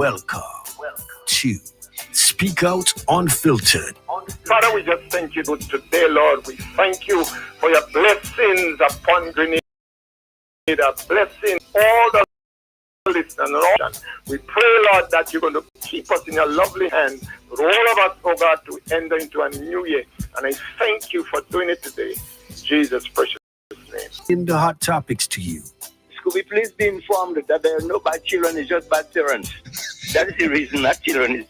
welcome to Speak Out Unfiltered. Father, we just thank you today, Lord. We thank you for your blessings upon Grenada, blessing all the listeners. We pray, Lord, that you're going to keep us in your lovely hand, roll of us, oh God, to enter into a new year. And I thank you for doing it today. In Jesus' precious name. In the hot topics to you. Could we please be informed that there are no bad children, it's just bad parents. That is the reason that children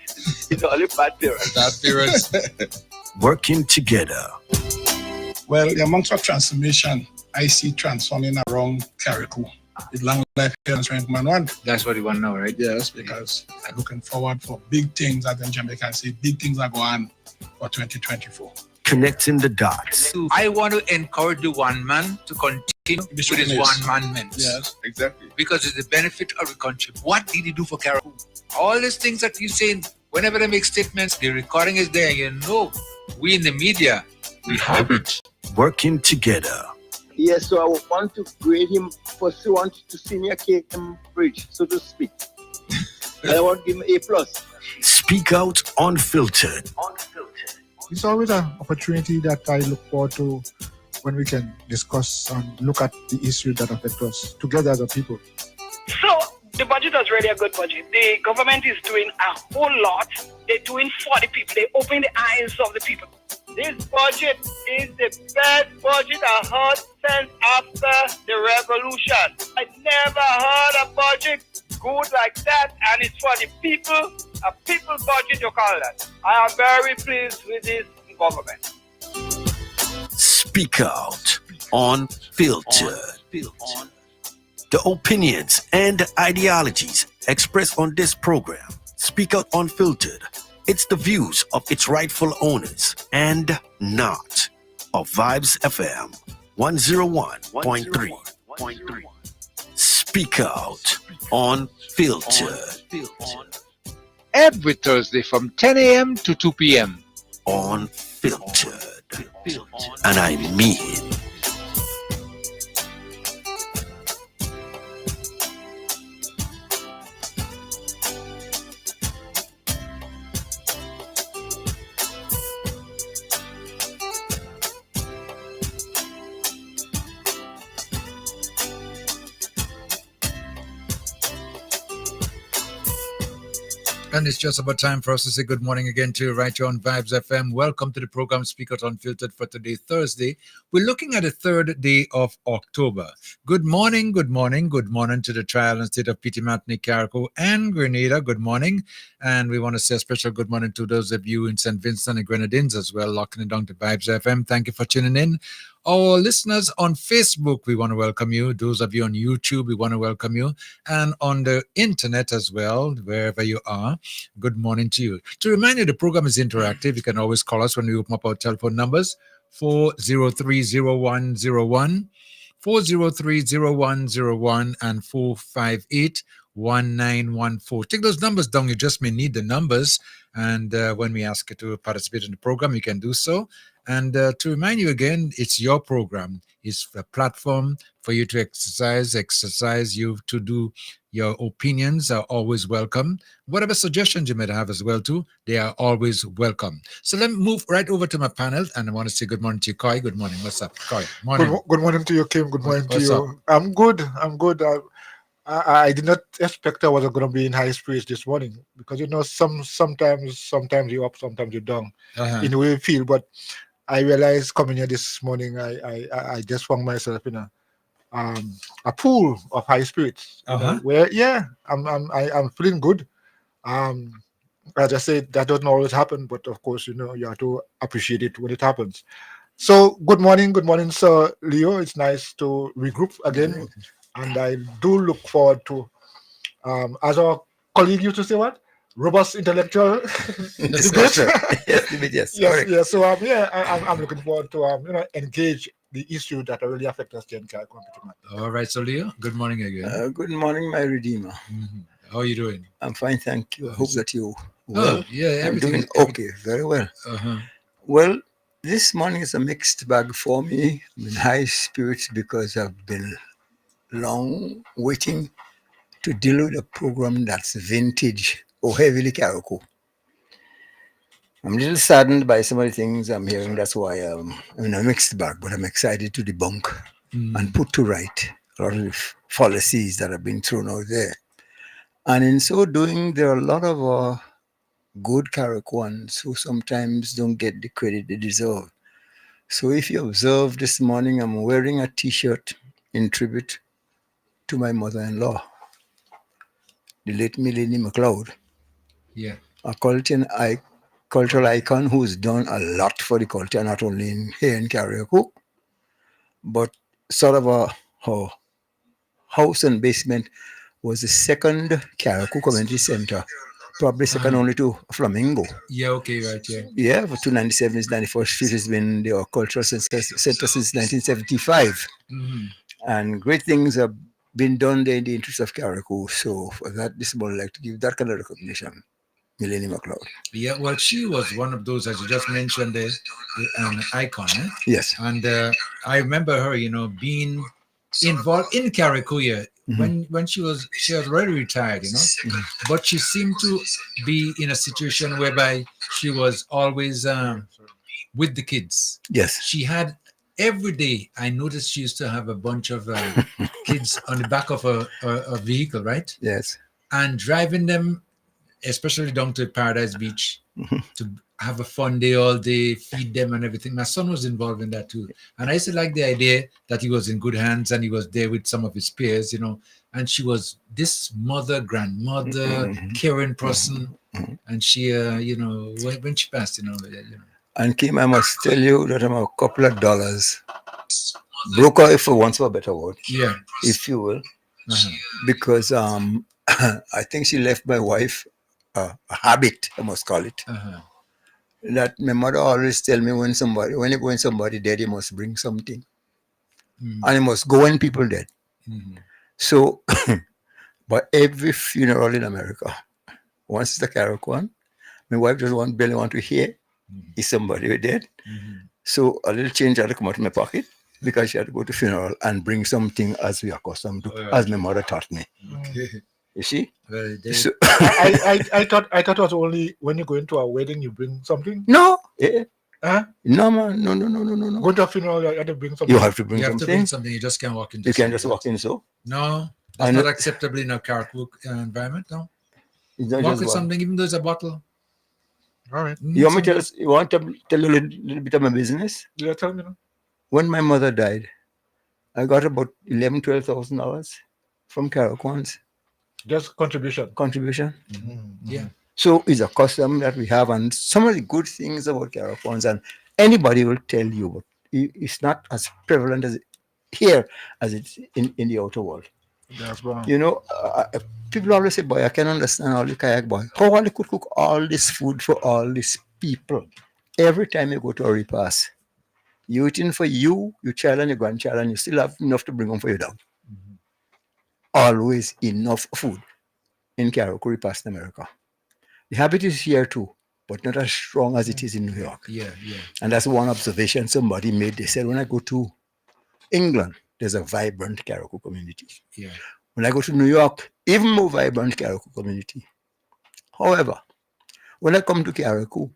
is only bad parents. Bad parents. Working together. Well, the amount of transformation I see transforming around Carriacou. With long life parents man want. That's what you want to know, right? Yes, because I'm looking forward for big things, as in Jamaica say, big things are going on for 2024. Connecting the dots. I want to encourage the one man to continue with his one man meant. Yes, exactly. Because it's the benefit of the country. What did he do for Carriacou? All these things that you say, whenever they make statements, the recording is there. You know, we in the media, we have it. Working together. Yes, so I want to grade him pursuant to senior Cambridge, so to speak. I want to give him A+. Speak Out Unfiltered. It's always an opportunity that I look forward to when we can discuss and look at the issues that affect us together as a people. So, the budget was really a good budget. The government is doing a whole lot. They're doing for the people. They're opening the eyes of the people. This budget is the best budget I heard since after the revolution. I never heard a budget good like that, and it's for the people. A people budget, you call that. I am very pleased with this government. Speak Out Unfiltered. The opinions and ideologies expressed on this program, Speak Out Unfiltered. It's the views of its rightful owners and not of Vibes FM 101.3. Speak Out Unfiltered. Every Thursday from 10 a.m. to 2 p.m. Unfiltered. And I mean it. And it's just about time for us to say good morning again to you right here on Vibes FM. Welcome to the program Speak Out Unfiltered for today, Thursday. We're looking at the third day of October. Good morning, good morning, good morning to the trial and state of Petit Martinique, Carriacou, and Grenada. Good morning. And we want to say a special good morning to those of you in St. Vincent and Grenadines as well, locking it down to Vibes FM. Thank you for tuning in. Our listeners on Facebook, we want to welcome you. Those of you on YouTube, we want to welcome you. And on the internet as well, wherever you are, good morning to you. To remind you, the program is interactive. You can always call us when we open up our telephone numbers, 403-0101, 403-0101, and 458-1914. Take those numbers down. You just may need the numbers. And when we ask you to participate in the program, you can do so. And to remind you again, it's your program. It's a platform for you to exercise you to do. Your opinions are always welcome. Whatever suggestions you might have as well too, they are always welcome. So let me move right over to my panel, and I want to say good morning to you, Koi. Good morning. What's up, Koi? Morning. Good morning to you, Kim. Good morning to you. Up? I'm good. I did not expect I was going to be in high spirits this morning because sometimes you're up, sometimes you're down. In the way you feel, but I realized coming here this morning, I just found myself in a pool of high spirits. Where I'm feeling good. As I said, that doesn't always happen, but of course, you have to appreciate it when it happens. So good morning, Sir Leo. It's nice to regroup again, and I do look forward to, as our colleague used to say, what? Robust intellectual debate. Yes. Yes. So I'm looking forward to engage the issue that really affect us here in Carriacou. All right, so Leo, good morning again. Good morning, my Redeemer. Mm-hmm. How are you doing? I'm fine, thank you. I hope that you well. Oh, yeah, everything I'm doing okay, very well. Well, this morning is a mixed bag for me. I'm in high spirits because I've been long waiting to deal with a program that's vintage or heavily Carrico. I'm a little saddened by some of the things I'm hearing. That's why I'm in a mixed bag, but I'm excited to debunk and put to right a lot of the fallacies that have been thrown out there. And in so doing, there are a lot of good Carricoans who sometimes don't get the credit they deserve. So if you observe this morning, I'm wearing a T-shirt in tribute to my mother-in-law, the late Millie McLeod. Yeah. A cultural icon who's done a lot for the culture, not only here in Carriacou, but sort of her house and basement was the second Carriacou Community Center, probably second only to Flamingo. Yeah, okay, right, yeah. Yeah, for 297 is 91st Street has been the cultural center since 1975. And great things have been done there in the interest of Carriacou. So for that, this would like to give that kind of recognition. Millennium McLeod. Yeah, well, she was one of those, as you just mentioned, an icon. Eh? Yes. And I remember her, being involved in Carriacou when she was already retired, but she seemed to be in a situation whereby she was always with the kids. Yes. She had every day. I noticed she used to have a bunch of kids on the back of a vehicle, right? Yes. And driving them, especially down to Paradise Beach, to have a fun day all day, feed them and everything. My son was involved in that too. And I used to like the idea that he was in good hands and he was there with some of his peers, and she was this grandmother, caring person. And she, when she passed, And Kim, I must tell you that I'm a couple of dollars broker, if for once for a better word. Yeah. If you will. Because I think she left my wife a habit, I must call it. That my mother always tell me when somebody dead, you must bring something. And you must go when people dead. So, but every funeral in America, once it's a Carriacou, my wife just barely want to hear is somebody dead. So a little change had to come out of my pocket because she had to go to funeral and bring something as we are accustomed to, as my mother taught me. Okay. You see? So, I thought it was only when you go into a wedding you bring something. No. No, man. No. Go to a funeral, you have to bring something. You have to bring something. You just can't walk in. You can't just walk in so. No, that's not acceptable in a Carriacou environment. No. Walk with something, even though it's a bottle. All right. You want me to tell you a little bit of my business? Yeah, tell me. When my mother died, I got about $11,000-12,000 from Carriacouans. Just contribution. Yeah. So it's a custom that we have, and some of the good things about Carriacouans, and anybody will tell you, but it's not as prevalent as here as it's in the outer world. That's wrong. People always say, boy, I can understand all the kayak boy. How they could cook all this food for all these people? Every time you go to a repast, you eating for you, your child and your grandchild, and you still have enough to bring home for your dog. Always enough food in Carriacou repast in America. The habit is here too, but not as strong as it is in New York. Yeah. And that's one observation somebody made. They said, when I go to England, there's a vibrant Carriacou community. Yeah. When I go to New York, even more vibrant Carriacou community. However, when I come to Carriacou,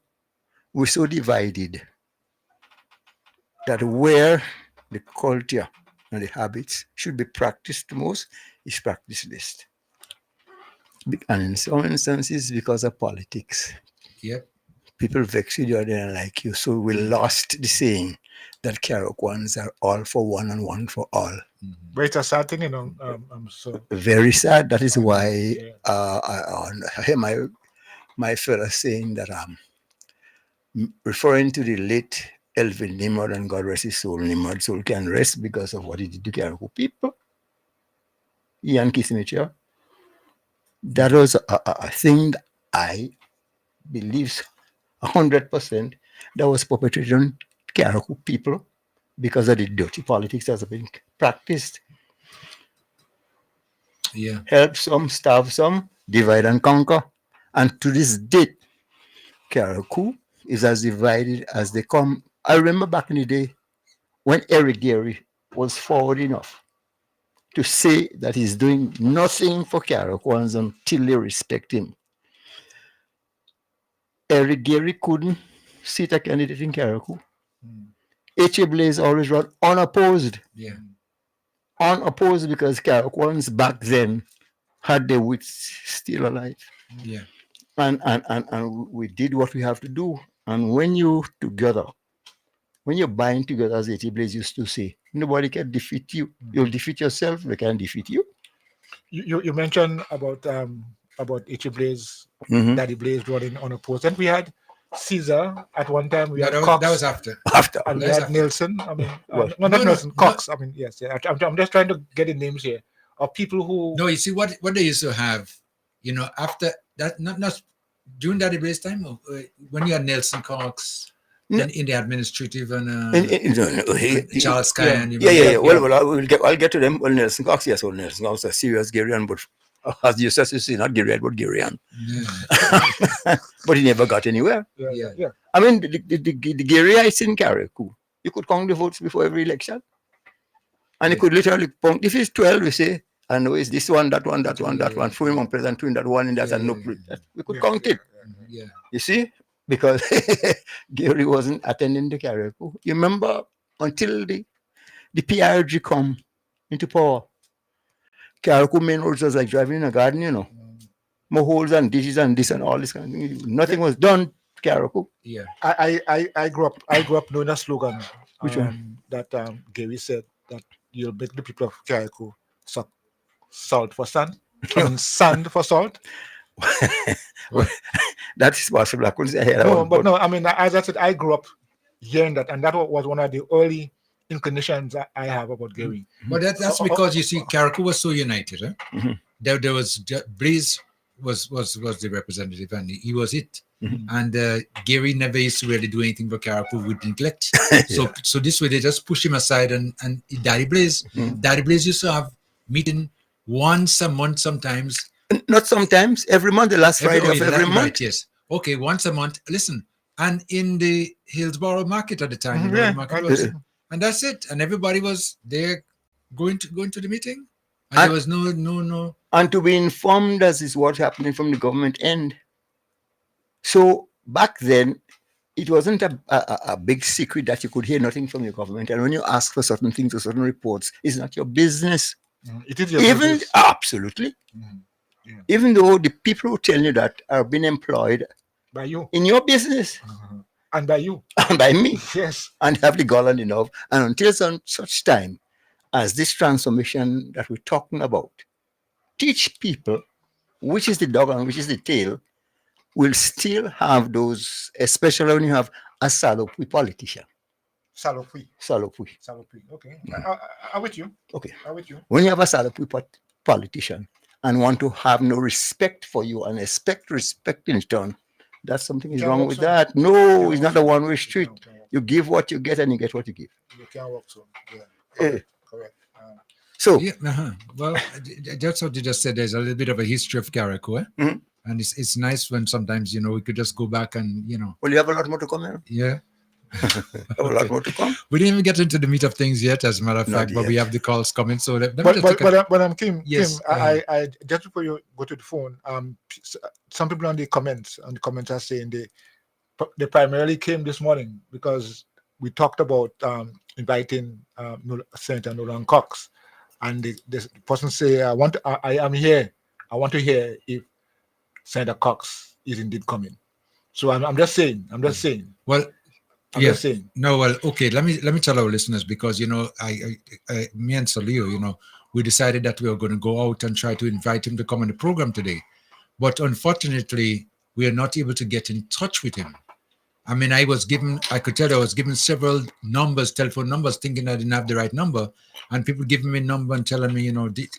we're so divided that where the culture and the habits should be practiced most is practiced least. And in some instances, because of politics. Yep. People vex you, they don't like you. So we lost the saying that Carriacouans are all for one and one for all. But it's a sad thing, so very sad. That is why I hear my fella saying that referring to the late Elvin Nimrod, and God rest his soul, Nimrod soul can rest because of what he did to Carriacou people. Ian Kissinger. That was a thing that I believe 100% that was perpetrated on Carriacou people because of the dirty politics that have been practiced. Yeah. Help some, starve some, divide and conquer. And to this date, Carriacou is as divided as they come. I remember back in the day when Eric Gary was forward enough to say that he's doing nothing for Karakwans until they respect him. Eric Gary couldn't sit a candidate in Karaku. H.A. Blaze always run unopposed. Yeah. Unopposed because Karakwans back then had their wits still alive. Yeah. And we did what we have to do. And when you're bind together, as H.A. Blaze used to say, nobody can defeat you. You'll defeat yourself, they can't defeat you. You mentioned about H.A. Blaze, Daddy Blaze running on a post, and we had Caesar at one time. We had Cox. That was after. And we had Nelson. I mean, not Nelson, Cox. I mean, yes. Yeah. I'm just trying to get the names here of people who. No, you see what they used to have, after that, not during Daddy Blaze time, when you had Nelson Cox. Then in the administrative and Charles Kyan. Yeah. Well, I'll get to them. Well, Nelson Cox, yes, Nelson Cox, a serious Garian, but as you say, not Garian, but Garian. Yeah. But he never got anywhere. Yeah. I mean, the Garyites in Carriacou, you could count the votes before every election, and you could literally count. If it's 12, we say, I know it's this one, that one, that one, that one. For him, on president, twin, that one, and that, and no. We could count it. Yeah. You see. Because Gary wasn't attending the Carriacou. You remember until the PRG come into power, Carriacou main roads was like driving in a garden, More holes and ditches and this and all this kind of thing. Nothing was done, Carriacou. Yeah. I grew up knowing a slogan. Which one? That Gary said that you'll make the people of Carriacou suck salt for sand. Sand for salt. Well, that is possible. I couldn't say no, I mean, as I said, I grew up hearing that, and that was one of the early inclinations I have about Gary. But that's because you see, Carriacou was so united. Huh? There was Blaze was the representative, and he was it. And Gary never used to really do anything for Carriacou with neglect. So this way they just push him aside, and Daddy Blaze used to have meeting once a month sometimes. Not sometimes, every month, the last Friday of every month. Right, yes. Okay, once a month. Listen, and in the Hillsborough market at the time, and that's it. And everybody was there going to the meeting. And there was no. And to be informed as is what's happening from the government end. So back then, it wasn't a big secret that you could hear nothing from the government. And when you ask for certain things or certain reports, it's not your business. It is your business. Absolutely. Yeah. Even though the people who tell you that are being employed by you in your business and by you and by me, yes, and have the gall and enough, and until such time as this transformation that we're talking about, teach people which is the dog and which is the tail, will still have those, especially when you have a Salopui politician. Salopui. Okay, I'm with you. Okay, I'm with you. When you have a Salopui politician and want to have no respect for you and expect respect in turn, that's something is wrong with that. No, it's not a one-way street. You give what you get and you get what you give. You can't walk so. Yeah. Correct. So, well, that's what you just said. There's a little bit of a history of Carriacou, and it's nice when sometimes we could just go back and Well, you have a lot more to come here. Yeah. A lot more to come. We didn't even get into the meat of things yet, as a matter of fact, but we have the calls coming. So Kim, yes, I just before you go to the phone, some people on the comments are saying they primarily came this morning because we talked about inviting Senator Nolan Cox, and the person say, I am here. I want to hear if Senator Cox is indeed coming. So I'm just saying. Well. Yes. No, well, okay. Let me tell our listeners, because I me and Salio, we decided that we were going to go out and try to invite him to come on the program today, but unfortunately, we are not able to get in touch with him. I mean, I was given several telephone numbers, thinking I didn't have the right number, and people giving me a number and telling me,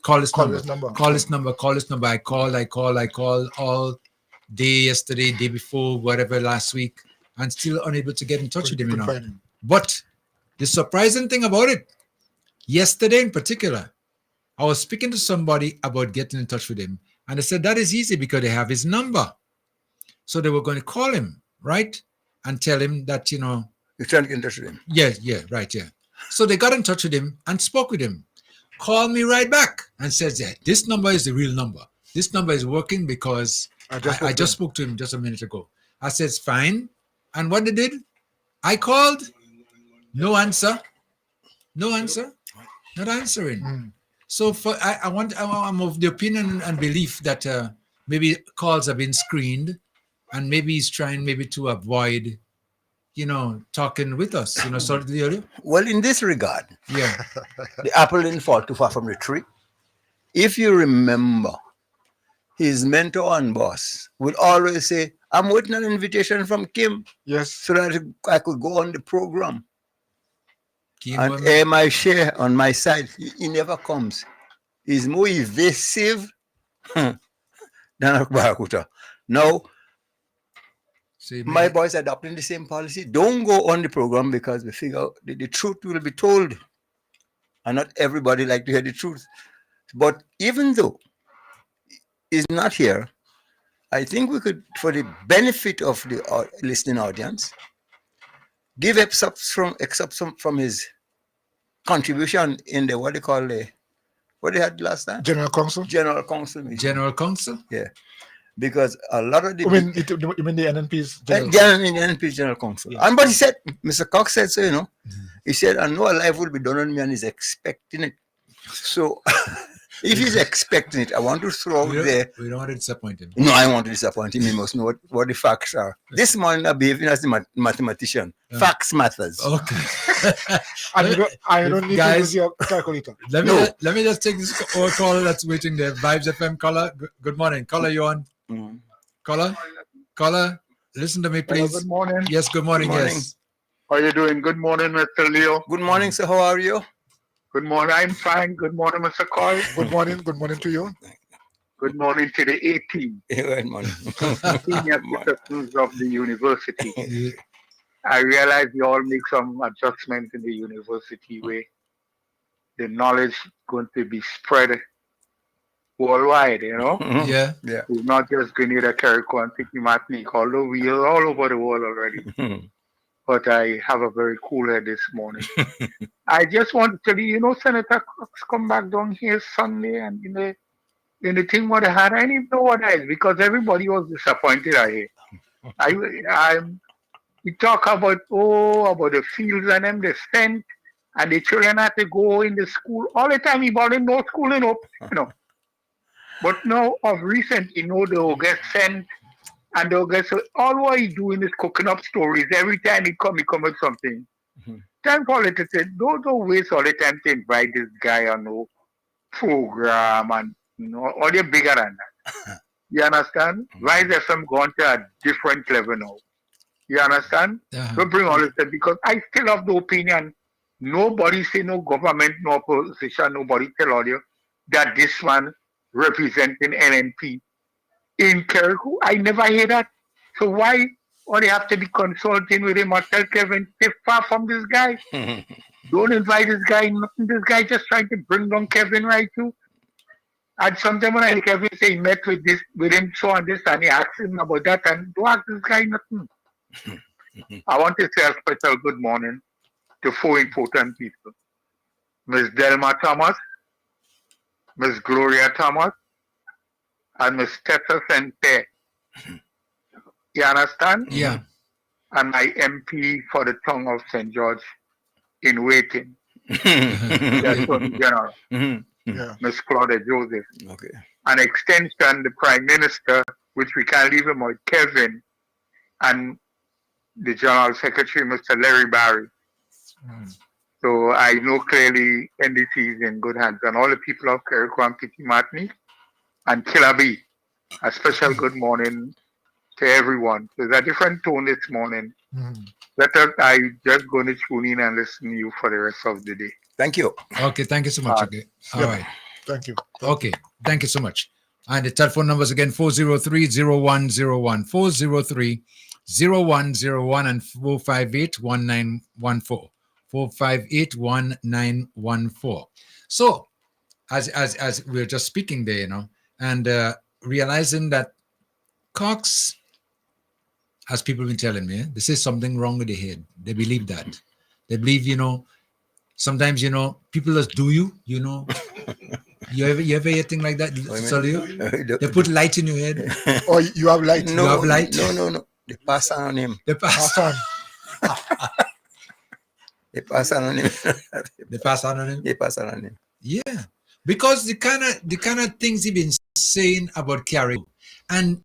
call this number. I called all day yesterday, day before, whatever, last week, and still unable to get in touch with him. But the surprising thing about it, yesterday in particular, I was speaking to somebody about getting in touch with him, and they said that is easy because they have his number. So they were going to call him, right? And tell him that, you're trying to get in touch with him. Yeah, right. So they got in touch with him and spoke with him. called me right back and says, yeah, this number is the real number. This number is working because I just spoke to him just a minute ago. I said, it's fine. And what they did, I called, no answer, not answering. So I'm of the opinion and belief that maybe calls have been screened, and maybe he's trying maybe to avoid, talking with us, sort of the audio. Well, in this regard, Yeah. the apple didn't fall too far from the tree. If you remember, his mentor and boss would always say, I'm waiting an invitation from Kim. Yes. So that I could go on the program. Kim And air my share on my side. He never comes. He's more evasive than Barakuta. Now, my boys adopting the same policy. Don't go on the program because we figure the truth will be told. And not everybody like to hear the truth. But even though he's not here, I think we could, for the benefit of the listening audience, give excerpts from his contribution in the what they had last time? General Council? General Council meeting. General Council? Yeah. Because a lot of the... You mean the NNP's NNP's General Council. Yeah. And but he said, Mr. Cox said so, he said, I know a life will be done on me and he's expecting it. So... if he's expecting it, I want to throw out there. We don't want to disappoint him. No, I want to disappoint him. He must know what the facts are. This morning I'm behaving as a mathematician. Facts matters. Okay. I don't need to use your calculator. Let me just take this caller that's waiting there. Vibes FM caller. Good morning. Caller, you on? Caller, listen to me, please. Hello, good morning. Yes, good morning. Yes. How are you doing? Good morning, Mr. Leo. Good morning, sir. How are you? Good morning. I'm fine. Good morning, Mr. Carl. Good morning. Good morning to you. Good morning to the 18 good morning. senior citizens of the university. I realize you all make some adjustments in the university where the knowledge is going to be spread worldwide, Yeah. It's not just Grenada, Carriacou, and Tiki Martinique, although we are all over the world already. But I have a very cool head this morning. I just want to tell you, Senator Cox come back down here Sunday and in the thing what I had, I didn't even know what that is because everybody was disappointed I hear. We talk about the fields and them, they sent, and the children had to go in the school. All the time he bought in no schooling up, But now of recent, they will get sent. And they'll get all what he's doing is cooking up stories. Every time he come with something. Time politicians, don't waste all the time to invite this guy on no program and all they're bigger than that. You understand? Why is FM going to a different level now? You understand? Don't bring all this stuff because I still have the opinion. Nobody say no government, no opposition, nobody tell all you that this one representing NNP. In Carriacou, I never hear that. So why they have to be consulting with him or tell Kevin, stay far from this guy? Don't invite this guy, nothing. This guy just trying to bring down Kevin right too. And sometimes when I hear Kevin say he met with him so and this and he asked him about that and don't ask this guy nothing. I want to say a special good morning to 4 important people. Miss Delma Thomas, Miss Gloria Thomas, and Miss Tessa Sente. You understand? Yeah. And my MP for the tongue of St. George in waiting. The Attorney General. Miss Claudia Joseph. Okay. An extension, the Prime Minister, which we can't leave him with, Kevin, and the General Secretary, Mr. Larry Barry. So I know clearly NDC is in good hands. And all the people of Carriacou and Petit Martinique, and Killer B, a special good morning to everyone. There's a different tone this morning. I just going to tune in and listen to you for the rest of the day. Thank you. Okay, thank you so much. Okay. All right. Thank you. Okay, thank you so much. And the telephone numbers again, 403-0101, 403-0101 and 458-1914, 458-1914. So, as we were just speaking there, and realizing that Cox, as people have been telling me, this is something wrong with the head. They believe that. They believe, Sometimes, people just do you, You ever hear thing like that? They put light in your head. Or you have light. No, You have light? No. They pass on him. They pass. Pass on. They pass on him. They pass on him. They pass on him. Yeah, because the kind of things he been saying about Carrie, and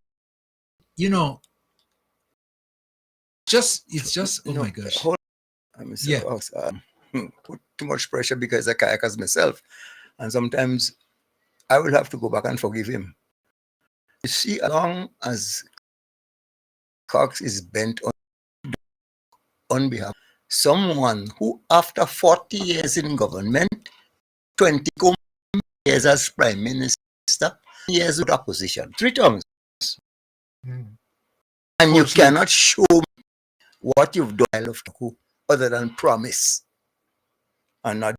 it's just oh my gosh. Hold on, Mr. Yeah. Fox, put too much pressure because I kayakas myself, and sometimes I will have to go back and forgive him. You see, as long as Cox is bent on behalf someone who, after 40 years in government, 20 years as prime minister, years with opposition, 3 terms, and you cannot show me what you've done of Taku other than promise and not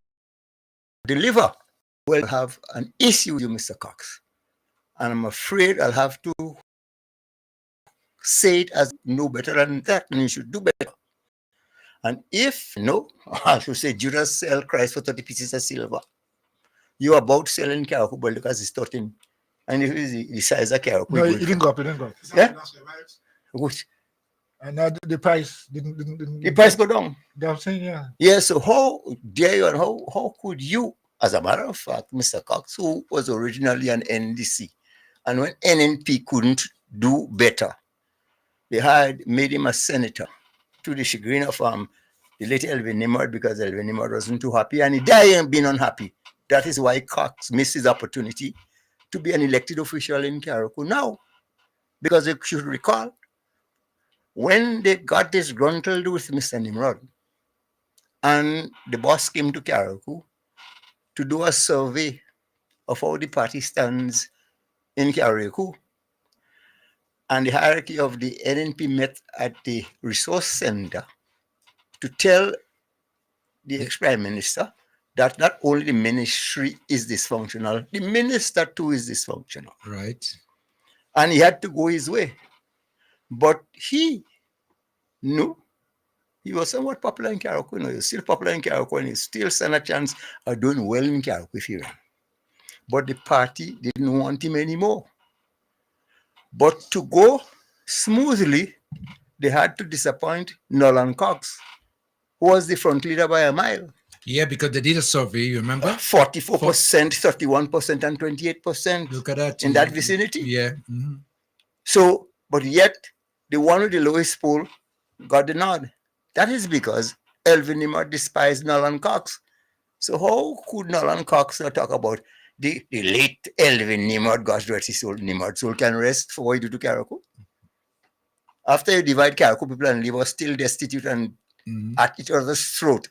deliver. We'll have an issue with you, Mr. Cox, and I'm afraid I'll have to say it as no better than that, and you should do better. And if no, I should say Judas sell Christ for 30 pieces of silver. You're about selling Karaku, but look at it's 13. And if it's the size of Karaku. No, it didn't go up. It didn't go up. Yeah? Good. And now the price didn't. The price go down. I'm saying, yeah. Yeah, so how dare you and how could you, as a matter of fact, Mr. Cox, who was originally an NDC, and when NNP couldn't do better, they had made him a senator, to the chagrin of the late Elvin Nimrod, because Elvin Nimrod wasn't too happy, and he died and been unhappy. That is why Cox missed his opportunity to be an elected official in Karaku now. Because you should recall, when they got disgruntled with Mr. Nimrod, and the boss came to Karaku to do a survey of how the party stands in Karaku, and the hierarchy of the NNP met at the resource center to tell the ex-prime minister that not only the ministry is dysfunctional, the minister too is dysfunctional. Right. And he had to go his way. But he knew he was somewhat popular in Karaku. He's still popular in Karaku, and he still stand a chance of doing well in Karaku if he ran. But the party didn't want him anymore. But to go smoothly, they had to disappoint Nolan Cox, who was the front leader by a mile. Yeah, because they did a survey, you remember? 44%, 31%, and 28%. Look at that. In that vicinity. Yeah. Mm-hmm. So, but yet, the one with the lowest poll got the nod. That is because Elvin Nimrod despised Nolan Cox. So how could Nolan Cox not talk about the late Elvin Nimrod, God's rest his soul, Nimrod soul can rest for what he did to Karaku? After you divide Karaku, people and leave us still destitute and at each other's throat.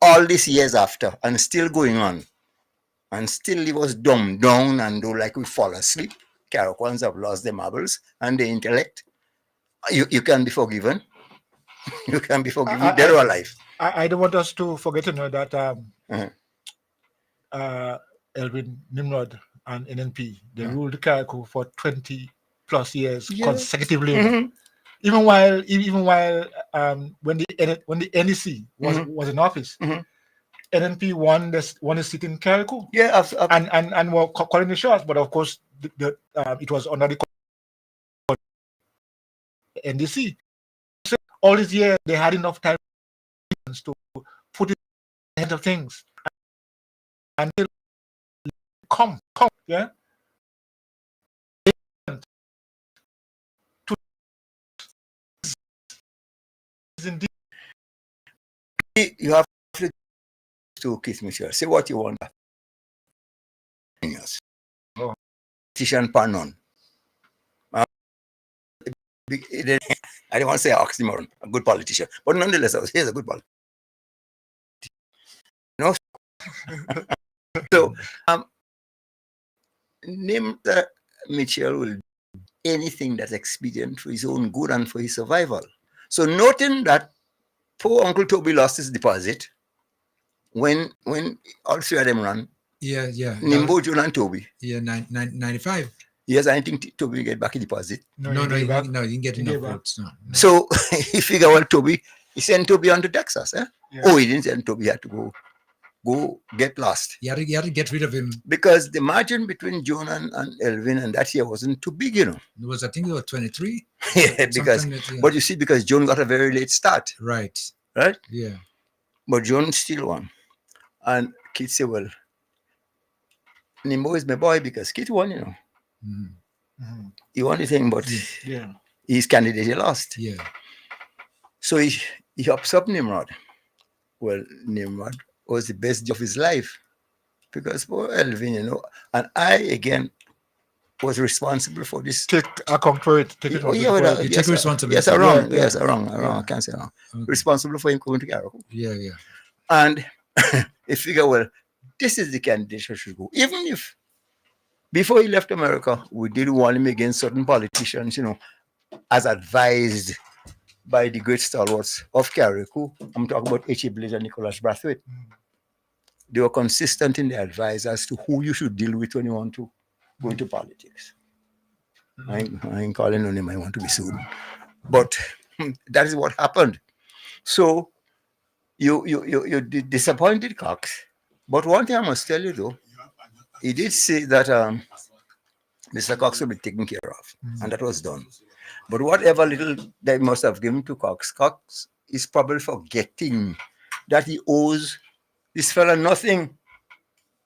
All these years after, and still going on, and still leave us dumbed down and do like we fall asleep. Karakuans have lost their marbles and their intellect. You can be forgiven. You can be forgiven. Dead or alive. I don't want us to forget to know that Elvin Nimrod and NNP, they ruled Karaku for 20 plus years consecutively. Even while when the NEC was in office, NNP won the seat in Karaku. Yeah, and were calling the shots, but of course it was under the NDC. So all these years they had enough time to put it in the hands of things and come, yeah. Indeed. You have to Keith Mitchell. Say what you want. Yes. Oh. Politician Panon. I don't want to say oxymoron, a good politician, but nonetheless, he's a good politician. You know? So, Nimrod Mitchell will do anything that's expedient for his own good and for his survival. So, noting that poor Uncle Toby lost his deposit when all 3 of them ran. Yeah. Nimbo, John, and Toby. Yeah, 95. Yes, I think Toby get back a deposit. No, he didn't get enough votes. No. So he figured, well, he sent Toby on to Texas. Eh? Yeah. Oh, he didn't send Toby, he had to go go get lost. You had to get rid of him. Because the margin between John and Elvin and that year wasn't too big, It was, I think, it was 23. Yeah, because, but you see, because John got a very late start. Right. Right? Yeah. But John still won. And Kit said, well, Nimbo is my boy because Kit won, He won the thing, but his candidate he lost. Yeah. So he ups up Nimrod. Well, Nimrod was the best day of his life because for Elvin, and I again was responsible for this. Take account for it. Take responsibility. Take responsibility. Yes, I'm wrong. Yes, I'm wrong. I can't say wrong. Okay. Responsible for him coming to Carriacou. Yeah, yeah. And he figured, well, this is the candidate I should go. Even if before he left America, we did warn him against certain politicians, as advised by the great stalwarts of Carriacou. I'm talking about H.A. Blaze and Nicholas Brathwaite. They were consistent in their advice as to who you should deal with when you want to go into politics. I ain't calling on him, I want to be sued. But that is what happened. So you disappointed Cox. But one thing I must tell you though, he did say that Mr. Cox will be taken care of, and that was done. But whatever little they must have given to Cox, Cox is probably forgetting that he owes this fella nothing,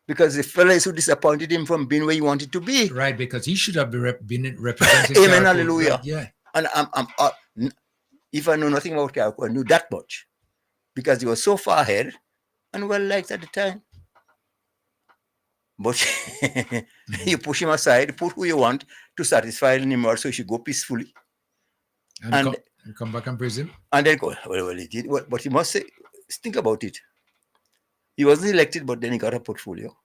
because the fella is who disappointed him from being where he wanted to be. Right, because he should have been represented. Amen, hallelujah. Right, yeah. And if I know nothing about Carriacou, I knew that much, because he was so far ahead and well liked at the time. But you push him aside, put who you want to satisfy Nimrod so he should go peacefully. And come back and praise him. And then go, well, he did. Well, but you must say, think about it. He wasn't elected, but then he got a portfolio.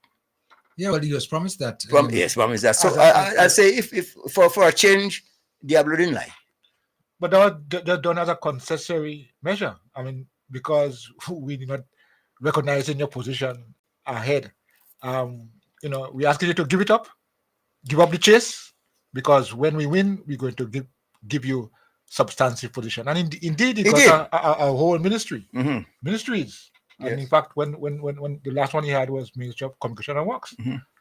Yeah, well, he was promised that. Yes, promised that. So I say, if for a change, Diablo didn't lie. But that was done as a concessory measure. I mean, because we did not recognize in your position ahead. We ask you to give it up, give up the chase, because when we win, we're going to give you substantive position. And indeed, it got a whole ministry, ministries. Yes. And in fact, when the last one he had was Ministry of Communication and Works,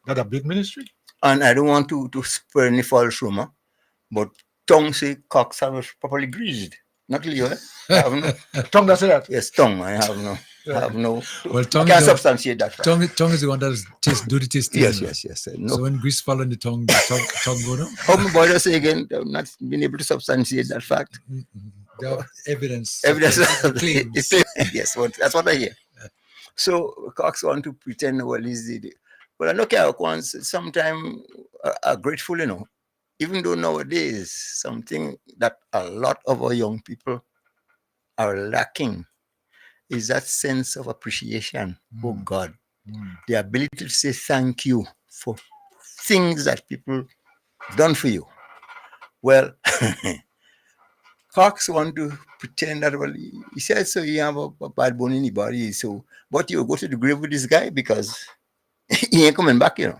that's a big ministry. And I don't want to spread any false rumor, but tongue say Cox was properly greased. Not Leo, eh? I have no. Tongue does say that? Yes, tongue. I have no. I have no. Well, tongue I can't substantiate that. Tongue is the one that do the tasting. Yes. No. So when grease fall on the tongue go down. How my boy say again? I've not been able to substantiate that fact. Evidence. Evidence. Claims. Yes, that's what I hear. So Cox want to pretend, well, he's the. But I know Carriacouans sometimes are grateful, even though nowadays something that a lot of our young people are lacking is that sense of appreciation for God, the ability to say thank you for things that people done for you. Well, Cox want to pretend that, well, he said so you have a bad bone in the body, so but you go to the grave with this guy because he ain't coming back, The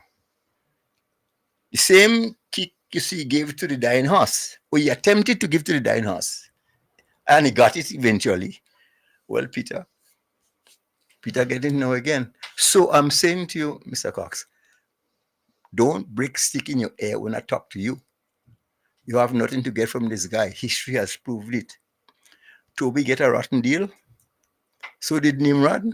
same kick you see he gave to the dying horse, or he attempted to give to the dying horse, and he got it eventually. Well, Peter get it now again. So I'm saying to you, Mr. Cox, don't break stick in your ear when I talk to you. You have nothing to get from this guy. History has proved it. Toby get a rotten deal. So did Nimrod.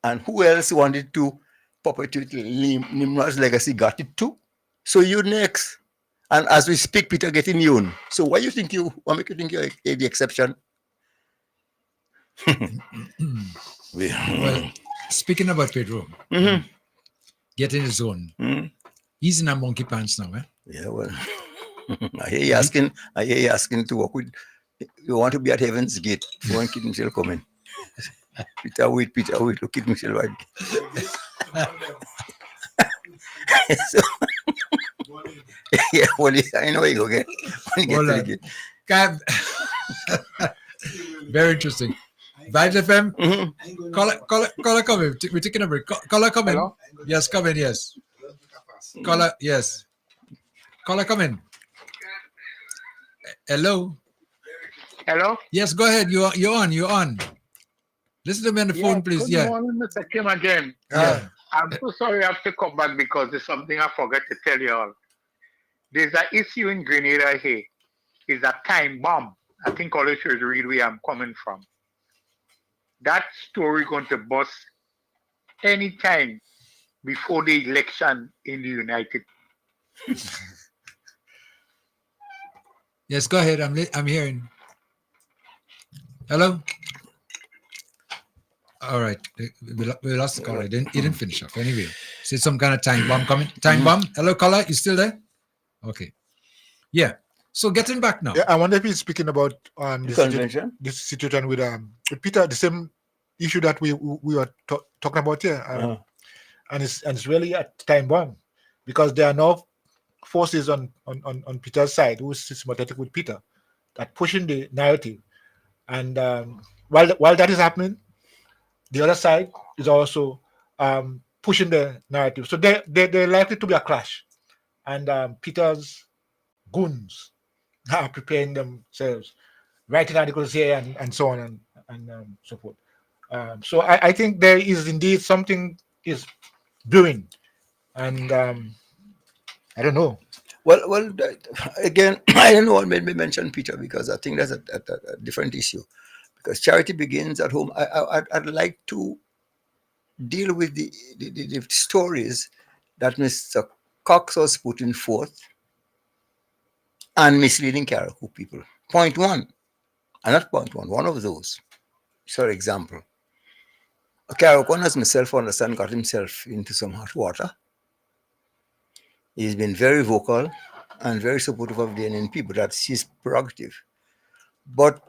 And who else wanted to perpetuate Nimrod's legacy got it too. So you next. And as we speak, Peter getting you. So why you think what make you think you're the exception? Well, speaking about Pedro, get in the zone. He's in a monkey pants now, eh? Yeah, well. I hear you asking to work with. You want to be at Heaven's Gate. You want Kid Michelle coming. Peter, wait. Look at Michelle right. So, yeah, well, I know you go get. Very interesting. Vibes FM. Caller coming. We're taking a break. Caller coming. Hello? Yes, coming. Yes. Caller. Yes. Caller coming. Hello. Hello. Yes, go ahead. You're on. Listen to me on the Yeah, phone, please. good Yeah. morning, Mr. Kim again. Yeah. I'm so sorry I have to come back because there's something I forgot to tell you all. There's an issue in Grenada here. It's a time bomb. I think all of you should read where I'm coming from. That story going to bust anytime before the election in the United. Yes, go ahead. I'm hearing. Hello. All right, we lost the caller. He didn't finish off. Anyway, see some kind of time bomb coming. Time bomb. Hello, caller. You still there? Okay. Yeah. So getting back now. Yeah, I wonder if he's speaking about The convention? this situation with Peter, the same issue that we were talking about here, and it's really a time bomb because there are now forces on Peter's side who is sympathetic with Peter that pushing the narrative, and while that is happening, the other side is also pushing the narrative. So they're likely to be a clash, and Peter's goons are preparing themselves, writing articles here and so on and so forth. So I think there is indeed something is brewing, and I don't know. Well, again, I don't know what made me mention Peter because I think that's a different issue. Because charity begins at home. I'd like to deal with the stories that Mr. Cox was putting forth and misleading Carriacou people. Point one, and not point one of those. For example, Carriacou, as myself understand, got himself into some hot water. He's been very vocal and very supportive of the NN people. That's his prerogative. But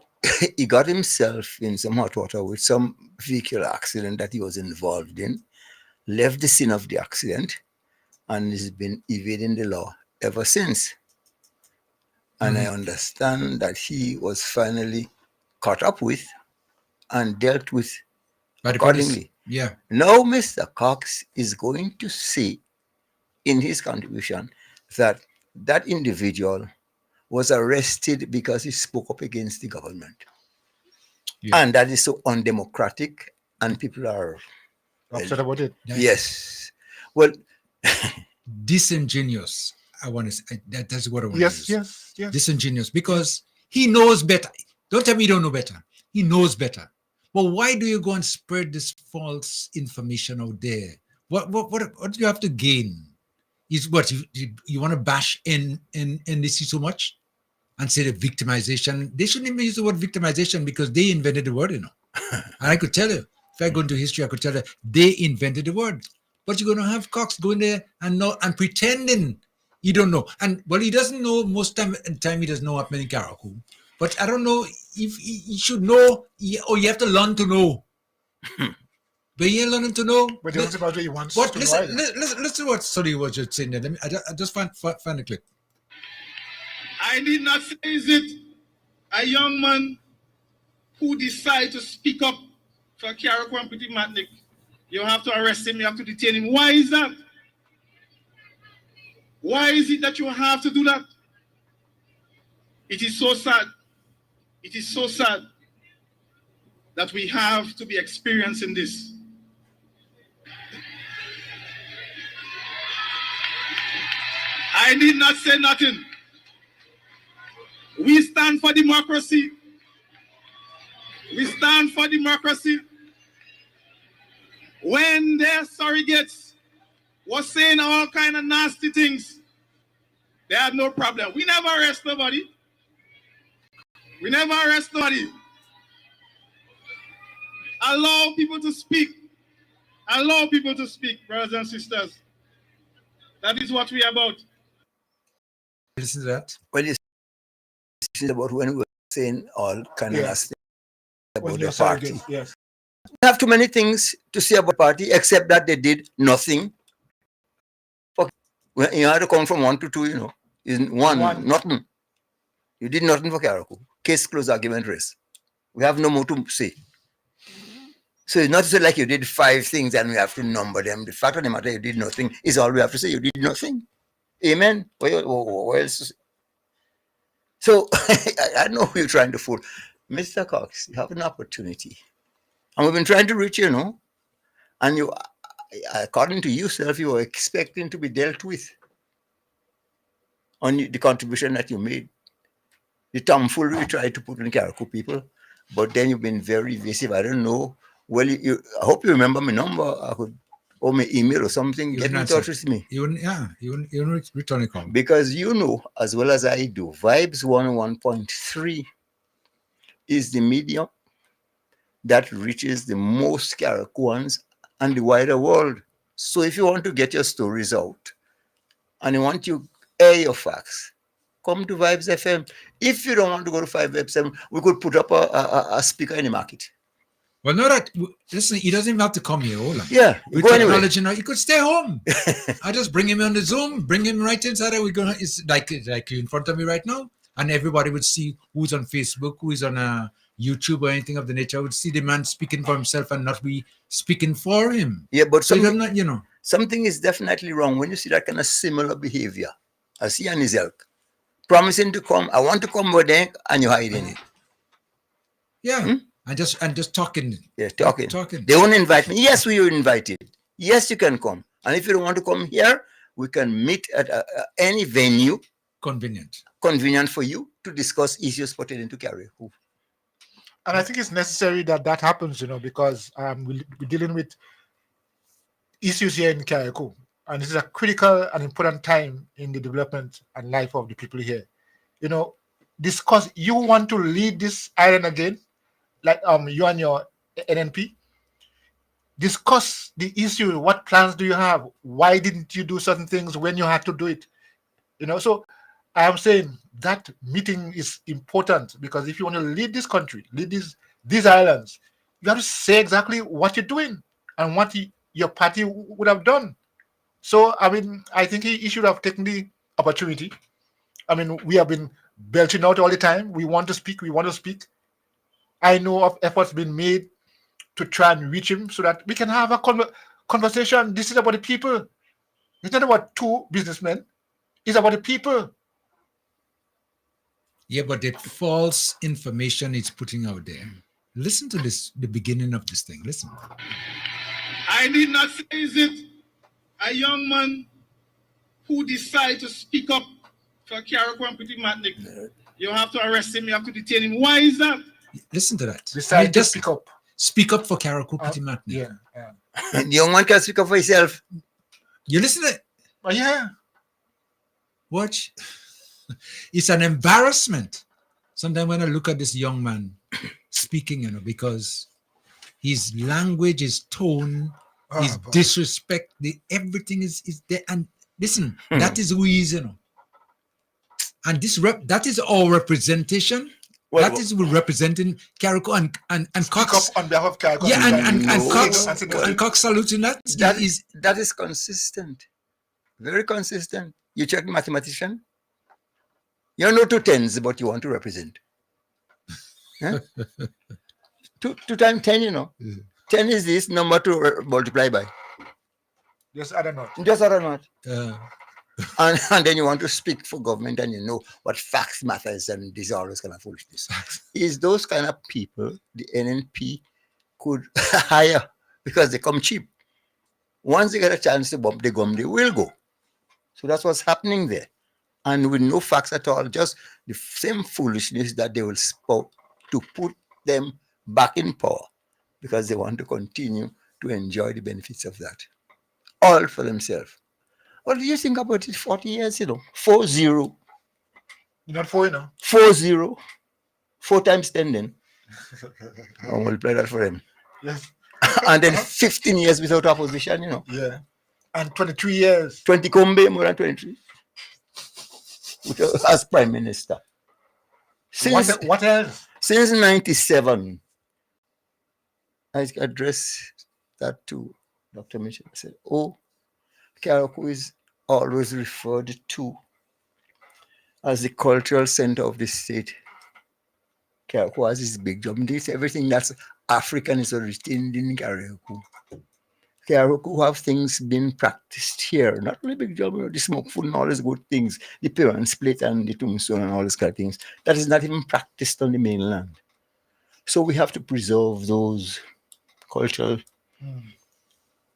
he got himself in some hot water with some vehicle accident that he was involved in, left the scene of the accident, and has been evading the law ever since. And I understand that he was finally caught up with and dealt with accordingly. Yeah. Now, Mr. Cox is going to say in his contribution that that individual was arrested because he spoke up against the government. Yeah. And that is so undemocratic, and people are upset about it. Yes. Well, disingenuous. I want to say that's what I want to use. Yes. Disingenuous because he knows better. Don't tell me you don't know better. He knows better. Well, why do you go and spread this false information out there? What do you have to gain? Is what you want to bash in this so much and say the victimization? They shouldn't even use the word victimization because they invented the word, And I could tell you, if I go into history, I could tell you they invented the word. But you're going to have Cox going there and pretending you don't know. And well, he doesn't know most time he doesn't know what many Carriacou. But I don't know if he should know or you have to learn to know. But you ain't learning to know. But that's about what he wants. What? Listen what Sorry was just saying there. I just find the clip. I did not say is it a young man who decide to speak up for Carriacou and Petit Matnik. You have to arrest him, you have to detain him. Why is that? Why is it that you have to do that? It is so sad. It is so sad that we have to be experiencing this. I did not say nothing. We stand for democracy. We stand for democracy. When their surrogates was saying all kind of nasty things, they had no problem. We never arrest nobody. We never arrest nobody. Allow people to speak. Allow people to speak, brothers and sisters. That is what we are about. Listen to that. Well, it's about when we were saying all kind of nasty about the party. Yes. We have too many things to say about the party except that they did nothing. Well, you have to come from 1 to 2, Is one, nothing. You did nothing for Carriacou. Case closed, argument raised. We have no more to say. So it's not so like you did 5 things and we have to number them. The fact of the matter, you did nothing is all we have to say. You did nothing. Amen. What else to say? So I know you're trying to fool. Mr. Cox, you have an opportunity And we've been trying to reach you, and you, according to yourself, you were expecting to be dealt with on the contribution that you made. The tomfoolery you tried to put in Karaku people, but then you've been very evasive. I don't know. Well, I hope you remember my number. I could, or my email or something. Get in touch with me. You wouldn't return a call. Because you know, as well as I do, Vibes 101.3 is the medium that reaches the most Karakuans and the wider world. So if you want to get your stories out and you want to air your facts, come to Vibes FM. If you don't want to go to Vibes FM, we could put up a speaker in the market. Well, no, listen, he doesn't even have to come here. Hold on. Yeah, with go anyway. technology now, he could stay home. I just bring him on the Zoom, bring him right inside. It's like in front of me right now, and everybody would see who's on Facebook, who's on YouTube or anything of the nature. I would see the man speaking for himself and not we speaking for him. Yeah, but so something, something is definitely wrong when you see that kind of similar behavior. As he and his elk promising to come, I want to come over there, and you're hiding it. Yeah. And just talking. Yeah, talking. They won't invite me. Yes, we were invited. Yes, you can come. And if you don't want to come here, we can meet at any venue. Convenient for you to discuss issues pertaining to Karaku. And I think it's necessary that happens, because we're dealing with issues here in Karaku. And this is a critical and important time in the development and life of the people here. Discuss, you want to lead this island again, like you and your NNP, discuss the issue. What plans do you have? Why didn't you do certain things when you had to do it? So I am saying that meeting is important, because if you want to lead this country, lead these islands, you have to say exactly what you're doing and what your party would have done. So, I think he should have taken the opportunity. We have been belching out all the time. We want to speak. I know of efforts being made to try and reach him so that we can have a conversation. This is about the people. It's not about two businessmen. It's about the people. Yeah, but the false information it's putting out there. Listen to the beginning of this thing. Listen. I did not say is it a young man who decided to speak up for Karaku and Petit Matnik. You have to arrest him. You have to detain him. Why is that? Listen to that. Decide to speak up. Speak up for Karaku Petit Matnik. Yeah. The young man can speak up for himself. You listen to it? Oh, yeah. Watch. It's an embarrassment. Sometimes when I look at this young man speaking, because his language, his tone, his disrespect, everything is there. And listen, that is who he is, And that is our representation. That is representing Karaku and Cox. Up on behalf of Karaku. Yeah, and Cox saluting that. That is consistent. Very consistent. You check the mathematician. You know 2 tens, but you want to represent. Huh? 2 times 10, 10 is this number to multiply by. Just add a knot. Just add a knot. And then you want to speak for government, and you know what facts matters, and this all this kind of foolishness. Is those kind of people the NNP could hire because they come cheap. Once they get a chance to bump the gum, they will go. So that's what's happening there. And with no facts at all, just the same foolishness that they will spout to put them back in power because they want to continue to enjoy the benefits of that. All for themselves. What do you think about it? 40 years, 4-0. You're not 4, 4-0. 4 times 10 then. I'll multiply that for them. Yes. And then 15 years without opposition, Yeah. And 23 years. 20 Kombe, more than 23. As Prime Minister. What else? Since 97, I addressed that to Dr. Mitchell. I said, Karaku is always referred to as the cultural center of the state. Karaku has this big job. Everything that's African is retained in Karaku. Karaku have things being practiced here. Not really big job, the smoke food and all these good things, the parent split and the tombstone and all these kind of things. That is not even practiced on the mainland. So we have to preserve those cultural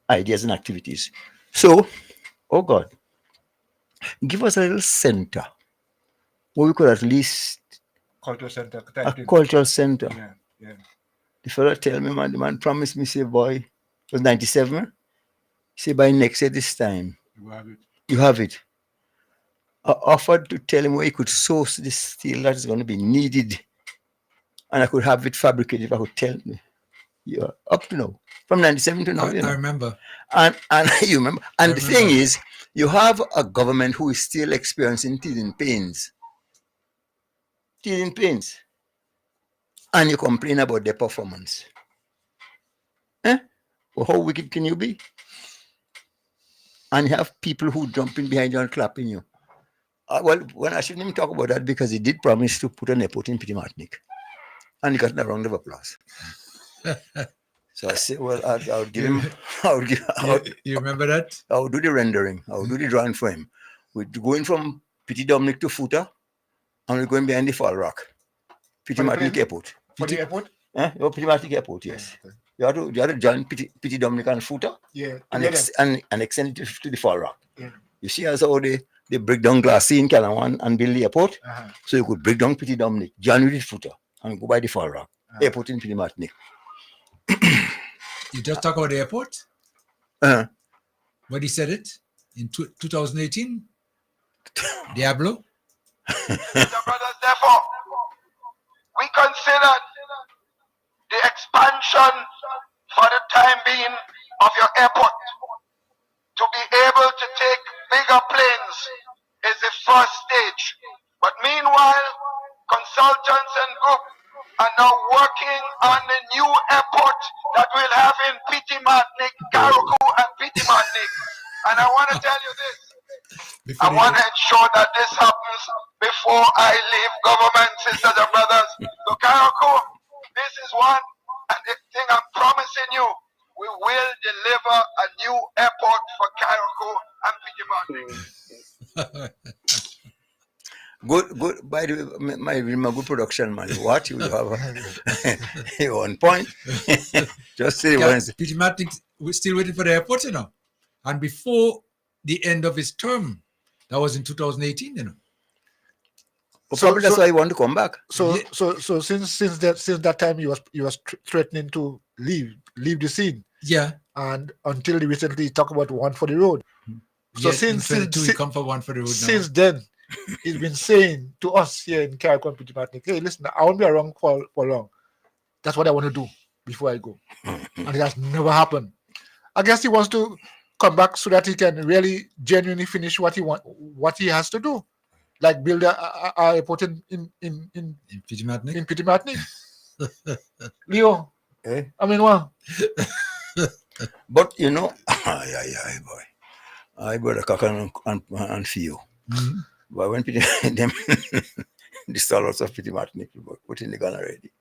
ideas and activities. So, oh God, give us a little center where we could at least Cultural center. a cultural center. Yeah, yeah. The fella tell me, man, the man promised me, say, boy, it was 97. Say, by next year this time, You have it. you have it. I offered to tell him where he could source this steel that is going to be needed. And I could have it fabricated if I could tell me. Yeah, up to now. From 97 to now, I remember. And you remember. And the thing is, you have a government who is still experiencing teething pains. Teething pains. And you complain about their performance. Eh? Well, how wicked can you be? And you have people who jump in behind you and clapping you. Well, when I shouldn't even talk about that because he did promise to put an airport in Pity Martinique. And he got a round of applause. So I said, well, I'll give him, you remember that? I'll do the rendering. I'll do the drawing for him. We're going from Pity Dominic to Footer, and we're going behind the Fall Rock. Pity Martinique Airport. For the airport? Pity Martinique Airport, yes. Okay. You have to join Pity Dominic and Footer. Yeah. And extend it to the Fall Rock. Yeah. You see how they break down Glassy in Calawan and build the airport? So you could break down Pity Dominic, join with the Footer, and go by the Fall Rock. Airport in Pity Martinique. You just talk about the airport? When he said it in 2018? Diablo? Brothers, therefore, we considered the expansion for the time being of your airport. To be able to take bigger planes is the first stage. But meanwhile, consultants and group are now working on the new airport that we'll have in Pity Martinique, Karuku and Pity Martinique. And I want to tell you this. I want to ensure that this happens before I leave government, sisters and brothers. So Karuku, this is one, and the thing I'm promising you, we will deliver a new airport for Karuku and Pity Martinique. Good. By the way, my good production, man. What you have on point. Just say once. Pity Martinique, we're still waiting for the airport, you know. And before the end of his term, that was in 2018, you know. Well, probably that's why he wanted to come back. So since that time he was threatening to leave the scene. Yeah. And until he recently talked about one for the road. So since he come for one for the road since then, he's been saying to us here in Carriacou and Pity Martinique, hey, listen, I won't be around for long. That's what I want to do before I go. And it has never happened. I guess he wants to come back so that he can really genuinely finish what he has to do. Like build a airport in Pity Martinique. In Pity Martinique. Leo. I mean, what? But you know, boy. I brought a cock and feel. Mm-hmm. But when them the stalwarts of Pity Martinique put in the gun already.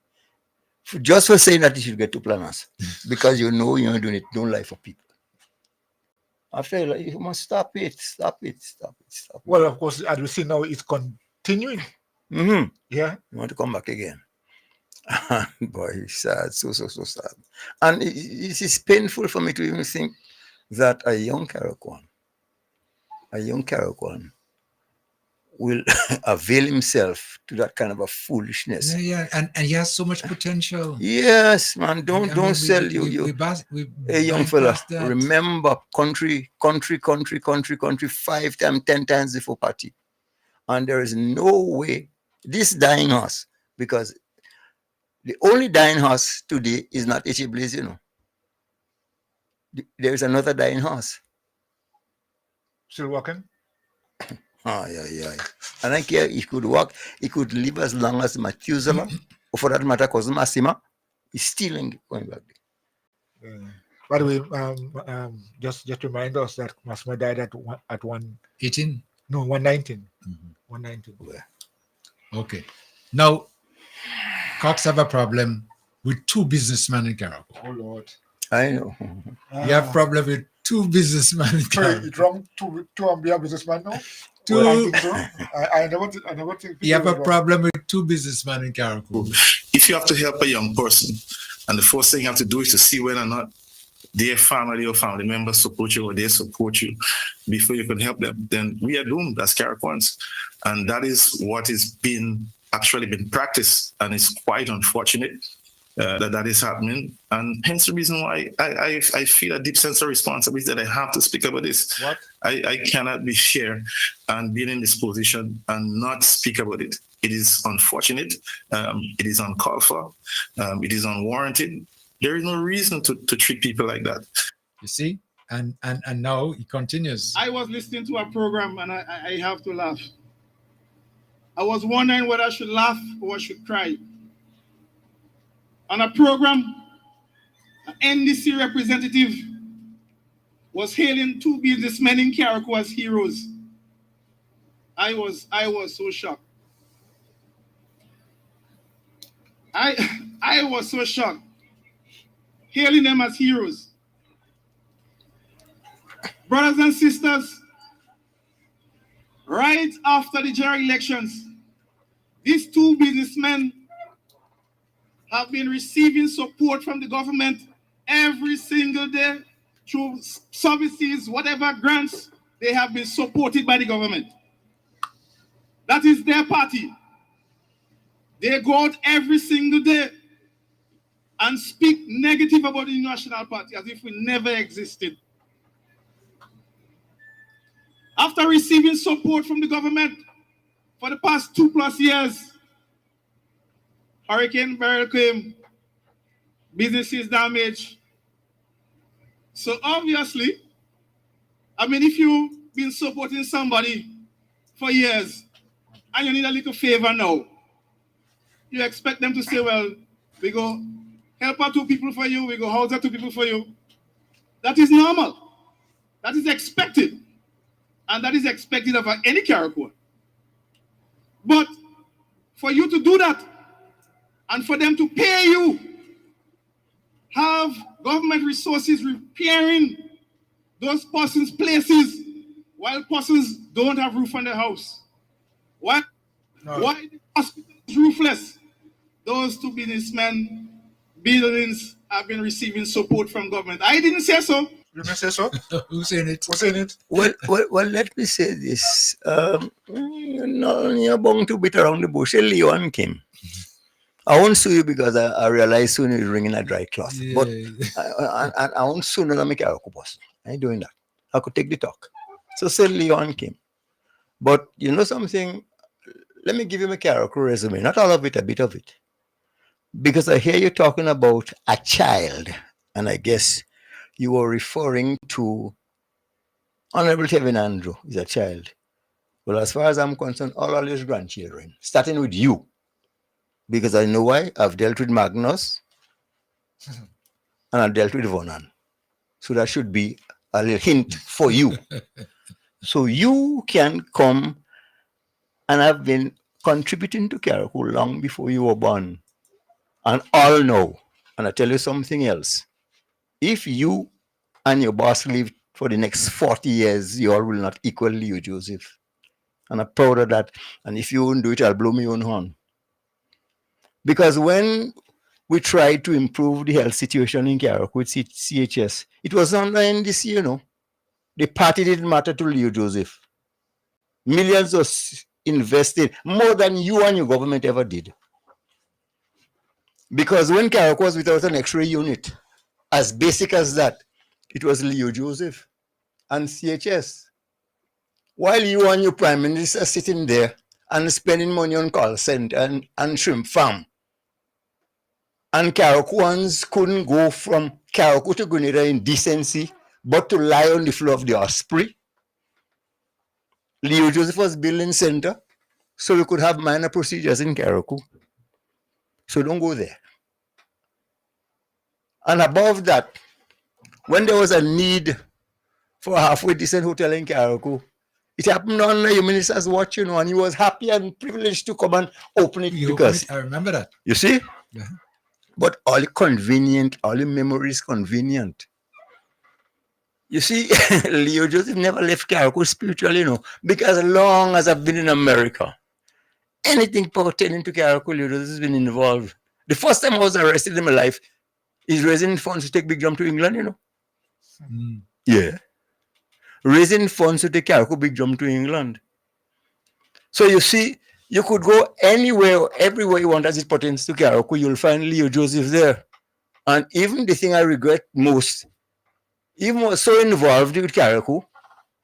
Just for saying that you should get to planners. Because you're doing it, don't lie for people. After you must stop it. Well, of course, as we see now, it's continuing. Mm-hmm. Yeah. You want to come back again. Boy, it's sad, so sad. And it is painful for me to even think that a young Caracon will avail himself to that kind of a foolishness. Yeah, and he has so much potential. Yes, man. Don't sell a young fella. Remember, country, 5 times, 10 times before party. And there is no way this dying horse, because the only dying horse today is not H.A. Blaze, you know. There is another dying horse. Still walking? Yeah. And I care, he could walk, he could live as long as Methuselah, or for that matter, cousin Massima, he's still going back there. By the way, just remind us that Massima died at 118? No, 119. Mm-hmm. 119. Yeah. Okay. Now, Cox have a problem with 2 businessmen in Caracou. Oh, Lord. I know. You have a problem with 2 businessmen in Caracou. It's wrong to be a businessman now? I never think. You have a problem with 2 businessmen in Caracou. If you have to help a young person And the first thing you have to do is to see whether or not their family or family members support you or they support you before you can help them. Then we are doomed as Caraquans. And that is what is actually been practiced. And it's quite unfortunate that is happening. And hence the reason why I feel a deep sense of responsibility that I have to speak about this. What? I cannot be here and be in this position and not speak about it. It is unfortunate. It is uncalled for. It is unwarranted. There is no reason to treat people like that. You see? And now he continues. I was listening to a program and I have to laugh. I was wondering whether I should laugh or I should cry. On a program, an NDC representative was hailing two businessmen in Carriacou as heroes. I was so shocked. I was so shocked. Hailing them as heroes. Brothers and sisters, right after the general elections, these two businessmen have been receiving support from the government every single day through services, whatever grants, they have been supported by the government. That is their party. They go out every single day and speak negative about the National Party as if we never existed. After receiving support from the government for the past 2+ years, Hurricane Beryl came, businesses damaged. So obviously, I mean, if you've been supporting somebody for years and you need a little favor now, you expect them to say, well, we go help out 2 people for you, we go house out 2 people for you. That is normal. That is expected. And that is expected of any Carriacou. But for you to do that, and for them to pay you, have government resources repairing those persons' places while persons don't have roof on their house. Why the hospital is roofless? Those 2 businessmen, buildings have been receiving support from government. I didn't say so. You didn't say so? Who's saying it? Who's saying it? Well, let me say this. You're bound to beat around the bush. Leon came. I won't sue you because I realize soon you're ringing a dry cloth. Yeah. But I won't sue no make a boss. I ain't doing that. I could take the talk. So say Leon came. But you know something? Let me give you my Carriacou resume. Not all of it, a bit of it. Because I hear you talking about a child. And I guess you were referring to Honorable Kevin Andrew is a child. Well, as far as I'm concerned, all his grandchildren, starting with you. Because I know why. I've dealt with Magnus and I've dealt with Vonan. So that should be a little hint for you. So you can come, and I've been contributing to Carriacou long before you were born. And all know, and I tell you something else. If you and your boss live for the next 40 years, you all will not equal Leo Joseph. And I'm proud of that. And if you won't do it, I'll blow my own horn. Because when we tried to improve the health situation in Carriacou with CHS, it was under NDC, you know. The party didn't matter to Leo Joseph. Millions was invested, more than you and your government ever did. Because when Carriacou was without an X-ray unit, as basic as that, it was Leo Joseph and CHS. While you and your prime minister are sitting there and spending money on call center and shrimp farm, and Carriacouans couldn't go from Carriacou to Grenada in decency, but to lie on the floor of the Osprey. Leo Joseph was building center, so we could have minor procedures in Carriacou. So don't go there. And above that, when there was a need for a halfway decent hotel in Carriacou, it happened on the minister's watch, you know, and he was happy and privileged to come and open it because I remember that. You see? Yeah. But all convenient, all the memories convenient. You see, Leo Joseph never left Carriacou spiritually, you know, because as long as I've been in America, anything pertaining to Carriacou, Leo Joseph has been involved. The first time I was arrested in my life, is raising funds to take Big Drum to England, you know. Mm. Yeah. Raising funds to take Carriacou Big Drum to England. So you see, you could go anywhere, everywhere you want as it pertains to Carriacou, you'll find Leo Joseph there. And even the thing I regret most, even was so involved with Carriacou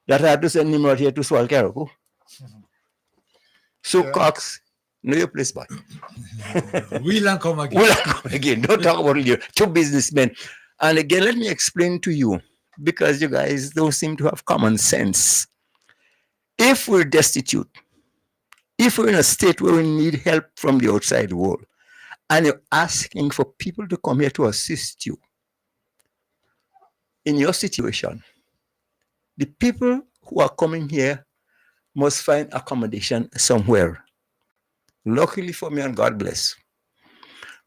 that I had to send him out here to swallow Carriacou. So Yeah. Cox, know your place, boy. We'll come again. We'll come again. Don't talk about Leo. Two businessmen. And again, let me explain to you, because you guys don't seem to have common sense. If we're destitute, if we're in a state where we need help from the outside world, and you're asking for people to come here to assist you in your situation, the people who are coming here must find accommodation somewhere. Luckily for me, and God bless,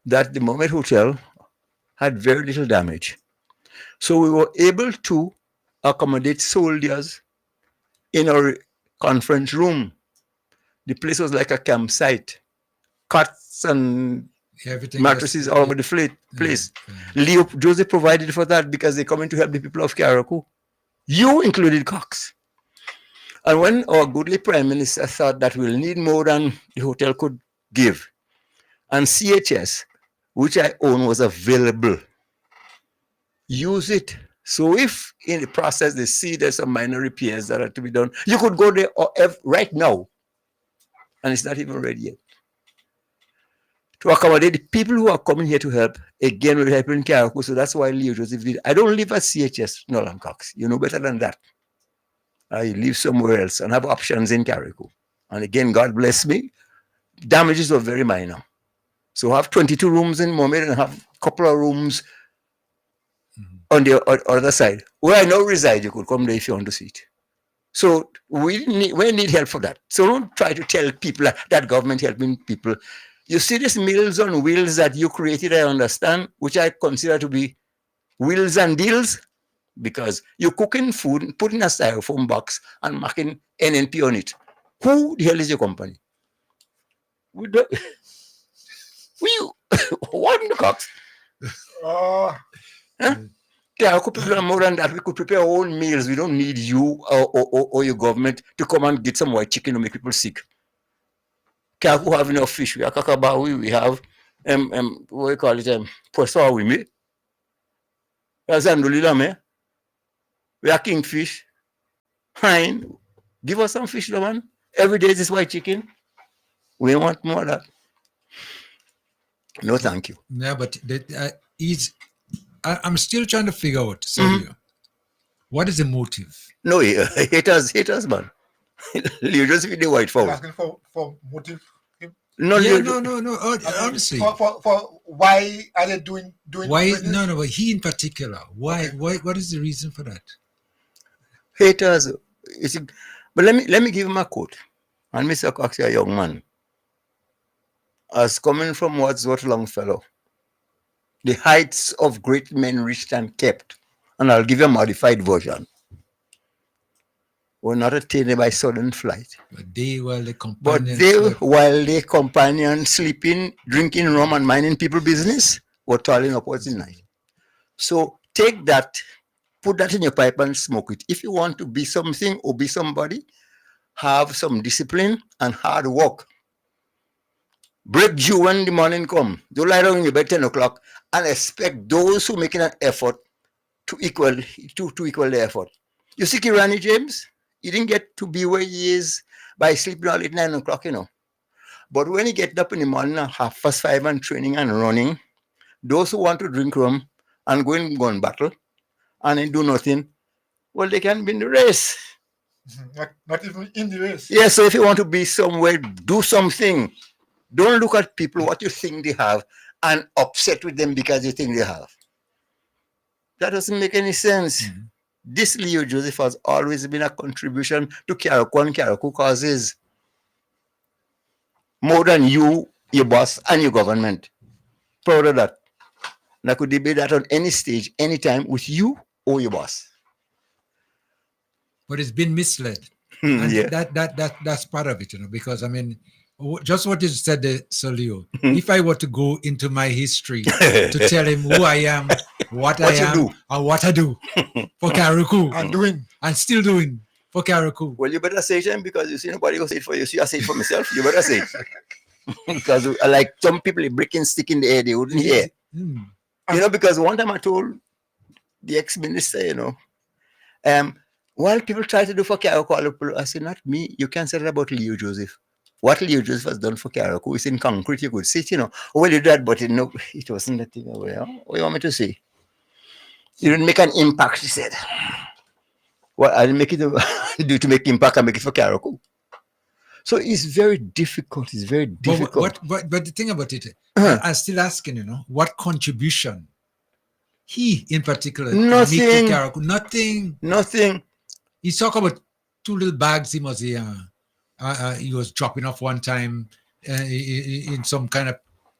that the Moment Hotel had very little damage. So we were able to accommodate soldiers in our conference room. The place was like a campsite, cots and Everything mattresses all over the place. Leo Joseph provided for that because they come in to help the people of Carriacou. You included Cox. And when our goodly Prime Minister thought that we'll need more than the hotel could give, and CHS, which I own, was available, use it. So if in the process they see there's some minor repairs that are to be done, you could go there right now, and it's not even ready yet. To accommodate the people who are coming here to help, again, we're helping Carriacou, so that's why Leo Joseph did. I don't live at CHS, Nolan Cox. You know better than that. I live somewhere else and have options in Carriacou. And again, God bless me, damages were very minor. So I have 22 rooms in Mohammed and have a couple of rooms on the other side. Where I now reside, you could come there if you want to see it. So we need help for that. So don't try to tell people that government helping people. You see these Meals on Wheels that you created, I understand, which I consider to be wheels and deals, because you're cooking food, putting a styrofoam box and marking NNP on it. Who the hell is your company? We don't. What in the Cox? Huh? Carriacou people are more than that. We could prepare our own meals. We don't need you or your government to come and get some white chicken to make people sick. Carriacou have enough fish. We have kakabawi. We have what we call it, poisson we make. We have zandolila, we have kingfish. Fine. Give us some fish, man. Every day is this white chicken. We want more of that. No, thank you. Yeah, but I'm still trying to figure out, Sergio, what is the motive? No, haters, man. You just feed the white fowl. Asking for motive. No, no. Honestly, for why are they doing? Why? No. But he in particular. Why? Okay. Why? What is the reason for that? Haters. But let me give him a quote. And Mr. Cox, a young man, as coming from Wadsworth Longfellow, the heights of great men reached and kept, and I'll give you a modified version, were not attained by sudden flight. But they, while their companions sleeping, drinking rum, and minding people business, were toiling upwards in night. So take that, put that in your pipe and smoke it. If you want to be something or be somebody, have some discipline and hard work. Break you when the morning come. Don't lie down in your bed 10 o'clock and expect those who making an effort to equal the effort. You see Kirani James? He didn't get to be where he is by sleeping all at 9 o'clock, But when he gets up in the morning at 5:30 and training and running, those who want to drink rum and go and battle and then do nothing, well, they can be in the race. Not even in the race. Yeah, so if you want to be somewhere, do something. Don't look at people, what you think they have, and upset with them because you think they have. That doesn't make any sense. This Leo Joseph has always been a contribution to Carriacou and Carriacou causes. More than you, your boss, and your government. Proud of that. And I could debate that on any stage, anytime, with you or your boss. But it's been misled. And that's part of it, because Just what you said there, Solio. If I were to go into my history to tell him who I am, what I you am, do. and what I do for Karaku, And doing. and still doing for Karaku. Well, you better say it, Jim, because you see nobody will say it for you. See, I say it for myself. You better say it. Because like some people, brick and stick in the air, they wouldn't hear. Mm. You know, because one time I told the ex-minister, you know, while people try to do for Karaku, I said, not me. You can't say that about Leo Joseph. What Leo Joseph has done for Karaku is in concrete. You could sit, you know. Well, you did that, but no, it wasn't that thing. What do you want me to say? You didn't make an impact, she said. Well, I didn't make it do to make impact. I make it for Karaku. So it's very difficult. It's very difficult. But the thing about it, I'm still asking, you know, what contribution he in particular Nothing. make to Karaku? Nothing. Nothing. He talk about 2 little bags he must he was dropping off one time in some kind of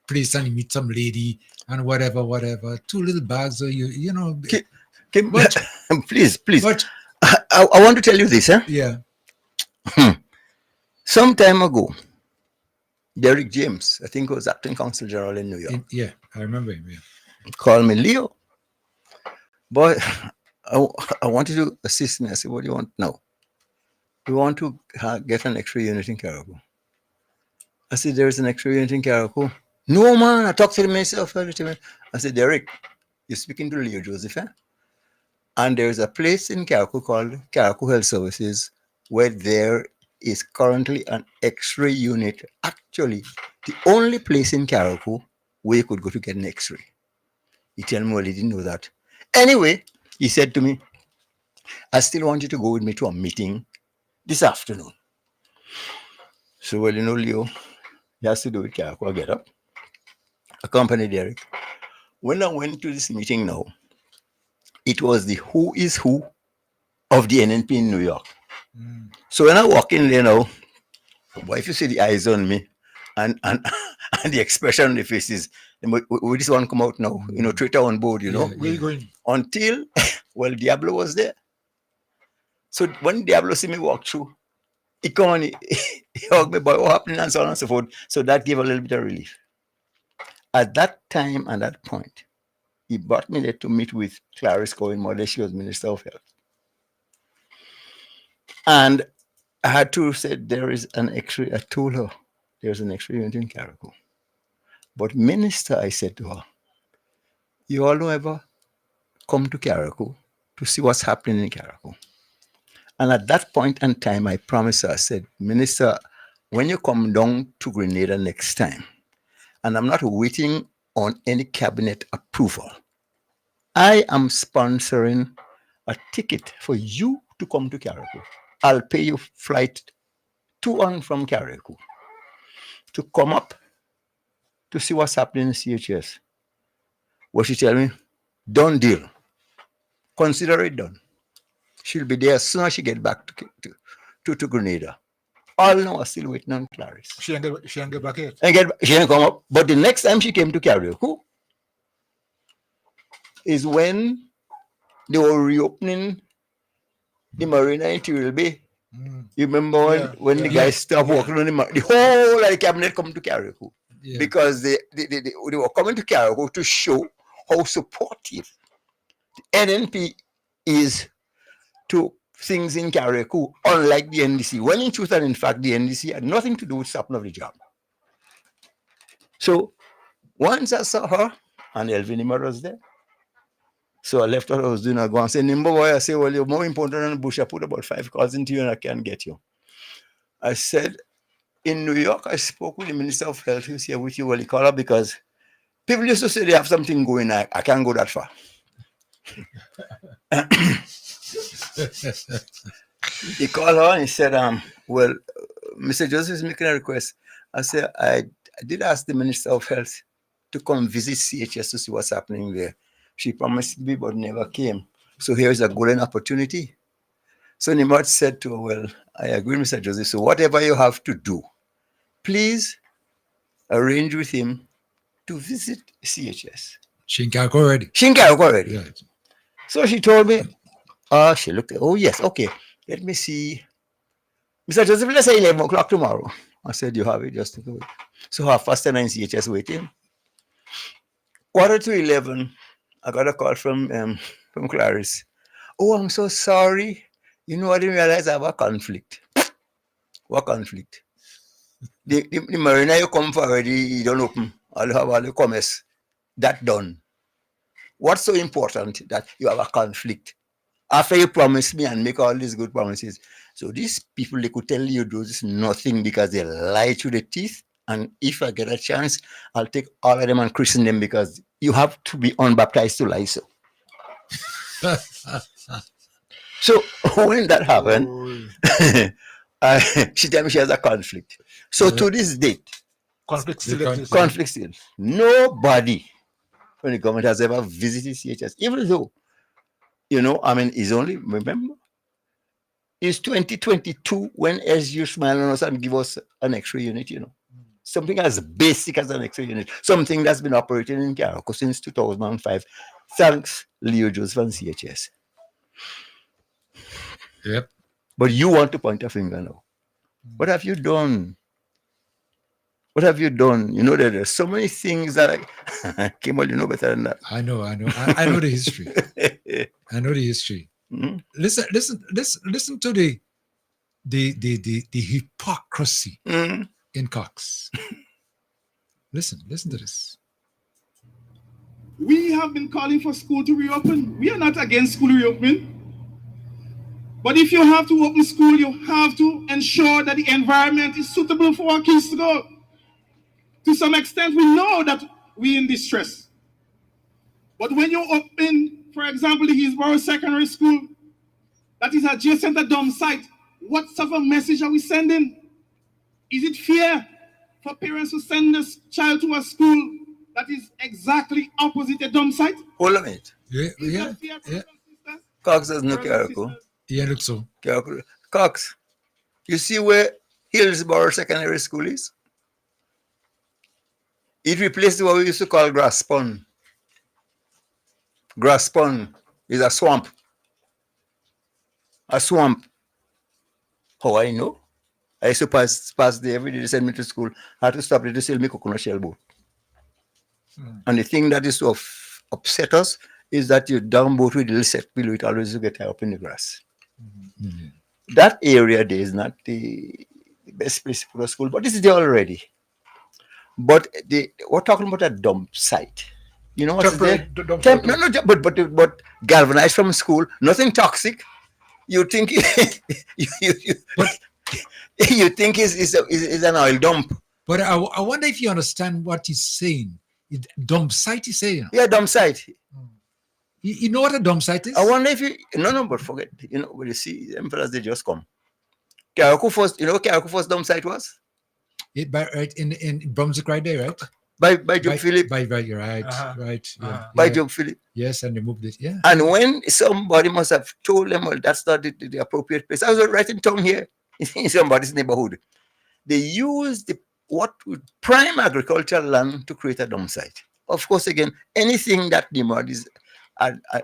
place and he meet some lady and whatever. 2 little bags, or you know. But, please. But I want to tell you this, huh? Yeah. Some time ago, Derek James, I think, was acting consul general in New York. Yeah, I remember him. Yeah. Called me, Leo. Boy, I want you to assist me. I said, what do you want now? We want to get an extra unit in Karaku. I said, there's an extra unit in Karaku. No, man, I talked to him myself. I said, Derek, you're speaking to Leo Joseph, eh? And there's a place in Karaku called Karaku Health Services where there is currently an X-ray unit. Actually, the only place in Karaku where you could go to get an X-ray. He told me, well, he didn't know that. Anyway, he said to me, I still want you to go with me to a meeting this afternoon. So, well, you know, Leo, he has to do it. Karaku. I get up, accompany Derek. When I went to this meeting now, it was the who is who of the NNP in New York. So when I walk in there now, boy, if you see the eyes on me and the expression on the faces, we just want to come out now, you know, Twitter on board, you know. Where you going? Until, well, Diablo was there. So when Diablo see me walk through, he come on, he hugged me, boy, what happened, and so on and so forth. So that gave a little bit of relief. At that time and that point, he brought me there to meet with Clarice Cohen Mother. She was Minister of Health. And I had to say, there is an X-ray. I told her, there's an X-ray unit in Karaku. But Minister, I said to her, you all don't ever come to Karaku to see what's happening in Karaku. And at that point in time, I promised her, I said, Minister, when you come down to Grenada next time, and I'm not waiting on any cabinet approval, I am sponsoring a ticket for you to come to Karaku. I'll pay you flight to and from Karaku to come up to see what's happening in CHS. What she tell me? Done deal. Consider it done. She'll be there as soon as she get back to Grenada. All now are still waiting on Clarice. She ain't get back yet. She ain't come up. But the next time she came to Karaku is when they were reopening the marina in Tyrrell Bay. You remember when the guys stopped walking on the whole of the cabinet come to Karaku because they were coming to Karaku to show how supportive the NNP is to things in Karaku, unlike the NDC. When in truth and in fact, the NDC had nothing to do with stopping of the job. So once I saw her, and Elvin Nimmer was there. So I left what I was doing. I go and say, Nimbo boy, I say, well, you're more important than the bush. I put about 5 calls into you and I can't get you. I said, in New York, I spoke with the Minister of Health who's here with you, well, he called her because people used to say they have something going. I can't go that far. He called her and he said, well, Mr. Joseph is making a request. I said, I did ask the Minister of Health to come visit CHS to see what's happening there. She promised me, but never came. So here's a golden opportunity. So Nimrod said to her, well, I agree, Mr. Joseph. So whatever you have to do, please arrange with him to visit CHS. She in Karaku already. She in Karaku already. Yeah. So she told me, she looked at, oh yes, okay. Let me see. Mr. Joseph, let's say 11 o'clock tomorrow. I said, you have it, just take it away. So 10:30 in CHS waiting. 11:45, I got a call from Clarice. Oh, I'm so sorry. You know, I didn't realize I have a conflict. What conflict? The marina you come for already, you don't open. I'll have all the commerce. That done. What's so important that you have a conflict? After you promise me and make all these good promises. So these people, they could tell you do this nothing because they lie to the teeth. And if I get a chance, I'll take all of them and christen them because you have to be unbaptized to lie so. So when that happened, she told me she has a conflict. So to this date, Conflict still exists. conflict still. Nobody from the government has ever visited CHS, even though, I mean, it's only, remember, it's 2022 when SU smile on us and give us an extra unit, Something as basic as an extra unit, something that's been operating in Caracas since 2005. Thanks, Leo Joseph and CHS. Yep. But you want to point a finger now. What have you done? What have you done? You know that there's so many things that Kimball, you know better than that. I know. I know the history. I know the history. Mm-hmm. Listen to the hypocrisy in Cox. Listen to this. We have been calling for school to reopen. We are not against school reopening. But if you have to open school, you have to ensure that the environment is suitable for our kids to go. To some extent, we know that we're in distress. But when you open, for example, the Hillsborough Secondary School, that is adjacent to dump site, what sort of message are we sending? Is it fair for parents to send this child to a school that is exactly opposite a dump site? Hold on a minute. Yeah. Cox doesn't know Caracas. Yeah, look so. Cox, you see where Hillsborough Secondary School is? It replaced what we used to call grass pond. Grass pond is a swamp. A swamp. How I know? I used to pass there every day. They send me to school. I had to stop there to sell me coconut shell boat. And the thing that is to upset us is that you down boat with a little set below it, always you get up in the grass. That area there is not the best place for a school, but this is there already. But we're talking about a dump site. You know what's there? But galvanized from school, nothing toxic. You think you think is an oil dump. But I wonder if you understand what he's saying. Dump site, he's saying. Yeah, dump site. You know what a dump site is? I wonder if you but forget. When you see them fellas, they just come. Caracas first, what Caracas first dump site was? Right in Brunswick right there, right? By Joe Philip. You're right. Right. Yeah. By Joe Philip. Yes, and they moved it. Yeah. And when somebody must have told them, well, that's not the appropriate place. I was right in town here in somebody's neighborhood. They used what prime agricultural land to create a dump site. Of course, again, anything that Nimrod is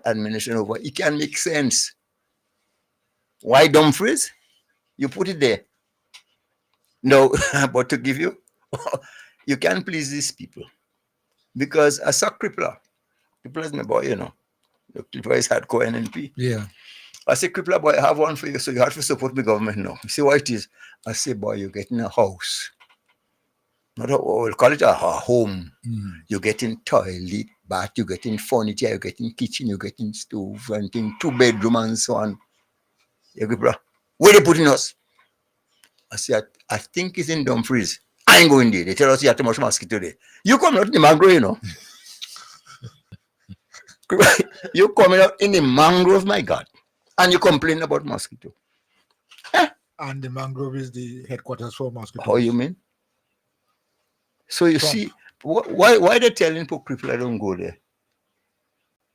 administration over, it can make sense. Why Dumfries? You put it there. No, but to give you, you can't please these people. Because I saw Crippler. Crippler is my boy, The Crippler is hardcore NNP. Yeah. I say, Crippler, boy, I have one for you, so you have to support the government now. You see what it is? I say, boy, you're getting a house. We'll call it a home. You're getting toilet, bath, you're getting furniture, you're getting kitchen, you're getting stove, and 2-bedroom and so on. Yeah, Crippler, where they putting us? I said, I think it's in Dumfries. I ain't going there. They tell us you have too much mosquito there. You come out in the mangrove, You coming out in the mangrove, my God. And you complain about mosquito. And the mangrove is the headquarters for mosquitoes. How you mean? So you see, why they're telling poor cripple I don't go there?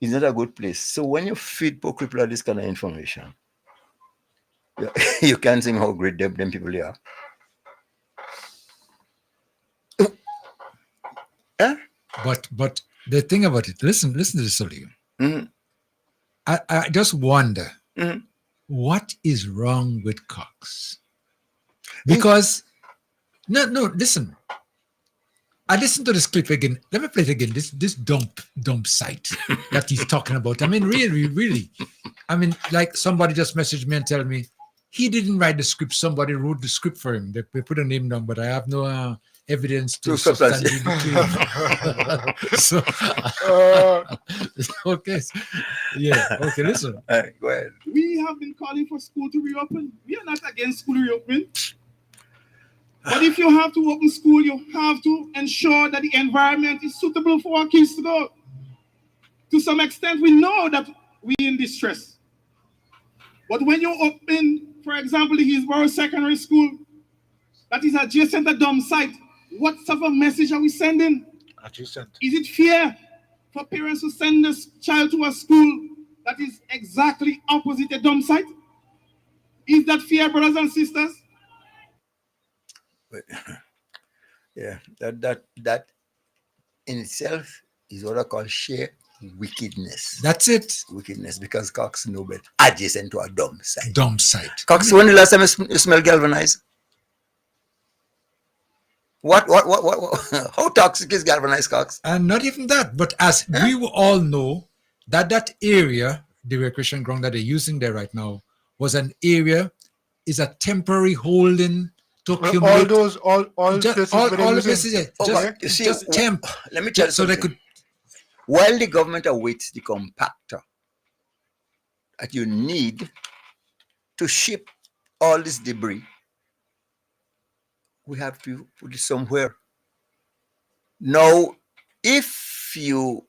It's not a good place. So when you feed poor cripple this kind of information, you can't think how great them people they are. But the thing about it, listen to this, Olio. I just wonder what is wrong with Cox, because No, listen. I listened to this clip again. Let me play it again. This dump site that he's talking about. I mean, really. I mean, like somebody just messaged me and tell me he didn't write the script. Somebody wrote the script for him. They put a name down, but I have no evidence to substantiate the claim. So, okay. Yeah. Okay, listen. Go ahead. We have been calling for school to reopen. We are not against school reopening. But if you have to open school, you have to ensure that the environment is suitable for our kids to go. To some extent, we know that we're in distress. But when you open, for example, the Hillsborough Secondary School, that is adjacent to dump site, what sort of message are we sending? Adjacent. Is it fair for parents to send a child to a school that is exactly opposite a dump site? Is that fair, brothers and sisters? Yeah, that in itself is what I call sheer wickedness. That's it. Wickedness, because Cox know better. Adjacent to a dump site. Dump site. Cox, when the last time you smell galvanized? What? How toxic is galvanized, Cox? And not even that, but as we all know, that area, the recreation ground that they're using there right now, was an area, is a temporary holding to accumulate. All places. Just temp. Let me tell you so something. they could. While the government awaits the compactor that you need to ship all this debris, we have to put it somewhere. Now, if you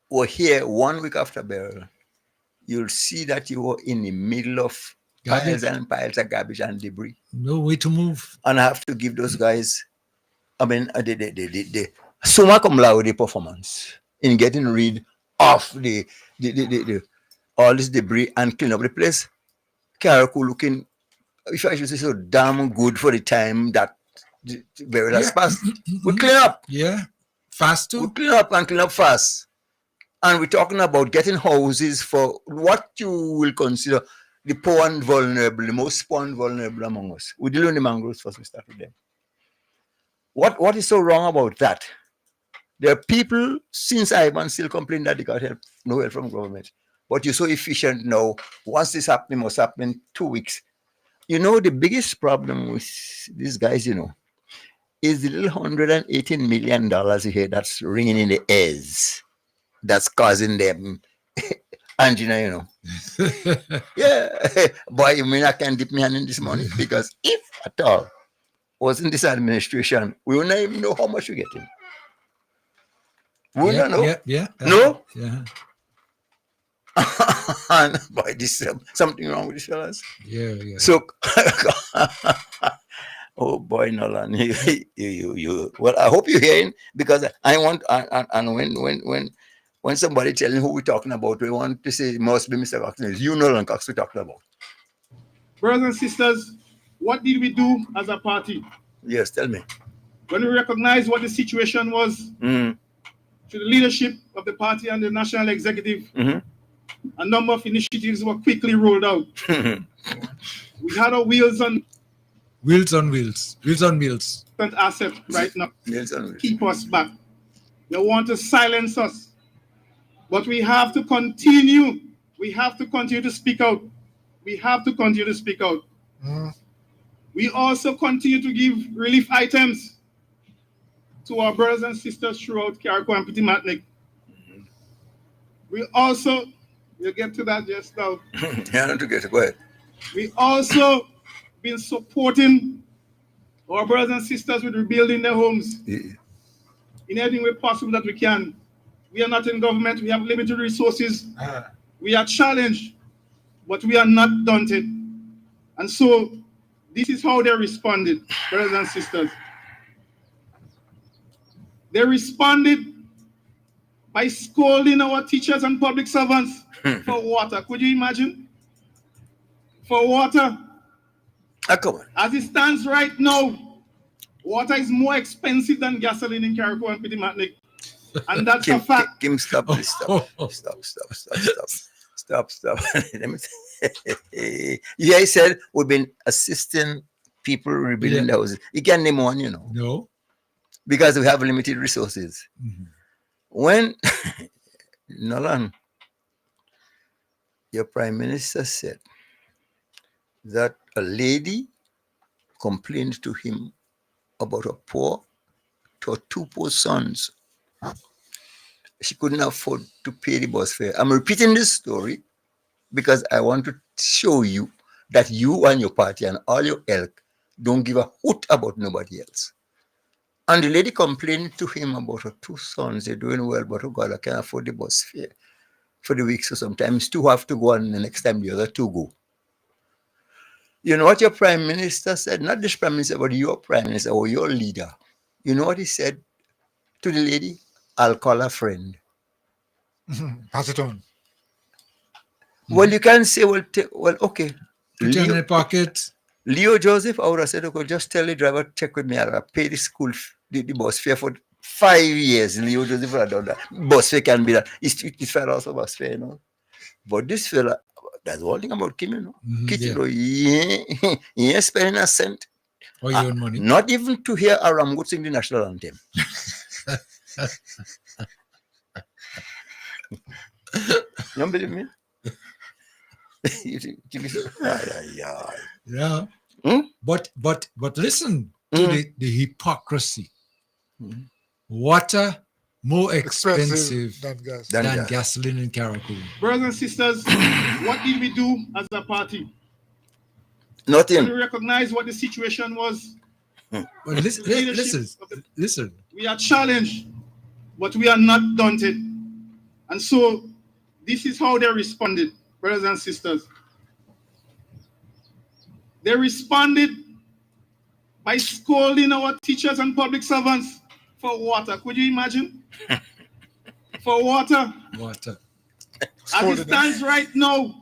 were here 1 week after burial, you'll see that you were in the middle of piles and piles of garbage and debris. No way to move. And I have to give those guys, I mean, the summa cum laude performance in getting rid of the all this debris and clean up the place. Caracol looking, if I should say so, damn good for the time that the burial has passed. We clean up. Yeah, fast too. We clean up and clean up fast. And we're talking about getting houses for what you will consider the poor and vulnerable, the most poor and vulnerable among us. We deal with the mangroves first, we start with them. What is so wrong about that? There are people, since Ivan still complain that they got help, no help from government. But you're so efficient now. Once this happening, must happen in 2 weeks. You know, the biggest problem with these guys, you know, is the little $118 million here that's ringing in the airs. That's causing them angina, you know. Yeah. Boy, you mean I can dip my hand in this money? Because if at all was in this administration, we will not even know how much we're getting. We will not know. Yeah. No? Yeah. And boy, this something wrong with these fellas. Yeah. So, oh boy, Nolan, you. Well, I hope you're hearing, because I want, and when somebody telling who we're talking about, we want to say it must be Mr. Cox. You Nolan Cox we're talking about. Brothers and sisters, what did we do as a party? Yes, tell me. When we recognized what the situation was, to the leadership of the party and the national executive, a number of initiatives were quickly rolled out. We had our wheels on wheels. Asset right now. Keep us back. They want to silence us. But we have to continue. We have to continue to speak out. We also continue to give relief items to our brothers and sisters throughout Carriacou and Petit Martinique. We also, we'll get to that just now. Yeah, not to get it. Go ahead. We also been supporting our brothers and sisters with rebuilding their homes in every way possible that we can. We are not in government. We have limited resources. We are challenged, but we are not daunted. And so this is how they responded, brothers and sisters. They responded by scolding our teachers and public servants for water. Could you imagine? For water. Come on. As it stands right now, water is more expensive than gasoline in Carriacou and Petit Martinique. And that's a fact. Kim, stop. Stop. Let me say. Yeah, I said we've been assisting people rebuilding the houses. You can't name one, No. because we have limited resources. Mm-hmm. When Nolan, your prime minister said that a lady complained to him about her two poor sons. She couldn't afford to pay the bus fare. I'm repeating this story because I want to show you that you and your party and all your ilk don't give a hoot about nobody else. And the lady complained to him about her two sons. They're doing well, but oh God, I can't afford the bus fare for the week. So sometimes two have to go and the next time the other two go. You know what your prime minister said? Not this prime minister, but your prime minister or your leader. You know what he said to the lady? I'll call a friend. Pass it on. Well, you can say, well, okay. Put it in my pocket. Leo Joseph, I would have said, okay, just tell the driver, check with me. I'll pay the school, the bus fare for 5 years. Leo Joseph would have done that. Bus fare can be that. It's also bus fare, But this fella, that's one thing about Kim, he ain't spending a cent. Or your own money. Not even to hear Aramgo sing the national anthem. You don't believe me? Yeah. But listen to the hypocrisy. Water more expensive than gasoline in Caracol. Brothers and sisters, what did we do as a party? Nothing. We recognize what the situation was. Well, listen. We are challenged, but we are not daunted. And so this is how they responded, brothers and sisters. They responded by scolding our teachers and public servants for water. Could you imagine? For water. Water. As it stands right now,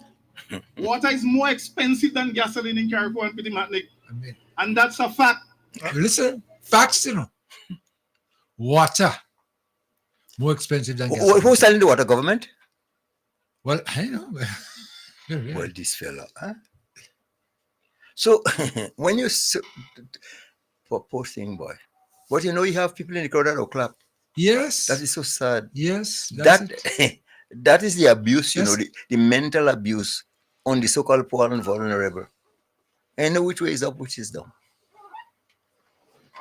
water is more expensive than gasoline in Carriacou and Pitimatnik. And that's a fact. Listen, facts, Water. More expensive than gasoline. Who's selling the water, government? Well, I know. Well, this fella, huh? So, when you... poor thing, boy. But you have people in the crowd that will clap. Yes. That is so sad. Yes. That is the abuse, the mental abuse on the so-called poor and vulnerable. I know which way is up, which is down.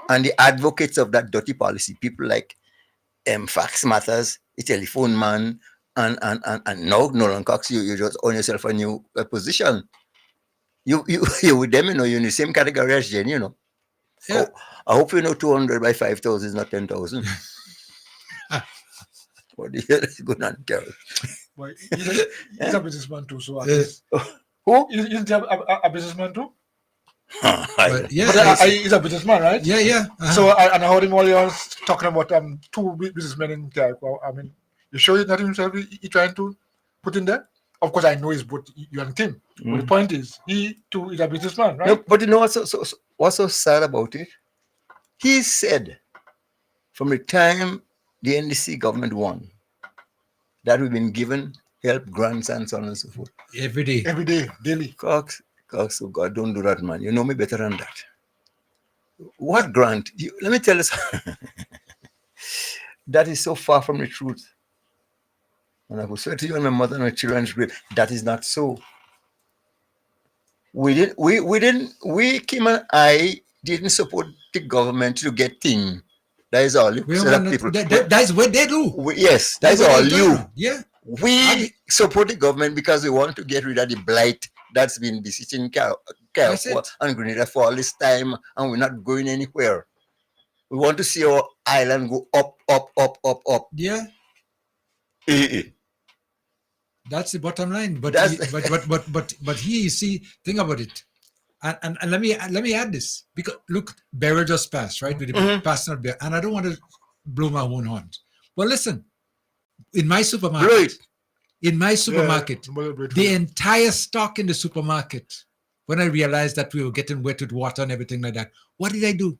And the advocates of that dirty policy, people like Fax Matters, the telephone man, and now Nolan Cox, you just own yourself a new position. You with them, you're in the same category as Jen, Yeah. I hope 200 by 5,000 is not 10,000. What the hell is going on, Carol? Well, he's a businessman too, so who? He's a businessman too? But he's a businessman, right? Yeah. So I heard him earlier talking about two businessmen in Carriacou. I mean, you sure he's not himself he trying to put in there? Of course, I know he's both you and Tim. But the point is, he too is a businessman, right? No, but you know what's so sad about it? He said from the time the NDC government won that we've been given help, grants, and so on and so forth. Every day, daily. Cox, oh God, don't do that, man. You know me better than that. What grant? Let me tell you something. That is so far from the truth. And I will swear to you and my mother and my children's grave, that is not so. We, Kim and I, didn't support the government to get things. That is all. That is what they do. Yes, that is all you. Yeah. We support the government because we want to get rid of the blight that's been besieging Carriacou and Grenada for all this time, and we're not going anywhere. We want to see our island go up. Yeah. That's the bottom line. But he see, think about it. And let me add this, because look, Beryl just passed, right? With the personal bear, and I don't want to blow my own horn. Well, listen, in my supermarket, the entire stock in the supermarket, when I realized that we were getting wet with water and everything like that, what did I do?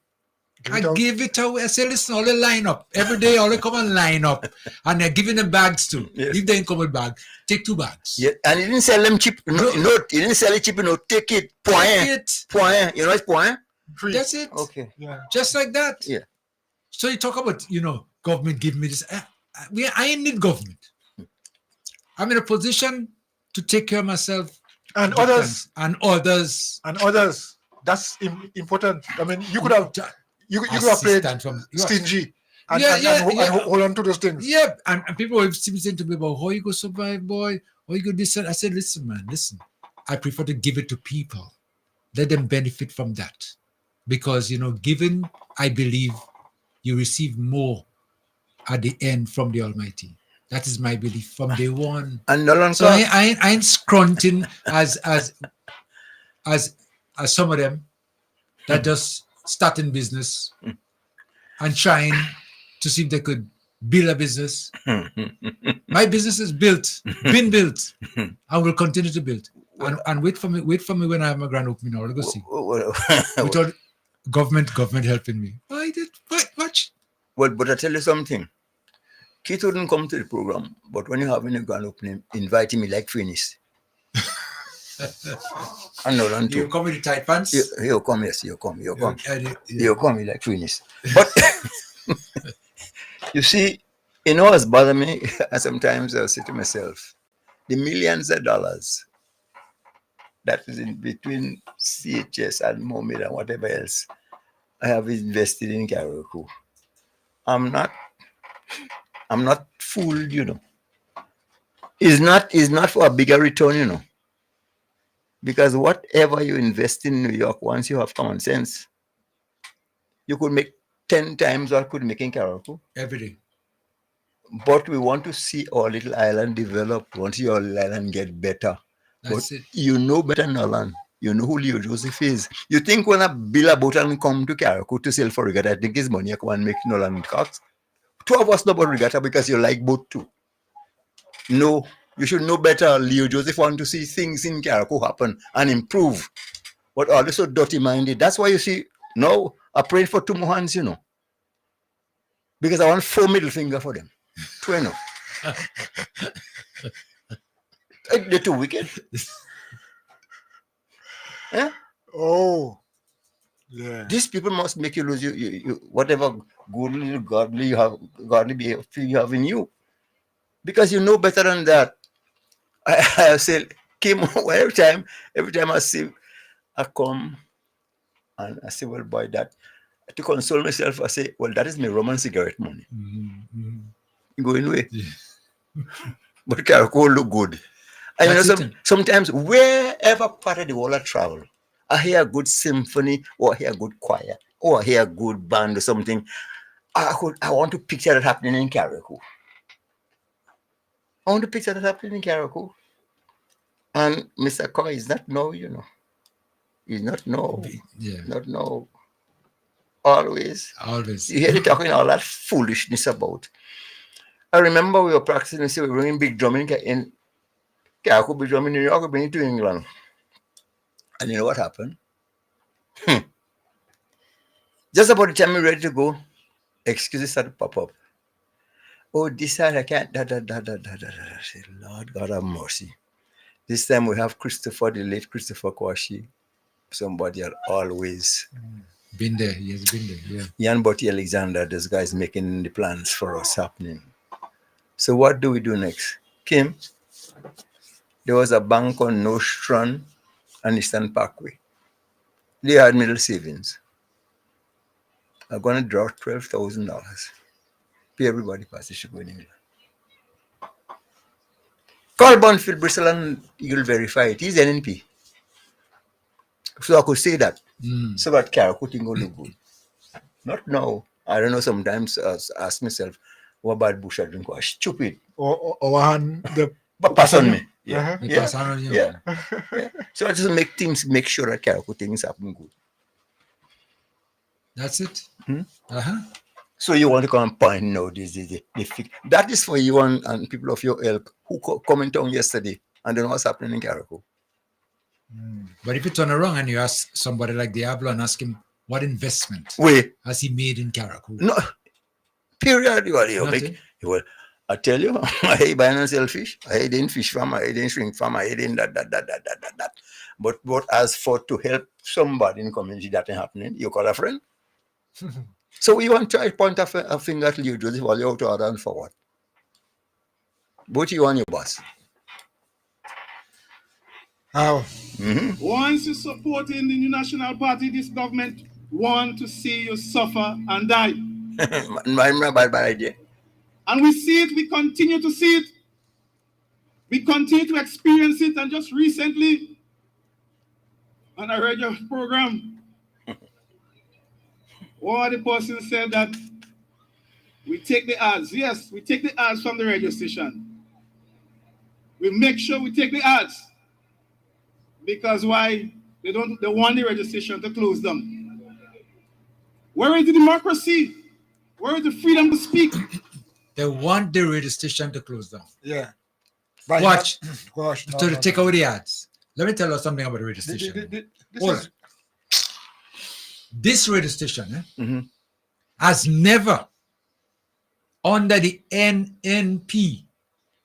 I give it away. I say, listen, all they line up. Every day, all they come and line up. And they're giving them bags too. Yes. If they ain't come with bag, take 2 bags. Yeah, and he didn't sell them cheap. No, he didn't sell it cheap. No, take it. Point. You know it's point? Free. That's it. Okay. Yeah. Just like that. Yeah. So you talk about, government give me this. I ain't need government. I'm in a position to take care of myself And give others. thanks. And others. And others. That's important. I mean, you could have played stingy and hold on to those things. Yeah, and people will be saying to me about how you go survive, boy, how you go this. I said, listen, man, listen. I prefer to give it to people. Let them benefit from that. Because, giving, I believe, you receive more at the end from the Almighty. That is my belief from day one. And so I ain't scrunting as some of them that just starting business and trying to see if they could build a business. My business is built, been built, and will continue to build. And wait for me when I have my grand opening. I'll go see. Without government helping me. I did watch. Well, but I tell you something. Keith wouldn't come to the program, but when you have a grand opening, invite me like Finis. And Nolan too. You come with the tight pants? He'll come, yes, he'll come. He'll come like Finis. But you see, what's bother me? Sometimes I'll say to myself, the millions of dollars that is in between CHS and Mohammed and whatever else I have invested in Karaku. I'm not fooled, It's not for a bigger return, Because whatever you invest in New York, once you have common sense, you could make 10 times what could make in Karaku. Every day. But we want to see our little island develop. We want to see our little island get better. That's it. You know better than Nolan. You know who Leo Joseph is. You think when a billboard and come to Karaku to sell for regatta, I think his money come and make Nolan cox. Two of us know about regatta because you like boat too. No, you should know better. Leo Joseph want to see things in Karaku happen and improve. But all this so dirty minded. That's why you see, no, I prayed for 2 more hands, Because I want 4 middle finger for them. 20. They're too wicked. Yeah? Oh. Yeah. These people must make you lose you whatever godly behavior you have in you. Because you know better than that. I say, Kim, every time I see I come and I say, well, boy, that to console myself, I say, well, that is my Roman cigarette money. Going away. Yeah. But Karaku look good. And sometimes wherever part of the world I travel, I hear a good symphony or I hear a good choir or I hear a good band or something. I want to picture that happening in Karaku. I want to picture that happening in Karaku. And Mr. Coy is not no, He's not no. Yeah. Not no. Always. You hear they talking all that foolishness about. I remember we were practicing, we were bringing big drumming in Karaku, big drum in New York, we bring it to England. And you know what happened? Just about the time we're ready to go, excuses started to pop up. Oh, this side I can't, I say, Lord God have mercy. This time we have Christopher, the late Christopher Kwashi. Somebody had always been there. He has been there, yeah. Jan Botti Alexander, this guy's making the plans for us happening. So what do we do next? Kim, there was a bank on Nostrand and Eastern Parkway. They had middle savings. I'm going to draw $12,000. Pay everybody passage to go in England. Call Bunfield, Bristol, and you'll verify it. He's NNP. So I could say that. So that Karaku thing will look good. Not now. I don't know, sometimes I ask myself, what about Bush are doing? Stupid. Or the pass on me. Yeah. Yeah. So I just make sure that Karaku things happen good. That's it. So you want to come and point now that is for you and people of your ilk who come in town yesterday and don't know what's happening in Karaku. But if you turn around and you ask somebody like Diablo and ask him what investment has he made in Karaku? No, period. Well, I tell you, I hate buying and sell fish. I hate in fish farm. I hate in shrimp farm. I hate in that. But as for to help somebody in the community that ain't happening, you call a friend. So we want to try point a finger at you, Joseph, all you out to order and for what? Both you and your boss. How? Once you supporting the New National Party, this government want to see you suffer and die. My bad idea. And we see it, we continue to see it. We continue to experience it, and just recently on a radio program, one of the persons said that we take the ads. Yes, we take the ads from the radio station. We make sure we take the ads. Because why? They want the radio station to close them. Where is the democracy? Where is the freedom to speak? They want the radio station to close down. Yeah. Watch. Gosh, To take away the ads. Let me tell you something about the radio station. This radio station has never, under the NNP,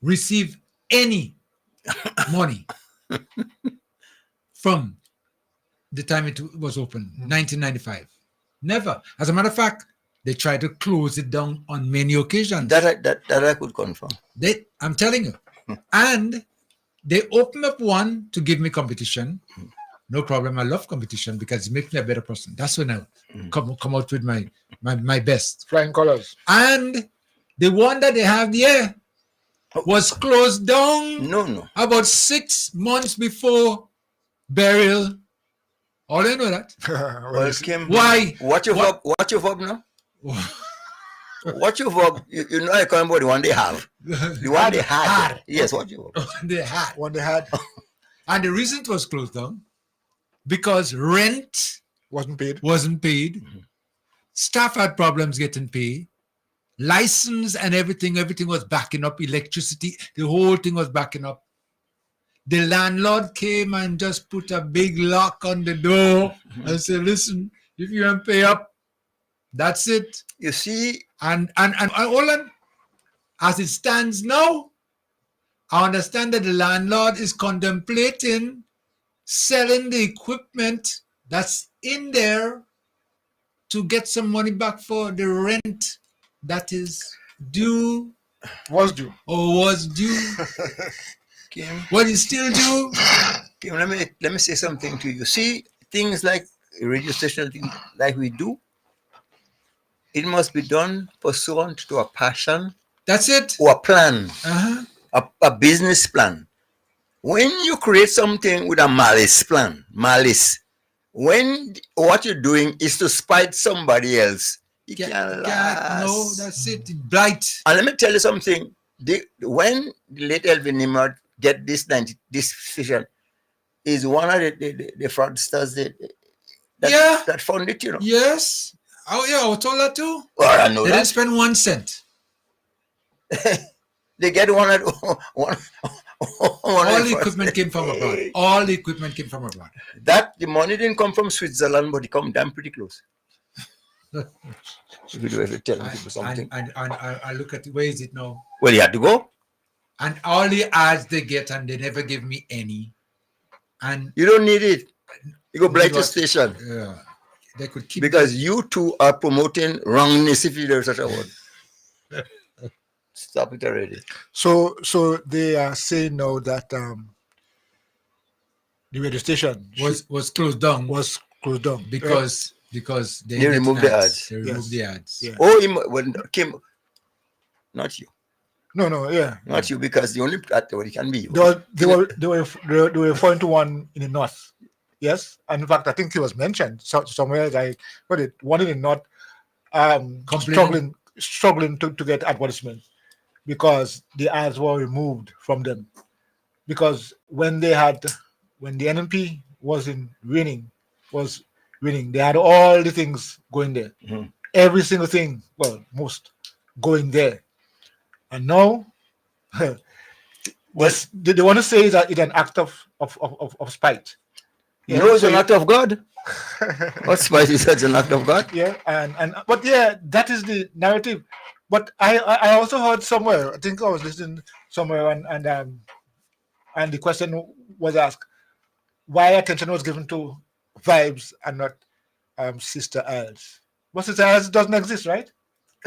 received any money from the time it was open, 1995. Never. As a matter of fact, they tried to close it down on many occasions. That I could confirm. I'm telling you. And they opened up one to give me competition. No problem. I love competition because it makes me a better person. That's when I come out with my best. Flying colors. And the one that they have there was closed down. No. About 6 months before burial. All you know that. Well, Kim, why? What you verb now? What you verb? You know I can't about the one they have. The one they had. Yes, what you verb? They had. One they had. And the reason it was closed down, because rent wasn't paid. Staff had problems getting paid. License and everything was backing up. Electricity, the whole thing was backing up. The landlord came and just put a big lock on the door and said, listen, if you don't pay up, that's it. You see? And Olan, as it stands now, I understand that the landlord is contemplating selling the equipment that's in there to get some money back for the rent that is due. Was due. Kim, what is still due? Kim, let me say something to you. See, things like radio station, things like we do, it must be done pursuant to a passion. That's it. Or a plan. A business plan. When you create something with a malice plan, when what you're doing is to spite somebody else, it can't last. No, that's it. Blight. And let me tell you something. When the late Elvin Nimrod get this vision, is one of the fraudsters that found it, you know. Yes. Oh yeah, I was told that too. Well, I know they that. didn't spend 1 cent. They get one. All the equipment came from abroad. All the equipment came from abroad. That the money didn't come from Switzerland, but it come damn pretty close. If you do ever tell people something. And I look at where is it now? Well, you had to go. And all the ads they get, and they never give me any. And you don't need it. You go blight the station. Yeah. They could keep because you two are promoting wrongness, if there's such a word. Stop it already. So they are saying now that the radio station was closed down. Because they removed the ads. They removed the ads. Yeah. Kim, not you. No, yeah. Not you, because the only what it can be you. They were referring to one in the north. Yes, and in fact, I think it was mentioned somewhere like one in the north struggling to get advertisement because the ads were removed from them. Because when the NNP was winning, they had all the things going there. Mm-hmm. Every single thing, well, most going there. And now they want to say that it's an act of spite. Yeah, no, it's an act of God. What spite is such an act of God? Yeah, but yeah, that is the narrative. But I also heard somewhere, I think I was listening somewhere, and the question was asked, why attention was given to Vibes and not Sister Isles. But Sister Isles doesn't exist, right?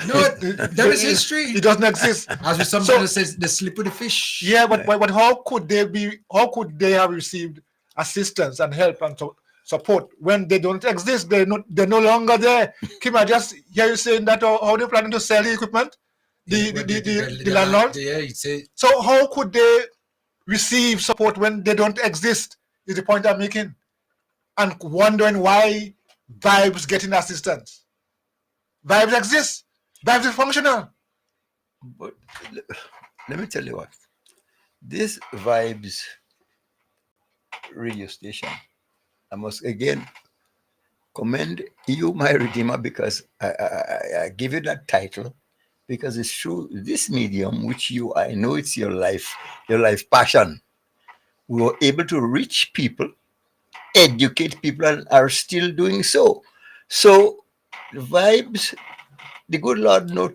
No, that is history. It doesn't exist. As with somebody says, the slip of the fish. Yeah, but how could they be? How could they have received assistance and help and support when they don't exist? They're no longer there. Kim, I just hear you saying that how they're planning to sell the equipment, the landlord. Yeah, you say. So how could they receive support when they don't exist? Is the point I'm making, and wondering why Vibes getting assistance. Vibes exists. Vibes is functional. But let me tell you what. This Vibes radio station, I must again commend you, my Redeemer, because I give you that title because it's true. This medium, which I know it's your life passion. We were able to reach people, educate people, and are still doing so. So, the Vibes, the good Lord knows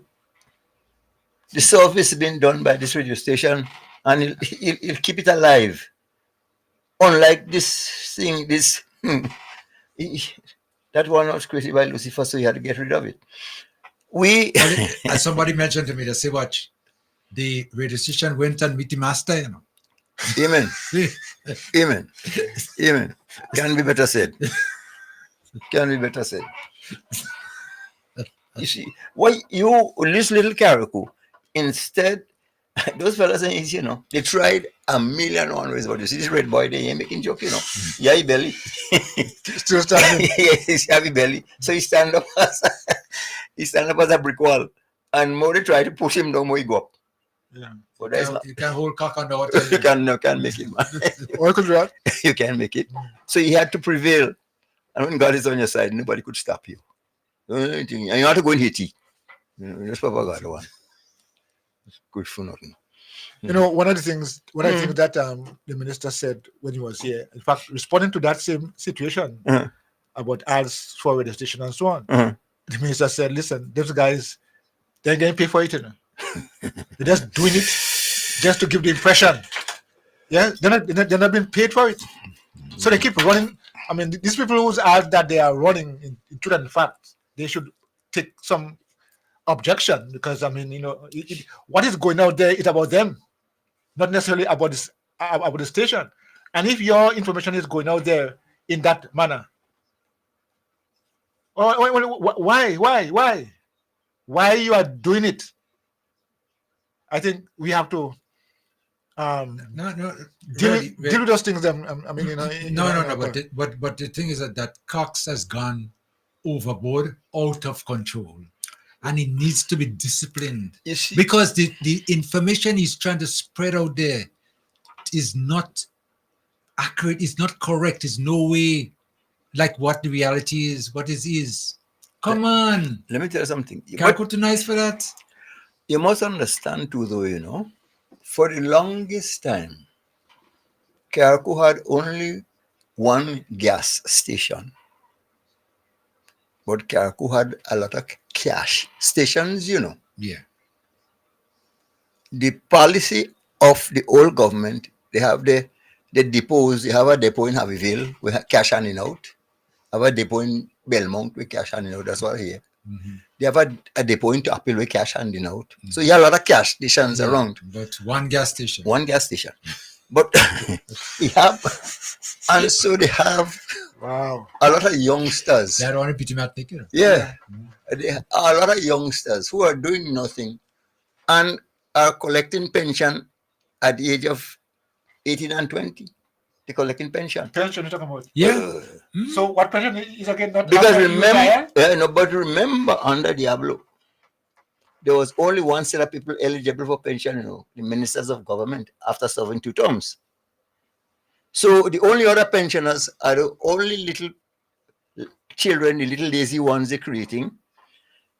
the service being done by this radio station, and he'll keep it alive. Unlike this thing, that one was created by Lucifer, so he had to get rid of it. As somebody mentioned to me, they say, watch, the radio station went and meet the master, you know. Amen. Amen. Amen. Can be better said. Can be better said. You see, why this little Karaku, instead, those fellas ain't easy, you know. They tried a million one ways, but you see this red boy, they ain't making joke, you know. Yeah, he belly. Still standing. Yeah, he's heavy belly. So he stand up as a brick wall. And more they try to push him down, more he go up. Yeah. But you can hold cock on the water. You can't make it, man. What could that? You can't make it. So he had to prevail. And when God is on your side, nobody could stop you. And you have to go in Haiti. Just Papa God one. Good for nothing. You know, one of the things that the minister said when he was here, in fact, responding to that same situation about ads for radio station and so on, the minister said, listen, those guys, they're getting paid for it, you know. They're just doing it just to give the impression. Yeah, they're not being paid for it. So they keep running. I mean, these people whose ads that they are running in truth and fact, they should take some objection because, I mean, you know, what is going out there is about them, not necessarily about the station. And if your information is going out there in that manner, why you are doing it? I think we have to deal with those things. I mean, you know, but the thing is that Cox has gone overboard, out of control, and he needs to be disciplined because the information he's trying to spread out there is not accurate, it's not correct, it's no way like what the reality is, what it is. Come on. Let me tell you something. Can't go too nice for that. You must understand too, though, you know, for the longest time, Karaku had only one gas station. But Karaku had a lot of cash stations, you know. Yeah. The policy of the old government, they have the depots. They have a depot in Harveyville with cash handing out. Have a depot in Belmont with cash handing out. That's what here. Mm-hmm. They have a depot in Apple with cash handing out. Mm-hmm. So you have a lot of cash stations around. But one gas station. One gas station. But and so they have a lot of youngsters. They don't want to be too. Yeah. They have a lot of youngsters who are doing nothing and are collecting pension at the age of 18 and 20. They're collecting pension. Pension you're talking about? Yeah. So what pension is again not? Because remember, but remember under Diablo, there was only one set of people eligible for pension, you know, the ministers of government after serving 2 terms. So the only other pensioners are the only little children, the little lazy ones they're creating.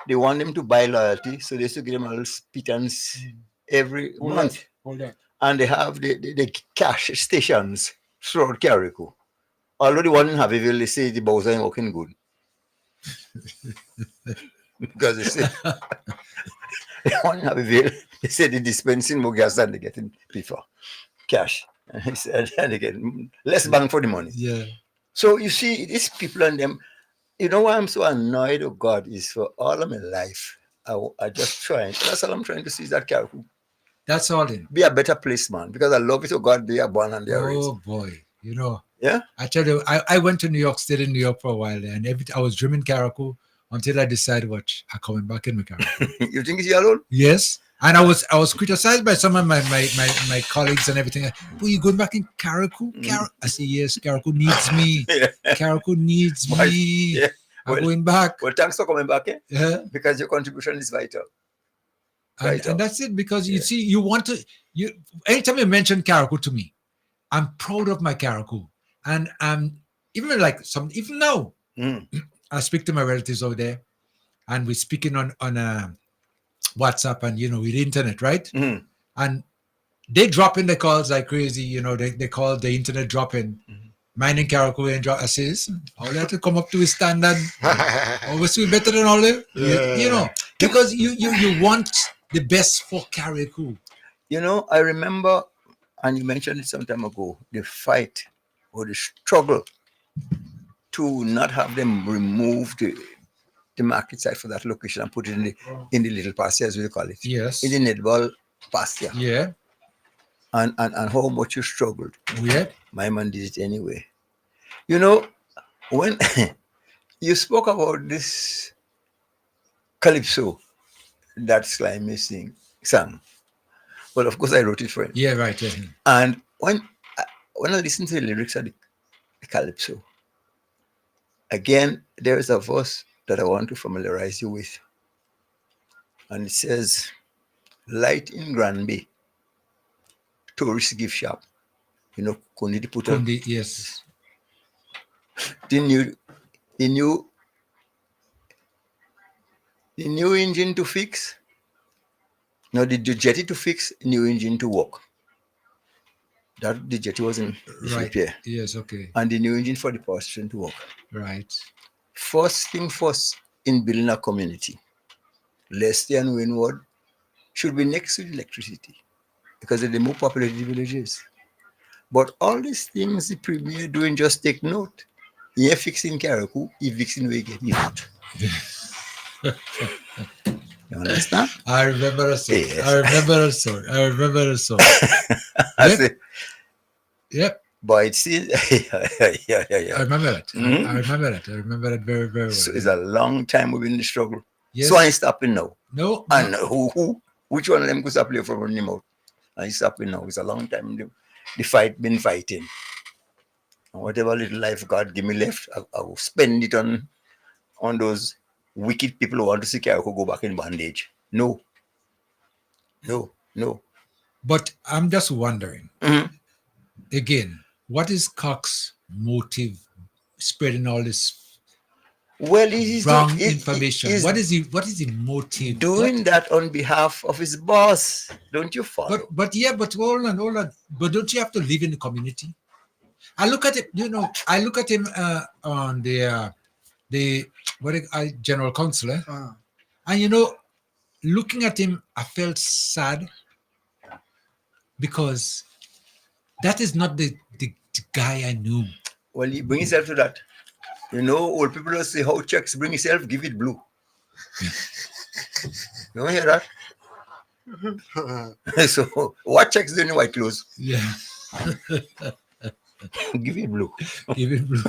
They want them to buy loyalty, so they used to give them a little pittance every month. And they have the cash stations throughout Carrico. Although the one in Harveyville, they say the Bowser ain't working good. Because they say the one in Harveyville, they say they're dispensing more gas than they're getting paid for cash. And he said, and again, less bang for the money. Yeah. So you see, these people and them, you know why I'm so annoyed of God is for all of my life. I just trying. That's all I'm trying to see is that Caribou That's all in. be a better place, man. Because I love it. Oh God, they are born and they are raised. Oh boy, you know. Yeah. I tell you, I went to New York, stayed in New York for a while, and I was dreaming Caracou until I decided, watch, I'm coming back in with Caracou. You think it's alone? Yes. And I was criticized by some of my colleagues and everything. But you going back in Caracou? I say, yes, Caracou needs me. Caracou needs me. Yeah. I'm going back. Well, thanks for coming back. Yeah. Because your contribution is vital. And that's it, because you see, you want to, anytime you mention Caracou to me, I'm proud of my Caracou. And even now, I speak to my relatives over there, and we're speaking on WhatsApp and with the internet, right? And they drop in the calls like crazy. They call the internet dropping. Mine in Caracou and drop assist. All have to come up to a standard. Obviously better than all them. Because you want the best for Caracou. I remember, and you mentioned it some time ago, the fight or the struggle to not have them remove the market site for that location and put it in the little pasture, as we call it. Yes. In the netball pasture. Yeah. And how much you struggled. Yeah. My man did it anyway. When you spoke about this calypso, that Sly missing song. Well, of course, I wrote it for him. Yeah, right. Yeah. And when I listen to the lyrics of the calypso, again, there is a verse that I want to familiarize you with. And it says, light in Granby, tourist gift shop. Kundi put on. Kundi, yes. The new engine to fix. No, the jetty to fix, new engine to work. That the jetty was in repair. Yes, okay. And the new engine for the power station to work. Right. First thing first in building a community, Leicester and Windward should be next to the electricity because they're the more populated villages. But all these things the premier doing, just take note. You're fixing Caracou, you're fixing where you get the out. You understand? I remember a song. Yes. I remember a song. Yep. But it's still, yeah. I remember that. I remember that very, very well. So it's a long time we've been in the struggle. Yes. So I ain't stopping now. No. And which one of them could stop you from running out? I ain't stopping now. It's a long time. The fight been fighting. And whatever little life God give me left, I will spend it on those wicked people who want to see Caracou go back in bondage. No. But I'm just wondering, again, what is Cox's motive spreading all this wrong information? What is the motive? Doing that on behalf of his boss. Don't you follow? But hold on. But don't you have to live in the community? I look at it, I look at him on the general counsel, and looking at him, I felt sad because that is not the guy I knew. Well, he bring himself to that. Old people will say, how checks bring himself, give it blue. You don't hear that? So, what checks doing in white clothes? Yeah. Give it blue. Give it blue.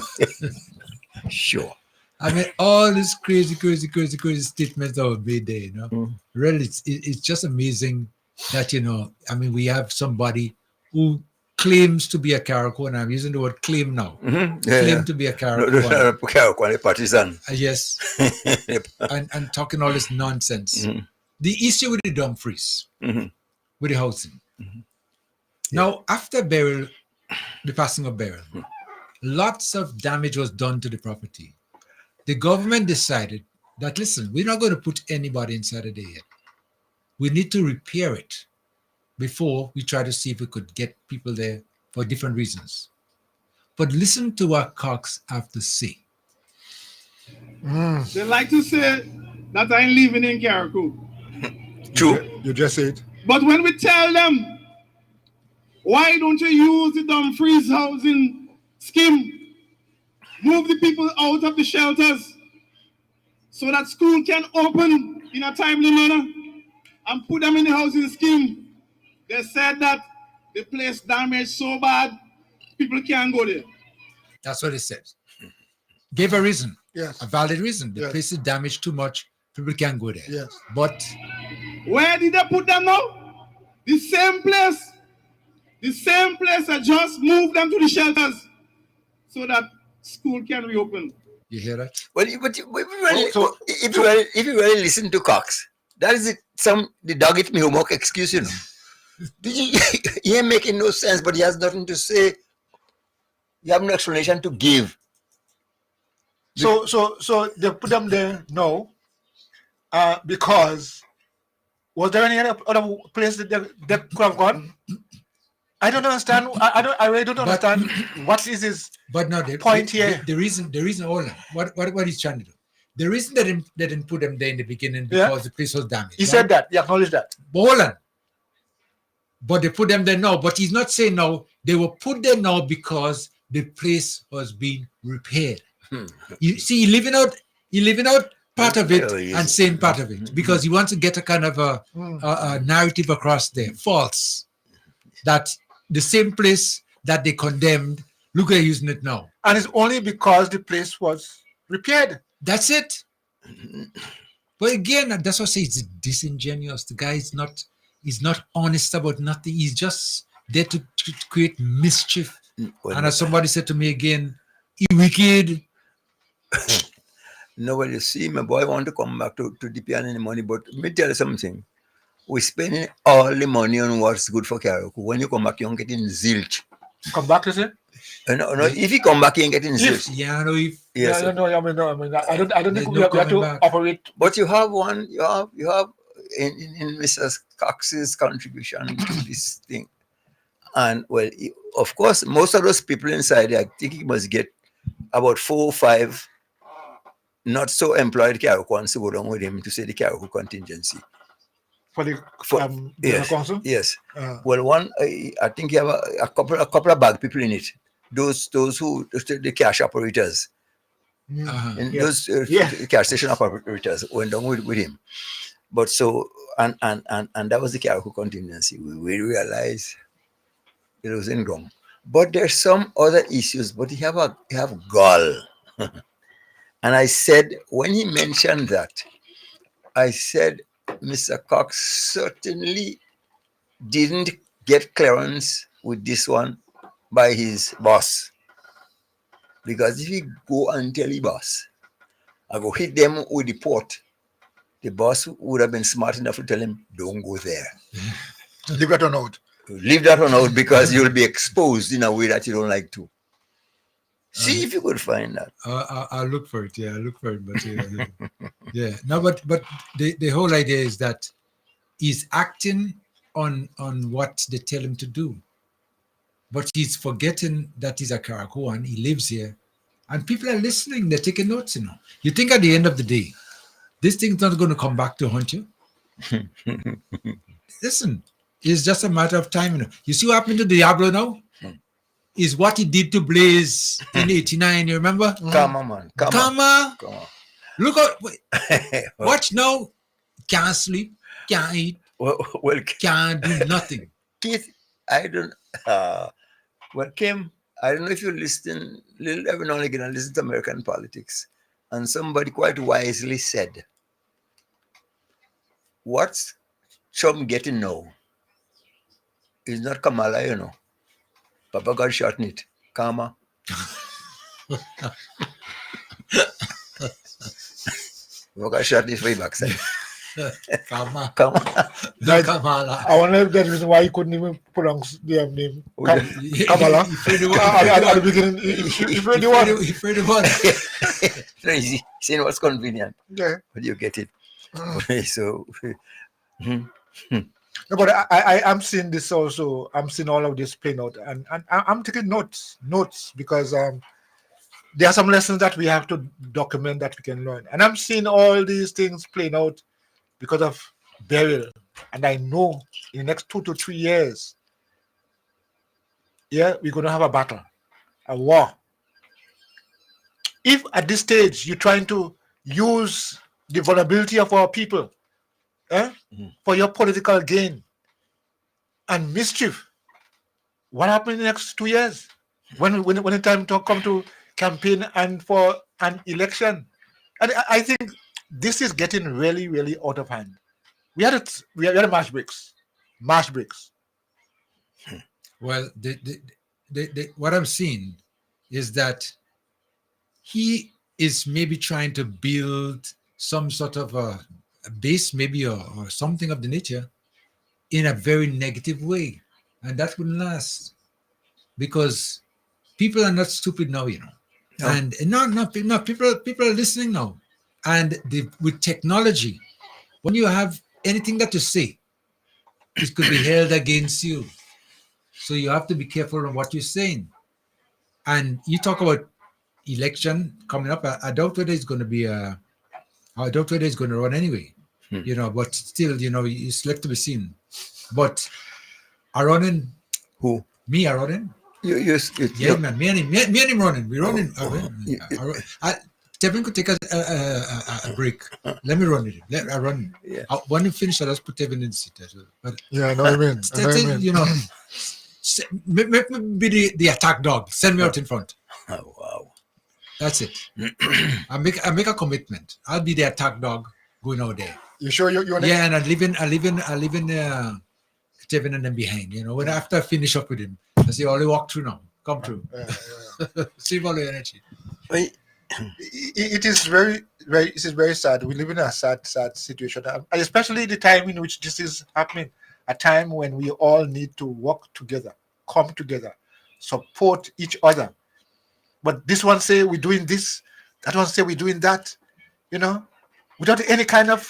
Sure. I mean, all these crazy statements that would be there, Really, it's just amazing that, we have somebody who claims to be a Caracou, and I'm using the word claim now. Claim to be a Caracou. Caracou, a partisan. Yes. and talking all this nonsense. The issue with the Dumfries, with the housing. Now, after burial, the passing of Beryl, lots of damage was done to the property. The government decided that, listen, we're not going to put anybody inside of there yet. We need to repair it before we try to see if we could get people there for different reasons. But listen to what Cox have to say. They like to say that I'm living in Caracou. True. You just said. But when we tell them Why don't you use the Dumfries housing scheme? Move the people out of the shelters so that school can open in a timely manner and put them in the housing scheme. They said that the place damaged so bad, people can't go there. That's what it said. Gave a reason. Yes. A valid reason. The Yes. place is damaged too much. People can't go there. Yes. But Where did they put them now? The same place. The same place that just moved them to the shelters so that school can reopen. you hear that? Well, but if you really listen to Cox, that is it. The dog eat me homework excuse, you know. He ain't making no sense, but he has nothing to say. You have no explanation to give. So they put them there now, because was there any other place that they could have gone? I don't understand. I really don't understand what is his point here. The reason, hold on. What he's trying to do. The reason they didn't put them there in the beginning because the place was damaged. He said that. He acknowledged that. But hold on. But they put them there now. But he's not saying no. They were put there now because the place was being repaired. You see, he leaving out part of it and saying part of it because he wants to get a kind of a narrative across there. False. That the same place that they condemned, look at using it now. And it's only because the place was repaired. That's it. But again, that's what I say it's disingenuous. The guy is not honest about nothing. He's just there to create mischief. And as somebody said to me again, he wicked. No, well, you see, my boy want to come back to DPN any money, but let me tell you something. We're spending all the money on what's good for Karaku. When you come back, you don't get in zilch. Come back, you say? No, if you come back, you ain't getting zilch. Yeah, no, if yes, no, I mean, I don't think we have to operate. But you have one. You have in Mrs. Cox's contribution to this thing, and well, of course, most of those people inside, I think he must get about 4 or 5 not so employed Karakuans to go down with him to say the Karaku contingency. For the yes, council? Yes. Well, one, I think you have a couple of bad people in it. Those who the cash operators, and those cash station operators went down with him. But so and that was the Karaku contingency. We realized it was in wrong. But there's some other issues. But you have gall. And I said when he mentioned that, I said, Mr. Cox certainly didn't get clearance with this one by his boss. Because if he go and tell the boss, I go hit them with the port, the boss would have been smart enough to tell him, don't go there. Leave that one out. Leave that one out because you'll be exposed in a way that you don't like to. See if you could find that. I'll look for it. Yeah, I'll look for it. But yeah. No, but the whole idea is that he's acting on what they tell him to do. But he's forgetting that he's a Karakoan. He lives here. And people are listening. They're taking notes, you know. You think at the end of the day, this thing's not going to come back to haunt you? Listen, it's just a matter of time. You know. You see what happened to Diablo now? Is what he did to Blaze in 89, you remember? Come on, man. Come on. Look out. Watch now. Can't sleep, can't eat, can't do nothing. Keith, I don't, Kim, I don't know if you listen, every now and again, I listen to American politics, and somebody quite wisely said, what's Trump getting now is not Kamala, you know. Papa God shot it. Karma. Papa God shot it for your backside. Karma. Kamala. I wonder if that's the reason why he couldn't even pronounce their name. Kamala. At the beginning, he afraid the one. He afraid the one. No, easy. Saying what's convenient. Yeah. But you get it. So. No, but I'm seeing this also. I'm seeing all of this playing out, and I'm taking notes because there are some lessons that we have to document that we can learn. And I'm seeing all these things playing out because of burial. And I know in the next 2 to 3 years, yeah, we're going to have a battle, a war. If at this stage you're trying to use the vulnerability of our people for your political gain and mischief, what happened in the next 2 years when the time to come to campaign and for an election? And I think this is getting really, really out of hand. We had a mash breaks. Well, what I'm seeing is that he is maybe trying to build some sort of a base, maybe, or something of the nature, in a very negative way, and that wouldn't last, because people are not stupid now, and no, people are listening now, and with technology, when you have anything that you say, it could be held against you. So you have to be careful on what you're saying. And you talk about election coming up. I doubt whether it's going to be I doubt whether it's going to run anyway. But still, it's left to be seen. But are running? Who? Me are running? Yeah, man. Me and him running. We're running. Tevin could take a break. Let me run it. I run. Yeah. When you finish, I'll just put Tevin in the seat. But Yeah, I know what I mean. Make me be the attack dog. Send me out in front. Oh, wow. That's it. I make a commitment. I'll be the attack dog going out there. You sure you're Yeah, and I live in Kevin and them behind. When after I finish up with him, I say, "Only walk through now. Come through. Save all the energy." It is very sad. We live in a sad situation, and especially the time in which this is happening. A time when we all need to work together, come together, support each other. But this one say we're doing this, that one say we're doing that, without any kind of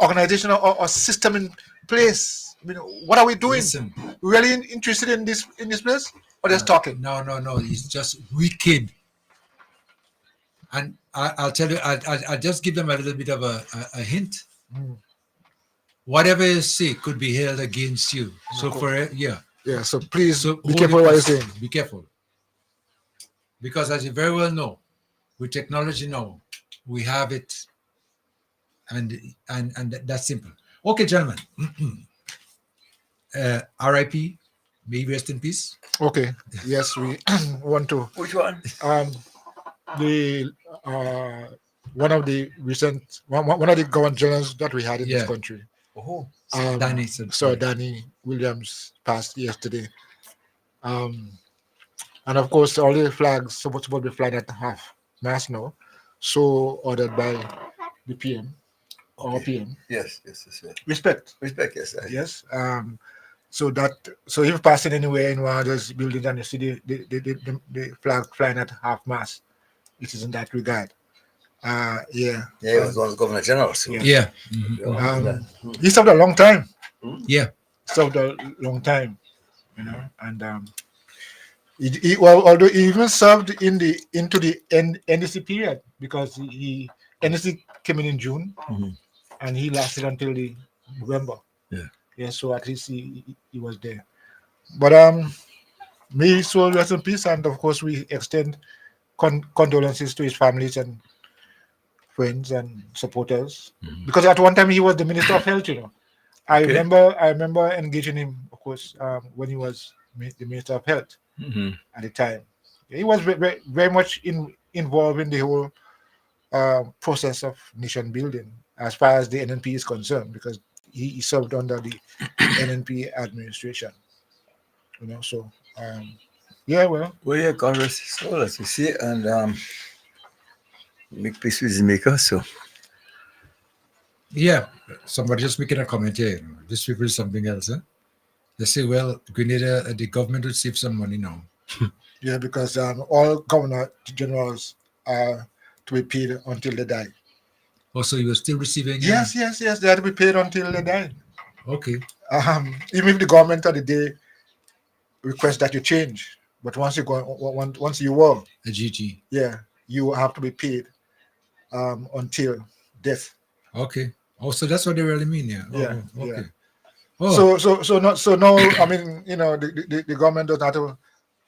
organization or system in place. What are we doing? Listen, Really interested in this place, or just talking? No. It's just wicked. And I'll tell you, I'll just give them a little bit of a hint. Whatever you say could be held against you. So So please be careful what you're saying. Be careful, because as you very well know, with technology now, we have it, and that's simple. Okay, gentlemen. R.I.P. May he rest in peace. Okay. Yes, we want to. Which one? The one of the recent one of the government generals that we had in this country. Oh, Danny. So Danny Williams passed yesterday. And of course, all the flags supposed to be flying at half mast now, so ordered by the PM or PM. Yes. Respect. Yes. Yes. So if passing anywhere in one of those buildings and you see the flag flying at half mast, it is in that regard. It was one of the Governor General. So. Yeah. He served a long time. Yeah. Served a long time, and although he even served into the NDC period, because NDC came in June, and he lasted until the November. Yeah. So at least he was there. But may his soul rest in peace, and of course we extend condolences to his families and friends and supporters, because at one time he was the Minister of Health. I remember engaging him, of course, when he was the Minister of Health at the time. He was very, very much involved in the whole process of nation building as far as the NNP is concerned, because he served under the NNP administration. So God rest his soul, as we see, and make peace with his maker. So somebody just making a comment here. This people is something else. They say, well, Grenada, the government would save some money now. Yeah, because all governor generals are to be paid until they die. So you were still receiving? Yes. They have to be paid until they die. Okay. Even if the government of the day request that you change, but once you were a GG, you have to be paid until death. Okay. So that's what they really mean, yeah. Okay. Oh, So now, I mean, the government doesn't have to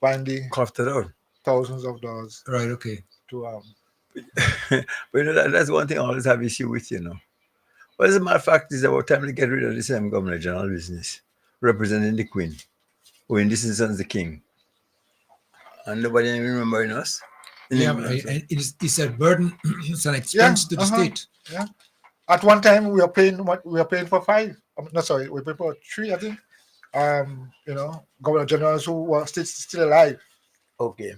find the Coughed it out. thousands of dollars right. Okay. to But that's one thing I always have issue with, Well, as a matter of fact, it's about time to get rid of the same governor general business, representing the Queen, or in this instance, the King. And nobody even remembering us. Yeah, it's a burden. It's an expense to the state. Yeah. At one time, we were paying for 5. No, sorry, we paid for 3, I think. Governor generals who were still alive. Okay.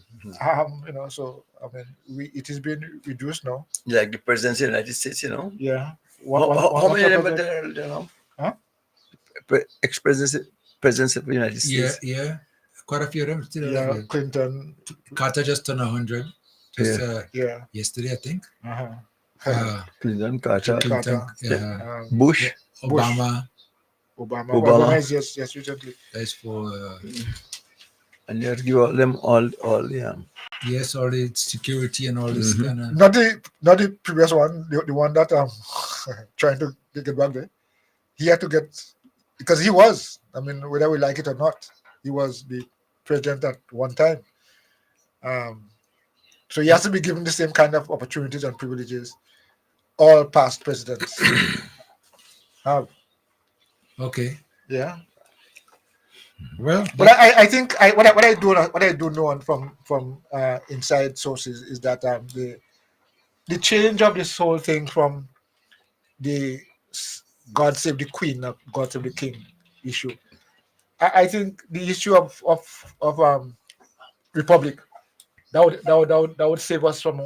So I mean, it is being reduced now. Like the president of the United States, Yeah. How many of them are there? Huh? Presidents of the United States. Yeah. Quite a few of them still Yeah, alive. Clinton. Carter just turned 100. Yesterday, I think. Clinton, Carter. Yeah. Bush. Obama. Obama is yes, recently. That's for. And you have to give all them all Yes, all the security and all this kind of. Not the previous one, the one that trying to get back there. He had to get, because he was, I mean, whether we like it or not, he was the president at one time. So he has to be given the same kind of opportunities and privileges all past presidents have. Okay. Yeah. Well, but I think what I do know from inside sources is that the change of this whole thing from the God save the Queen, God save the King issue. I think the issue of Republic that would save us from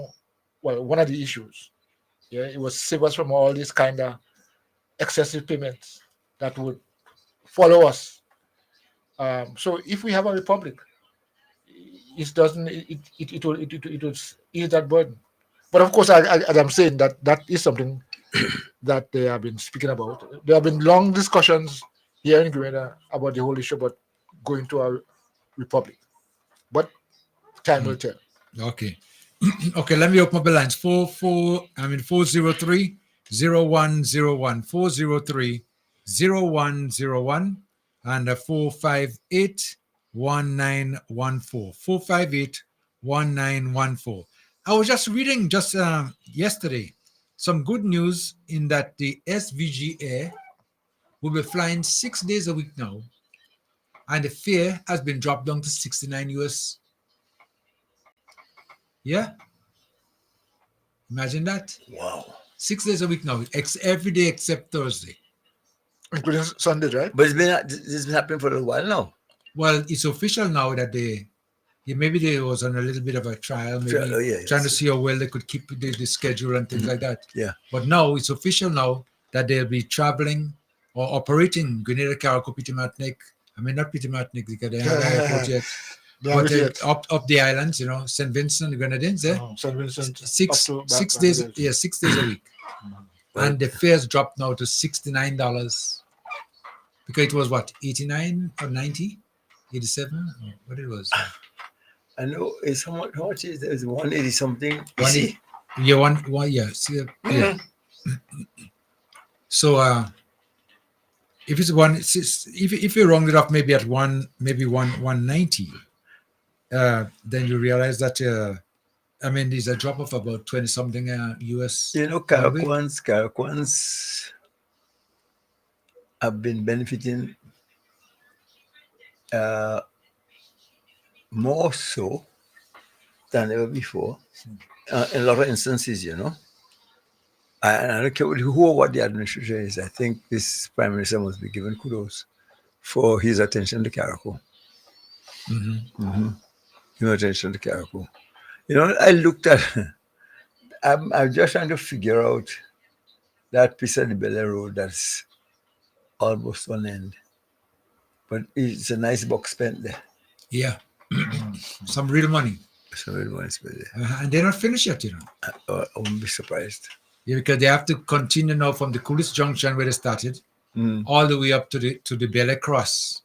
one of the issues. Yeah, it would save us from all these kind of excessive payments that would follow us. So if we have a republic, it will ease that burden. But of course, as I'm saying, that is something that they have been speaking about. There have been long discussions here in Grenada about the whole issue about going to a republic. But time will tell. Okay. Okay, let me open up the lines. 403 0101 403 0101 and 458 1914 458 1914. I was just reading yesterday some good news in that the SVG Air will be flying 6 days a week now, and the fare has been dropped down to 69 US. Yeah. Imagine that. Wow. 6 days a week now, every day except Thursday. Including Sunday, right? But this has been happening for a while now. Well, it's official now that maybe there was on a little bit of a trial, maybe trying to see how well they could keep the schedule and things like that. Yeah. But now it's official now that they'll be traveling or operating Grenada, Carriacou, Petit Martinique. I mean, not Petit Martinique because they haven't airport yet. But up the islands, St. Vincent, the Grenadines, St. Vincent. 6 days, 6 days a week. And the fares dropped now to $69 because it was what, 89 or 90, 87, what it was. I know it's how much is there? It's 180 something. Yeah, one, yeah. See, yeah. So if it's if you round it up maybe at 190, then you realize that I mean there's a drop of about 20 something US. Carriacouans have been benefiting more so than ever before in a lot of instances, I don't care who or what the administration is. I think this Prime Minister must be given kudos for his attention to Carriacou. His attention to Carriacou. I looked at, I'm just trying to figure out that piece of the Bel Air Road that's almost on end. But it's a nice buck spent there. Yeah. Some real money. Some real money spent there. And they're not finished yet, I wouldn't be surprised. Yeah, because they have to continue now from the coolest junction where they started all the way up to the Bel Air Cross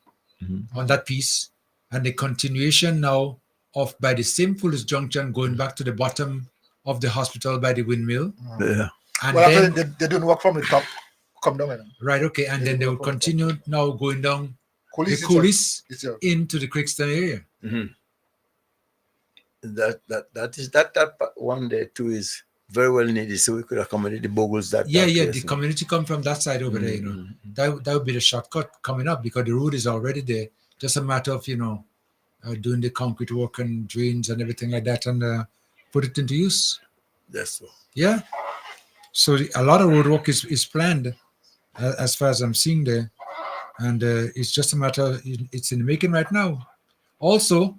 on that piece. And the continuation now of by the same coolest junction going back to the bottom of the hospital by the windmill. Yeah. And well, then, they don't work from the top come down. You know. Right, okay. And then they will continue now going down the coulis into the Crookston area. That one there too is very well needed, so we could accommodate the boggles that. The community come from that side over there, you know. That would be the shortcut coming up because the road is already there. Just a matter of, you know, doing the concrete work and drains and everything like that and put it into use. That's so. Yeah. So a lot of road work is planned as far as I'm seeing there. And it's just a matter, it's in the making right now. Also,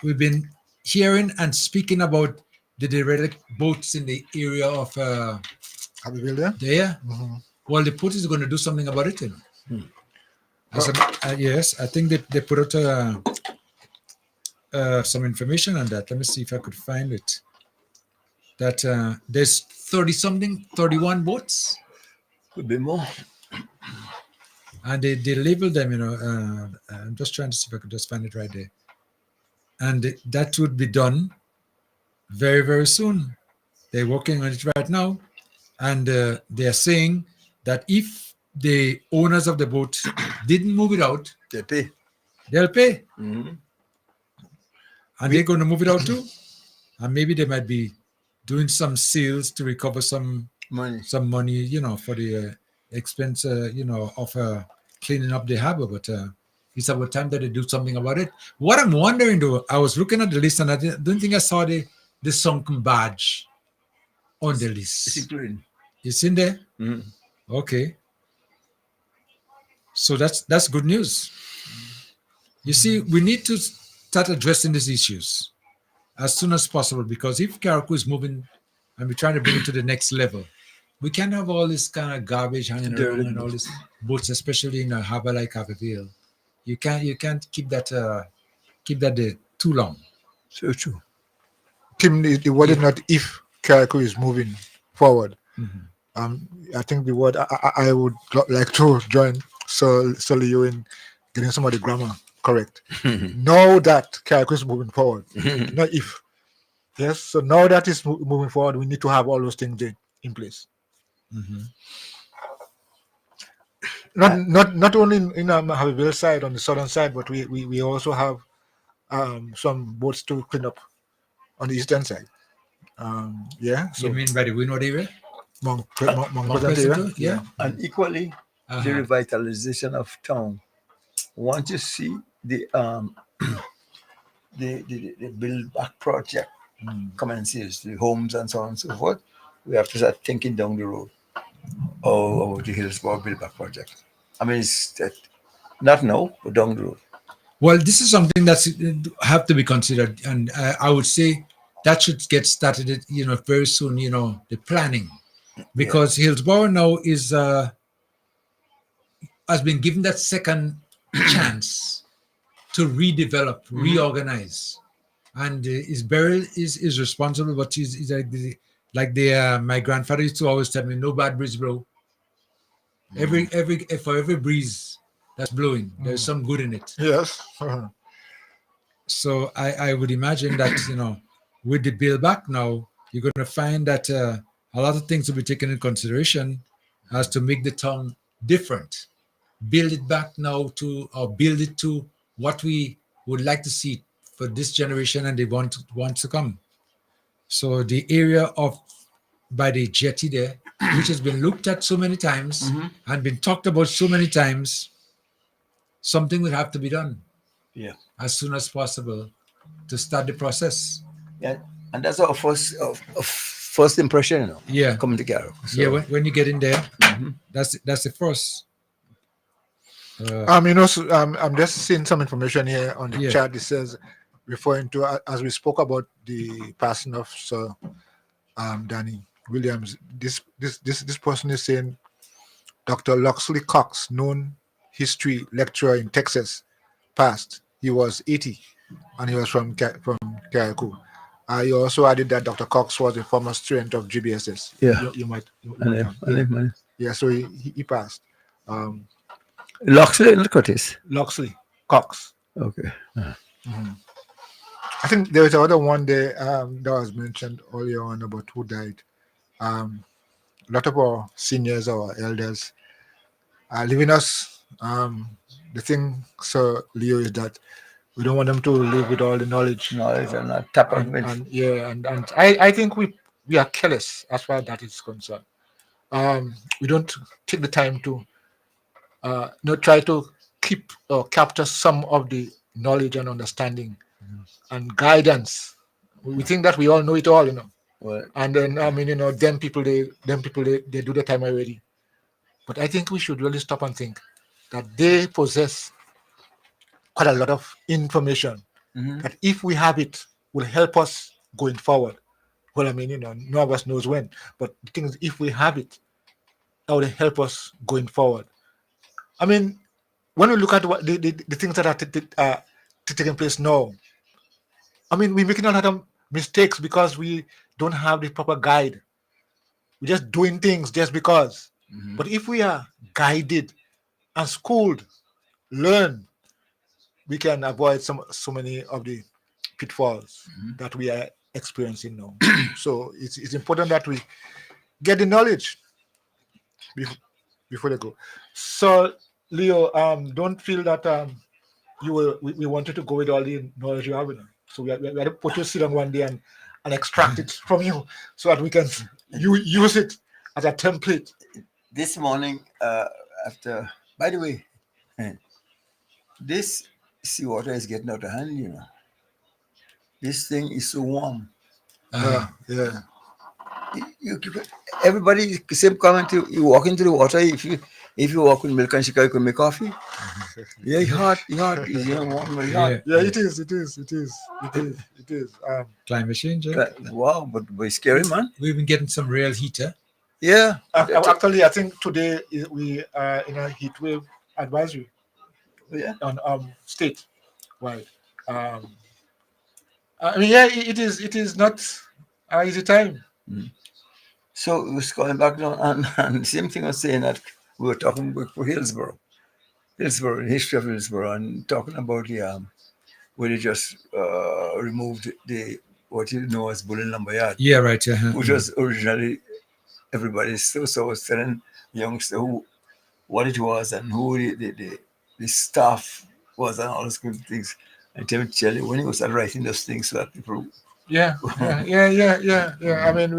we've been hearing and speaking about the derelict boats in the area of Abbeville there. Well, the port is going to do something about it. You know? Yes, I think they put out some information on that. Let me see if I could find it. That there's 31 boats. Could be more. And they labeled them, you know. I'm just trying to see if I could just find it right there. And that would be done very, very soon. They're working on it right now. And they are saying that if the owners of the boat didn't move it out, they'll pay. And they're going to move it out too. And maybe they might be doing some sales to recover some money, you know, for the expense, you know, of cleaning up the harbor. But it's about time that they do something about it. What I'm wondering though, I was looking at the list and I don't think I saw the sunken barge on the list. It's included. It's in there? Okay. So that's good news. You see, we need to start addressing these issues as soon as possible because if Carriacou is moving and we're trying to bring it to the next level, we can't have all this kind of garbage hanging around and all these boats, especially in a harbor like Abbeville. You can't keep that there too long. So true. Tim, the word is not if Carriacou is moving forward. I think the word I would like to join solely you in getting some of the grammar correct. Know that Carriacou is moving forward, not if. Yes, so now that is moving forward, we need to have all those things in place. Not only in Abbeville side on the southern side, but we also have some boats to clean up on the eastern side. Yeah. So you mean by the Windward area? Mount Pleasant area? Yeah. And equally, the revitalization of town. Once you see the build back project commences, the homes and so on and so forth, we have to start thinking down the road. About the Hillsborough build back project. I mean, it's not now, but down the road. Well, this is something that's have to be considered, and I would say that should get started, you know, very soon. You know, the planning, because Hillsborough now has been given that second chance to redevelop, reorganize, and Isabel is responsible, but he's like my grandfather used to always tell me, no bad breeze blow. For every breeze that's blowing, there's some good in it. Yes. So I would imagine that, you know, with the build back now, you're going to find that a lot of things will be taken in consideration as to make the town different. Build it back now build it to what we would like to see for this generation and they want to come. So the area by the jetty there, which has been looked at so many times and been talked about so many times, something will have to be done. Yeah. As soon as possible to start the process. Yeah, and that's our first impression, you know. Yeah. Coming together. So. Yeah, when you get in there, that's the first. I'm just seeing some information here on the chat. It says, referring to as we spoke about the passing of Sir Danny Williams. This person is saying Dr. Loxley Cox, known history lecturer in Texas, passed. He was 80, and he was from Carriacou. You also added that Dr. Cox was a former student of GBSS. Yeah, you might. Yeah, so he passed. Loxley, not Curtis. Loxley Cox. Okay. I think there was another one there that was mentioned earlier on about who died. a lot of our seniors, our elders, are leaving us. The thing, Sir Leo, is that we don't want them to live with all the knowledge. Knowledge and not tap on with. And yeah, and I think we are careless as far as that is concerned. We don't take the time to try to keep or capture some of the knowledge and understanding and guidance. We think that we all know it all, Well, and then them people they do the time already. But I think we should really stop and think that they possess quite a lot of information that if we have it will help us going forward. Well, none of us knows when, but the thing is, if we have it, that will help us going forward. I mean, when we look at what the things that are taking place now, I mean, we're making a lot of mistakes because we don't have the proper guide. We're just doing things just because. But if we are guided and schooled, learn, we can avoid so many of the pitfalls that we are experiencing now. So it's important that we get the knowledge before they go. So Leo, don't feel that we wanted to go with all the knowledge you have. So we had to put you sit on one day and extract it from you so that we can use it as a template. This morning, after, by the way, this seawater is getting out of hand, This thing is so warm. Yeah. Everybody, same comment, you walk into the water, if you walk with milk and sugar, you can make coffee. Yeah, it's hot, it's warm, very hot. Yeah, it is. Climate change. Wow, but it's scary, man. We've been getting some real heater. Yeah. Actually, I think today we are in a heat wave advisory. Yeah. On state wide. I mean, yeah, it is not an easy time. So it was going back down, and the same thing I was saying that we were talking about for Hillsborough, the history of Hillsborough, and talking about the where they just removed the what you know as Bullen Lumber Yard. Yeah, right. Which was originally everybody still. So I was telling the youngster what it was and who the staff was and all those good things. And tell you when he was writing those things so that people. Yeah. I mean,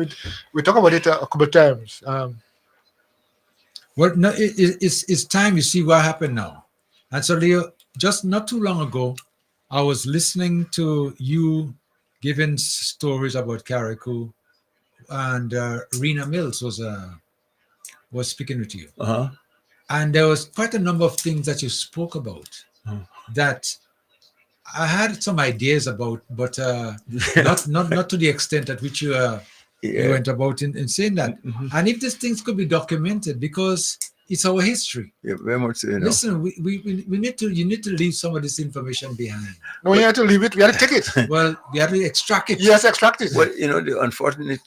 we talk about it a couple of times. Well, no, it's time you see what happened now. And so, Leo, just not too long ago, I was listening to you giving stories about Carriacou, and Rena Mills was speaking with you. And there was quite a number of things that you spoke about that I had some ideas about, but not to the extent at which you went about in saying that. And if these things could be documented, because it's our history. Yeah, very much so. Listen, we need to. You need to leave some of this information behind. No, we have to leave it. We have to take it. Well, we have to extract it. Yes, extract it. Well, the unfortunate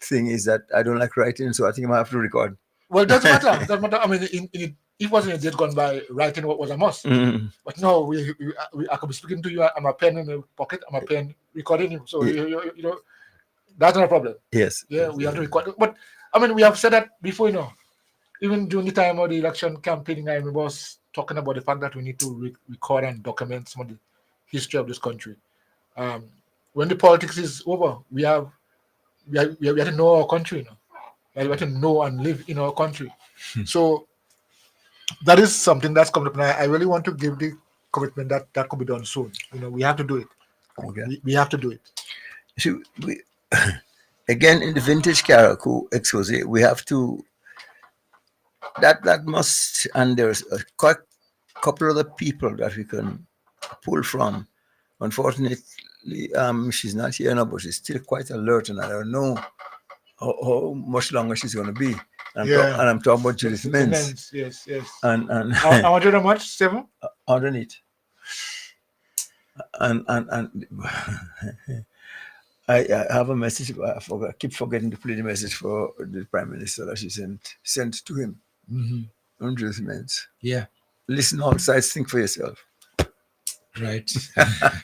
thing is that I don't like writing, so I think I might have to record. Well, it doesn't matter. It doesn't matter. I mean, it wasn't a days gone by writing what was a must. But no, I could be speaking to you. I'm a pen in the pocket. I'm a pen recording you. So that's not a problem. Yes. Yeah, we have to record. But I mean, we have said that before. Even during the time of the election campaigning, I remember us talking about the fact that we need to record and document some of the history of this country. When the politics is over, we have to know our country. We have to know and live in our country. So that is something that's coming up, and I really want to give the commitment that could be done soon. We have to do it. Okay. We have to do it. So again, in the vintage Carriacou expose, we have to. That must, and there's a couple other people that we can pull from. Unfortunately, she's not here now, but she's still quite alert, and I don't know how much longer she's going to be. And I'm talking about Judith Mintz. Yes. And how much? How much? 7? Underneath. And I have a message. I keep forgetting to play the message for the Prime Minister that she sent to him. On Judith Mintz. Yeah. Listen all sides, think for yourself. Right. I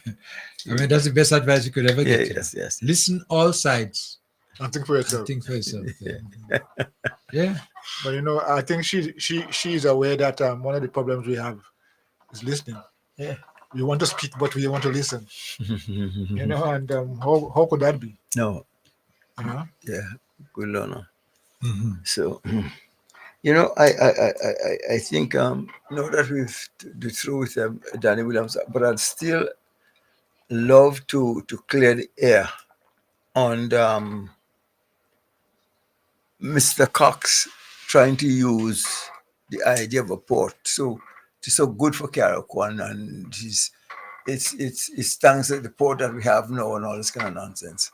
mean, that's the best advice you could ever get. Yes. Listen all sides And think for yourself. Think for yourself. Yeah. But I think she's aware that one of the problems we have is listening. Yeah. We want to speak, but we want to listen. And how could that be? No. Yeah. Good learner. So, I think now that we've through with Danny Williams, but I'd still love to clear the air on Mr. Cox trying to use the idea of a port. So it's so good for Carriacou, and it's thanks to the port that we have now and all this kind of nonsense.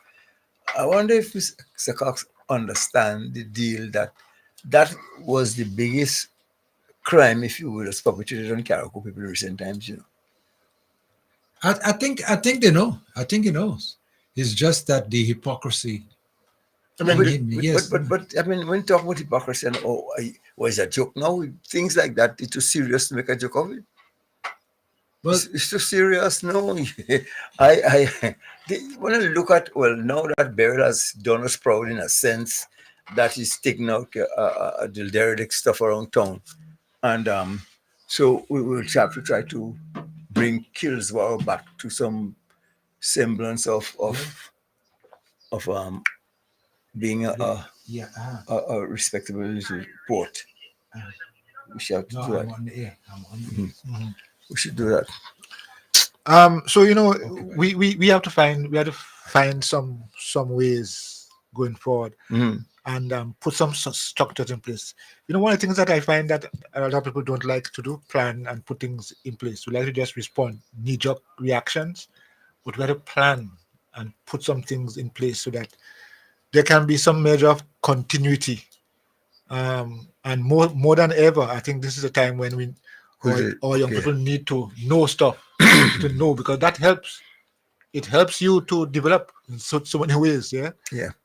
I wonder if Mr. Cox understand the deal that was the biggest crime, if you will, that's perpetrated on Carriacou people in recent times, I think they know. I think he knows. It's just that the hypocrisy. But I mean, when you talk about hypocrisy and is a joke now? Things like that, it's too serious to make a joke of it. Well, it's too serious. No, when I look at now that Beryl has done us proud in a sense that he's taking out the derelict stuff around town, and so we will have to try to bring Killsborough back to some semblance of being a respectable little port. We should do that. We should do that. So we have to find some ways going forward, and put some structures in place. One of the things that I find that a lot of people don't like to do, plan and put things in place. We like to just respond, knee-jerk reactions, but we have to plan and put some things in place so that there can be some measure of continuity. And more than ever, I think this is a time when our young people need to know stuff, to know, because that helps. It helps you to develop in so many ways. Yeah.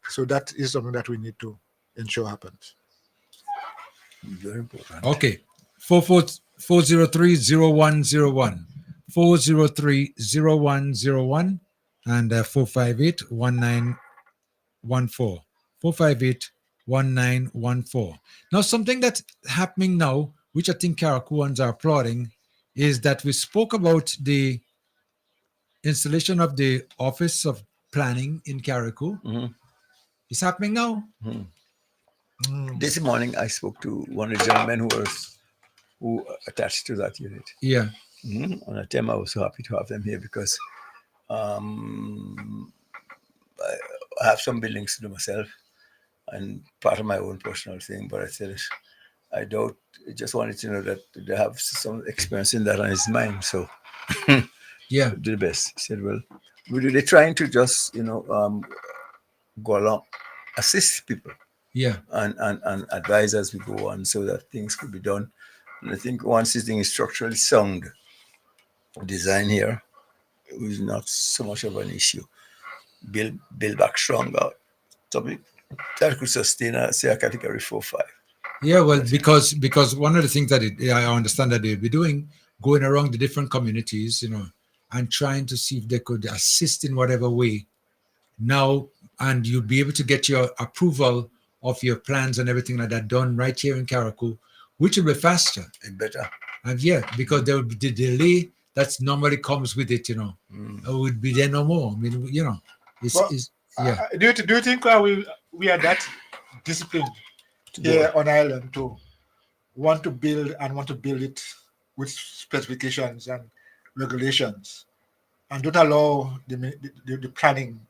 So that is something that we need to ensure happens. Very important. Okay. 403-0101. 403-0101 and 458-1914. 458-1914. Now, something that's happening now, which I think Carriacouans are applauding, is that we spoke about the installation of the Office of Planning in Carriacou. It's happening now. This morning, I spoke to one of the gentlemen who attached to that unit. Yeah. On a time, I was so happy to have them here because I have some buildings to do myself and part of my own personal thing. But I said, I just wanted to know that they have some experience in that on his mind. So yeah, do the best. He said, well, they're trying to just, go along, assist people. Yeah. And advise as we go on so that things could be done. And I think once this thing is structurally sound, design here is not so much of an issue. Build back stronger. Something that could sustain a category 4-5. Yeah, well, because one of the things that I understand that they'll be doing, going around the different communities, and trying to see if they could assist in whatever way. Now, and you'll be able to get your approval of your plans and everything like that done right here in Carriacou, which will be faster and better. And because there will be the delay that normally comes with it, it would be there no more. I mean, Do you think we are that disciplined here on island to want to build it with specifications and regulations, and don't allow the planning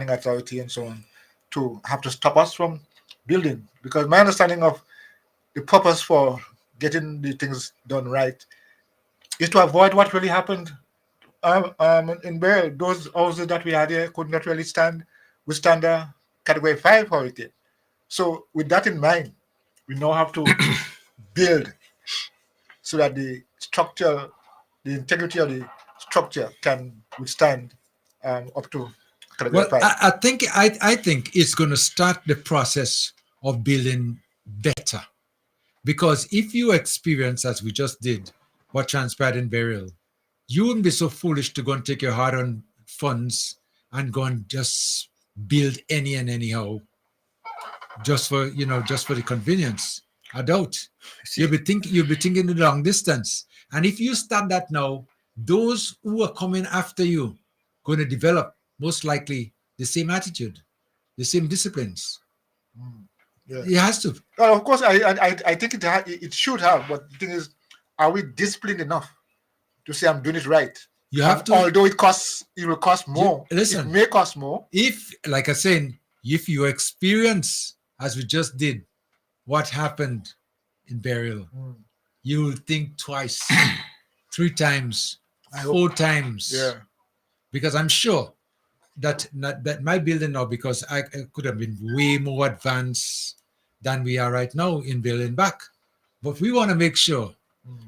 authority and so on to have to stop us from building? Because my understanding of the purpose for getting the things done right is to avoid what really happened in Beryl. Those houses that we had here could not really withstand a category 5 hurricane. So with that in mind, we now have to build so that the integrity of the structure can withstand up to category 5. I think it's going to start the process of building better, because if you experience, as we just did, what transpired in Beryl, you wouldn't be so foolish to go and take your hard-earned funds and go and just build any and anyhow, just for the convenience. I doubt. You'll be thinking the long distance. And if you start that now, those who are coming after you going to develop most likely the same attitude, the same disciplines. Yeah. It has to. Well, of course, I think it should have. But the thing is, are we disciplined enough to say I'm doing it right? You have to. Although it will cost more. Listen, it may cost more. If, like I said, if you experience, as we just did, what happened in burial, you will think twice, 3 times, 4 times. Yeah. Because I'm sure that my building now, because I could have been way more advanced than we are right now in building back. But we want to make sure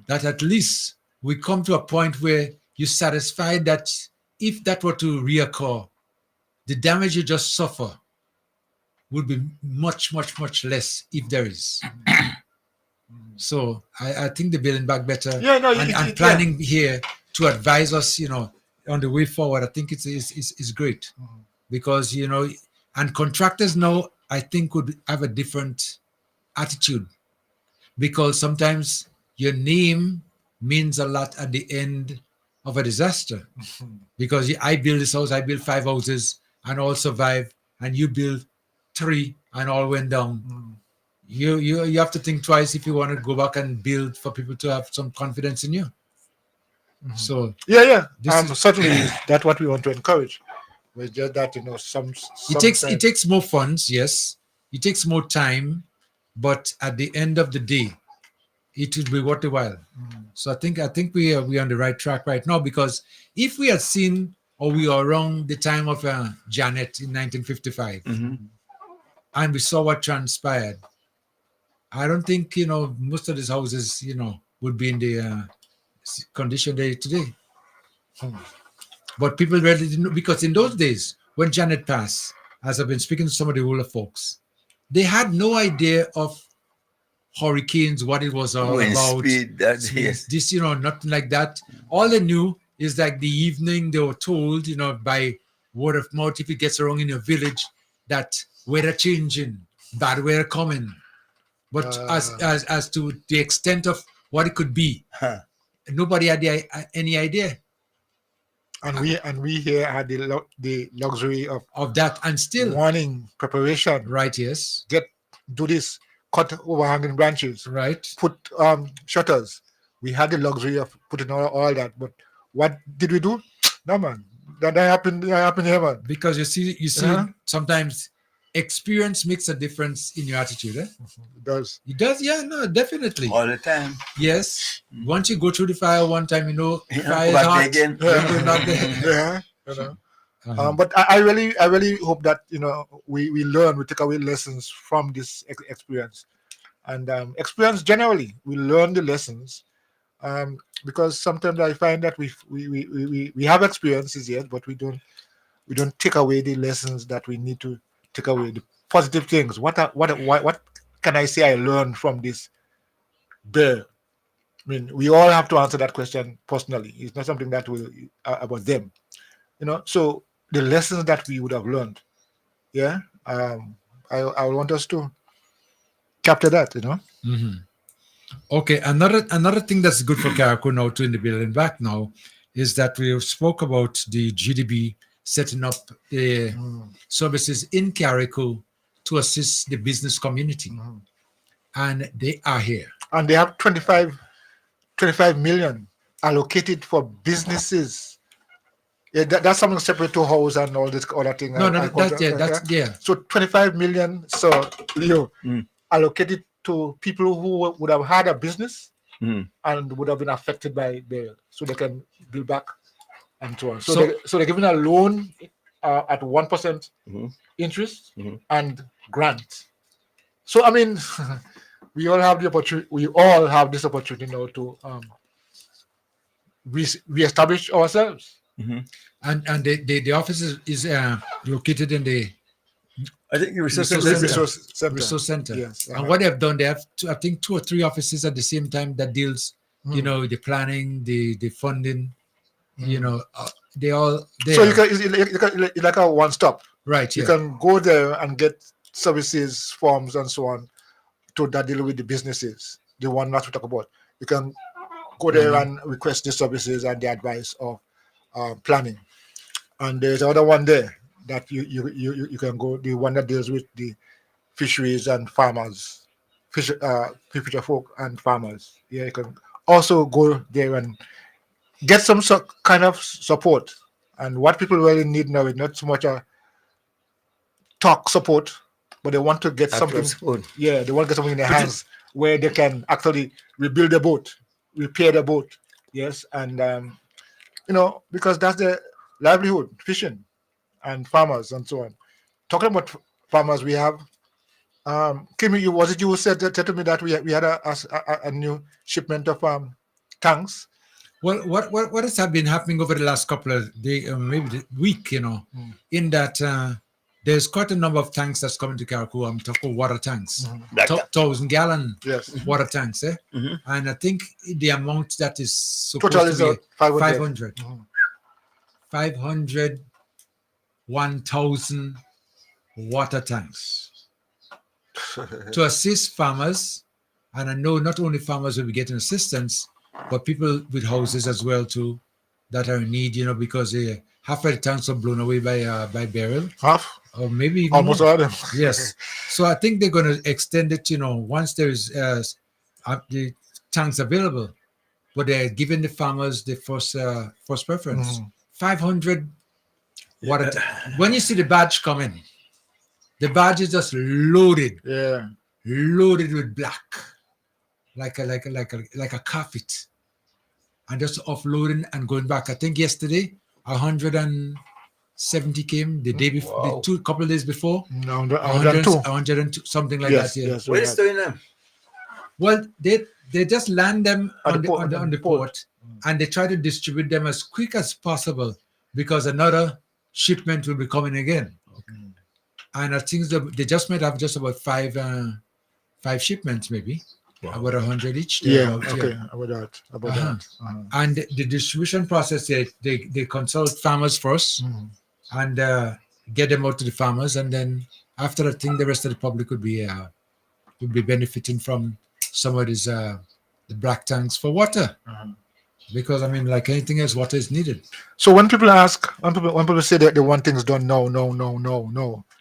that at least we come to a point where you're satisfied that if that were to reoccur, the damage you just suffer would be much, much, much less if there is. So I think the building back better. Yeah, no, and planning here to advise us, on the way forward. I think it's great because and contractors now I think would have a different attitude because sometimes your name means a lot at the end of a disaster because I build this house, I build 5 houses and all survive, and you build 3 and all went down. You have to think twice if you want to go back and build for people to have some confidence in you. So certainly that's what we want to encourage. It's just that it takes more funds, yes. It takes more time, but at the end of the day, it will be worth the while. So I think we are on the right track right now because if we had seen or we are around the time of Janet in 1955, and we saw what transpired, I don't think most of these houses would be in the condition they today. But people really didn't know, because in those days when Janet passed, as I've been speaking to some of the older folks, they had no idea of hurricanes, what it was all about. This, nothing like that. All they knew is like the evening they were told, by word of mouth, if it gets wrong in your village, that weather changing, bad weather coming. But as to the extent of what it could be, nobody had any idea. And we here had the luxury of that, and still warning, preparation. Right, yes. Do this, cut overhanging branches. Right. Put shutters. We had the luxury of putting all that. But what did we do? No, man. That happened here, man. Because you see, sometimes experience makes a difference in your attitude. It does. It does, yeah, no, definitely. All the time. Yes. Once you go through the fire one time, fire is back hot. again. But I really hope that we learn, we take away lessons from this experience, and experience generally. We learn the lessons, because sometimes I find that we have experiences yet, but we don't take away the lessons that we need to take away, the positive things. What can I say I learned from this bear? I mean, we all have to answer that question personally. It's not something that will about them, So the lessons that we would have learned, I want us to capture that, Okay, another thing that's good for Carriacou now to in the building back now is that we spoke about the GDB setting up services in Carriacou to assist the business community, and they are here, and they have 25 million allocated for businesses. Yeah, that's something separate to house and all this other thing. So 25 million, so Leo, allocated to people who would have had a business and would have been affected by so they can build back and so on. So they're given a loan at 1% interest and grant. So I mean, we all have the opportunity. We all have this opportunity now to reestablish ourselves. And the office is located in the resource center. Yes. And what they've done, they have I think 2 or 3 offices at the same time that deals, the planning, the funding. They all there. So it's like a one stop. Right. You Yeah. can go there and get services, forms, and so on to that deal with the businesses, the one that we talk about. You can go there and request the services and the advice of planning. And there's another one there that you can go, the one that deals with the fisheries and farmers, fisher folk and farmers. Yeah, you can also go there and get some kind of support. And what people really need now is not so much a talk support, but they want to get something. Support. Yeah, they want to get something in their hands where they can actually rebuild the boat, repair the boat. Yes, and because that's the livelihood, fishing, and farmers and so on. Talking about farmers, we have Kimi. Was it you who said to me that we had a new shipment of tanks? Well, what has been happening over the last couple of days, maybe the week, in that there's quite a number of tanks that's coming to Carriacou. I'm talking water tanks, 1,000-gallon water tanks, and I think the amount that is supposed Total to is be 500. 500, 1,000 water tanks to assist farmers. And I know not only farmers will be getting assistance, but people with houses as well too that are in need, because half of the tanks are blown away by burial. Half? Or maybe even almost more. all of them. Yes. So I think they're going to extend it, once there's the tanks available, but they're giving the farmers the first preference. 500 water. When you see the badge coming, the badge is just loaded. Yeah. Loaded with black. Like a carpet, and just offloading and going back. I think yesterday 170 came. The day before, the couple of days before, 102, something like that. Yeah. What is doing them? Well, they just land them on the port, and they try to distribute them as quick as possible because another shipment will be coming again. Okay. And I think they just might have just about five shipments, maybe. Wow. About 100 each. About that. And the distribution process, they consult farmers first and get them out to the farmers, and then after I think the rest of the public would be benefiting from some of these the black tanks for water. Because like anything else, water is needed. So when people ask, when people say that they want things done, no,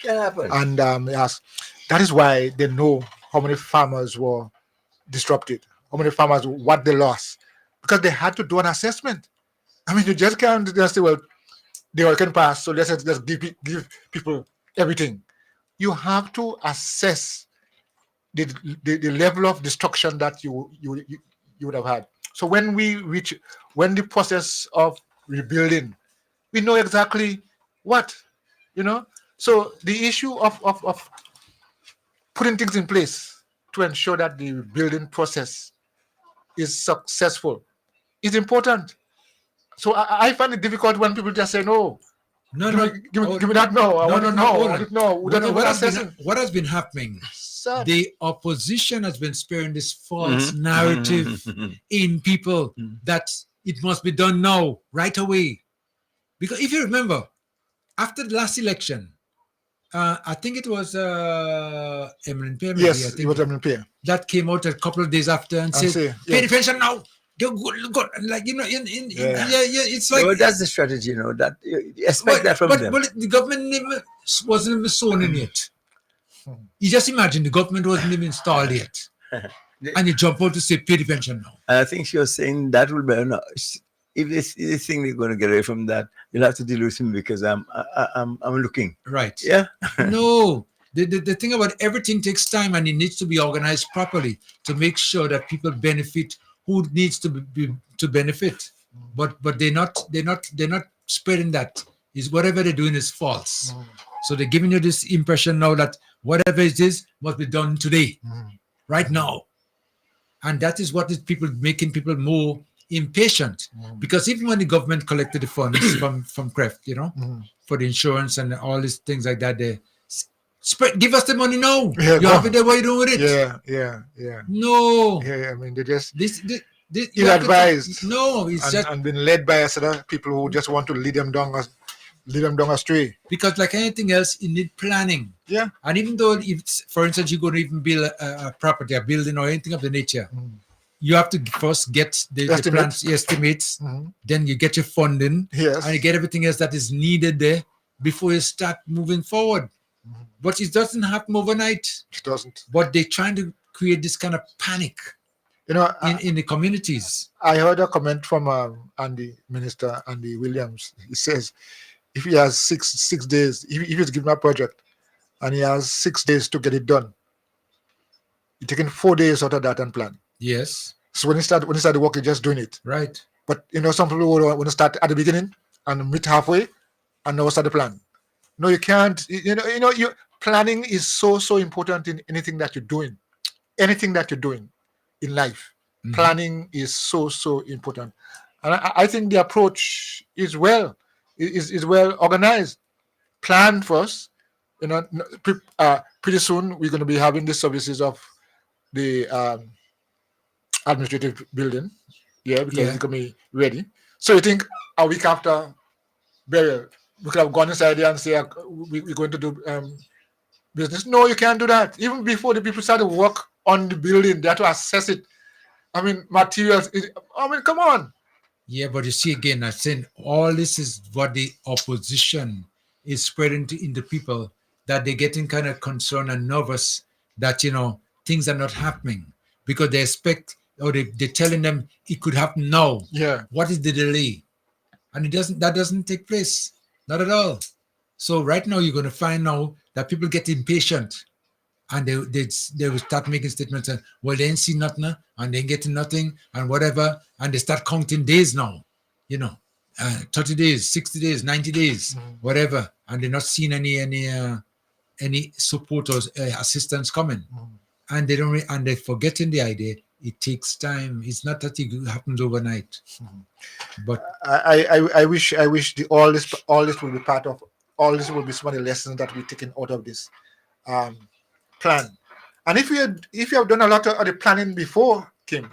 Can happen. And they ask, that is why they know how many farmers were disrupted, how many farmers, what they lost, because they had to do an assessment. You just can't just say, well, the all can pass, so let's just give people everything. You have to assess the level of destruction that you would have had. So when the process of rebuilding, we know exactly what, So the issue of putting things in place to ensure that the building process is successful is important. So I find it difficult when people just say no. Give me that no. What has been happening? The opposition has been sparing this false narrative in people that it must be done now, right away. Because if you remember, after the last election, I think it was Eminent Pierre. Yes, it was Eminent Pierre. That came out a couple of days after and said, pay the pension now. You're good. It's like... Well, that's the strategy, that you expect that from them. But the government wasn't even sworn in yet. You just imagine the government wasn't even installed yet. And you jump out to say, pay the pension now. And I think she was saying that will be enough. If they think they're going to get away from that, you'll have to deal with him because I'm looking. Right. Yeah. No. The thing about everything takes time, and it needs to be organized properly to make sure that people benefit who needs to benefit. But they're not spreading that. Is whatever they're doing is false. So they're giving you this impression now that whatever it is must be done today, right now. And that is what is making people more impatient, because even when the government collected the funds from CREF, for the insurance and all these things like that, they give us the money now. You have it there, what are you doing with it? Yeah. No. Yeah, they just this ill-advised. No, it's just and been led by us other people who just want to lead them down lead them down astray. Because like anything else, you need planning. Yeah. And even though, if, for instance, you're going to even build a property, a building or anything of the nature, you have to first get the plans, estimates, then you get your funding, and you get everything else that is needed there before you start moving forward. But it doesn't happen overnight. It doesn't. But they're trying to create this kind of panic, in the communities. I heard a comment from Minister Andy Williams. He says, if he has six days, if he's given a project and he has 6 days to get it done, he's taking 4 days out of that and plan. Yes. So when he start the work, he's just doing it. Right. But some people want to start at the beginning and meet halfway and now start the plan. No, you can't. Planning is so important in anything that you're doing. Anything that you're doing in life, planning is so important. And I think the approach is well organized. Plan first. Pretty soon we're going to be having the services of the administrative building. Because it's going to be ready. So you think a week after burial, we could have gone inside there and say we're going to do business. No, you can't do that. Even before the people start to work on the building, they have to assess it. I mean, materials. Come on. Yeah, but you see, again, I'm saying all this is what the opposition is spreading into people, that they're getting kind of concerned and nervous that, things are not happening because they expect, or they're telling them it could happen now. Yeah. What is the delay? And that doesn't take place. Not at all. So right now, you're going to find now that people get impatient and they will start making statements, well, they ain't seen nothing and they ain't getting nothing and whatever. And they start counting days now, 30 days, 60 days, 90 days, whatever. And they're not seeing any support or assistance coming. And they're forgetting the idea. It takes time. It's not that it happens overnight. But I wish all this will be part of, all this will be some of the lessons that we're taking out of this plan. And if you have done a lot of the planning before, Kim,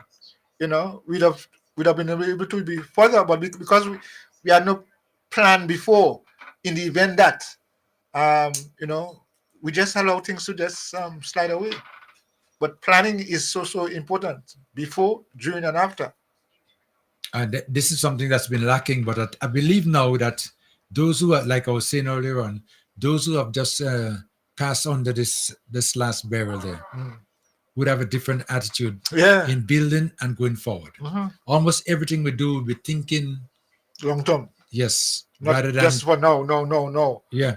we'd have been able to be further. But because we had no plan before, in the event that we just allow things to just slide away. But planning is so important before, during, and after. And this is something that's been lacking. But I believe now that those who are, like I was saying earlier on, those who have just passed under this last burial there would have a different attitude in building and going forward. Almost everything we do, we're thinking long term. Yes, not rather than just for no. Yeah.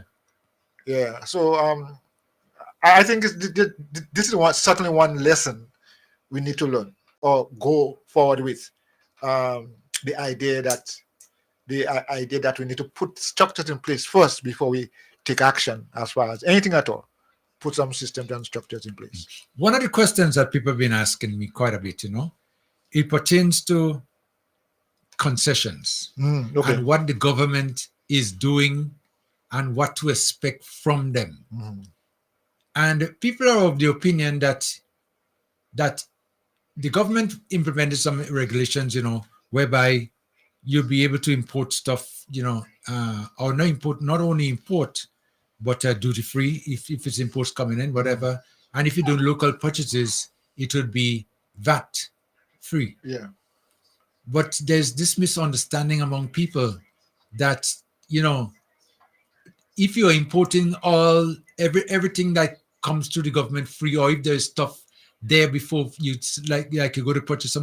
So I think this is certainly one lesson we need to learn or go forward with. The idea that we need to put structures in place first before we take action as far as anything at all. Put some systems and structures in place. One of the questions that people have been asking me quite a bit, it pertains to concessions and what the government is doing and what to expect from them. And people are of the opinion that the government implemented some regulations, whereby you'll be able to import stuff, or not only import, but duty free if it's imports coming in, whatever. And if you do local purchases, it would be VAT free. Yeah. But there's this misunderstanding among people that, if you're importing everything that comes to the government free, or if there's stuff there before you, like you go to purchase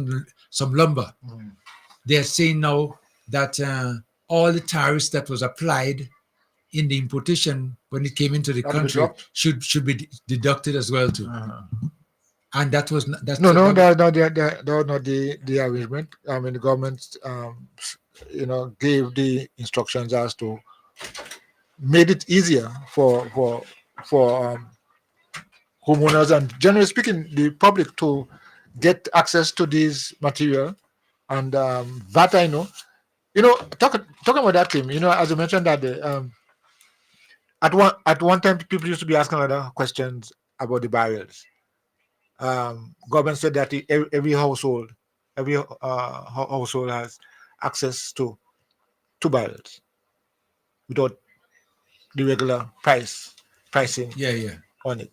some lumber, they're saying now that all the tariffs that was applied in the importation when it came into the country should be deducted as well too. And that was not the arrangement. I mean, the government gave the instructions as to made it easier for homeowners and, generally speaking, the public to get access to these material. And that I know, talking about that, Tim, as you mentioned that day, at one time people used to be asking other questions about the barriers. Government said that every household has access to 2 barrels without the regular pricing Yeah. on it.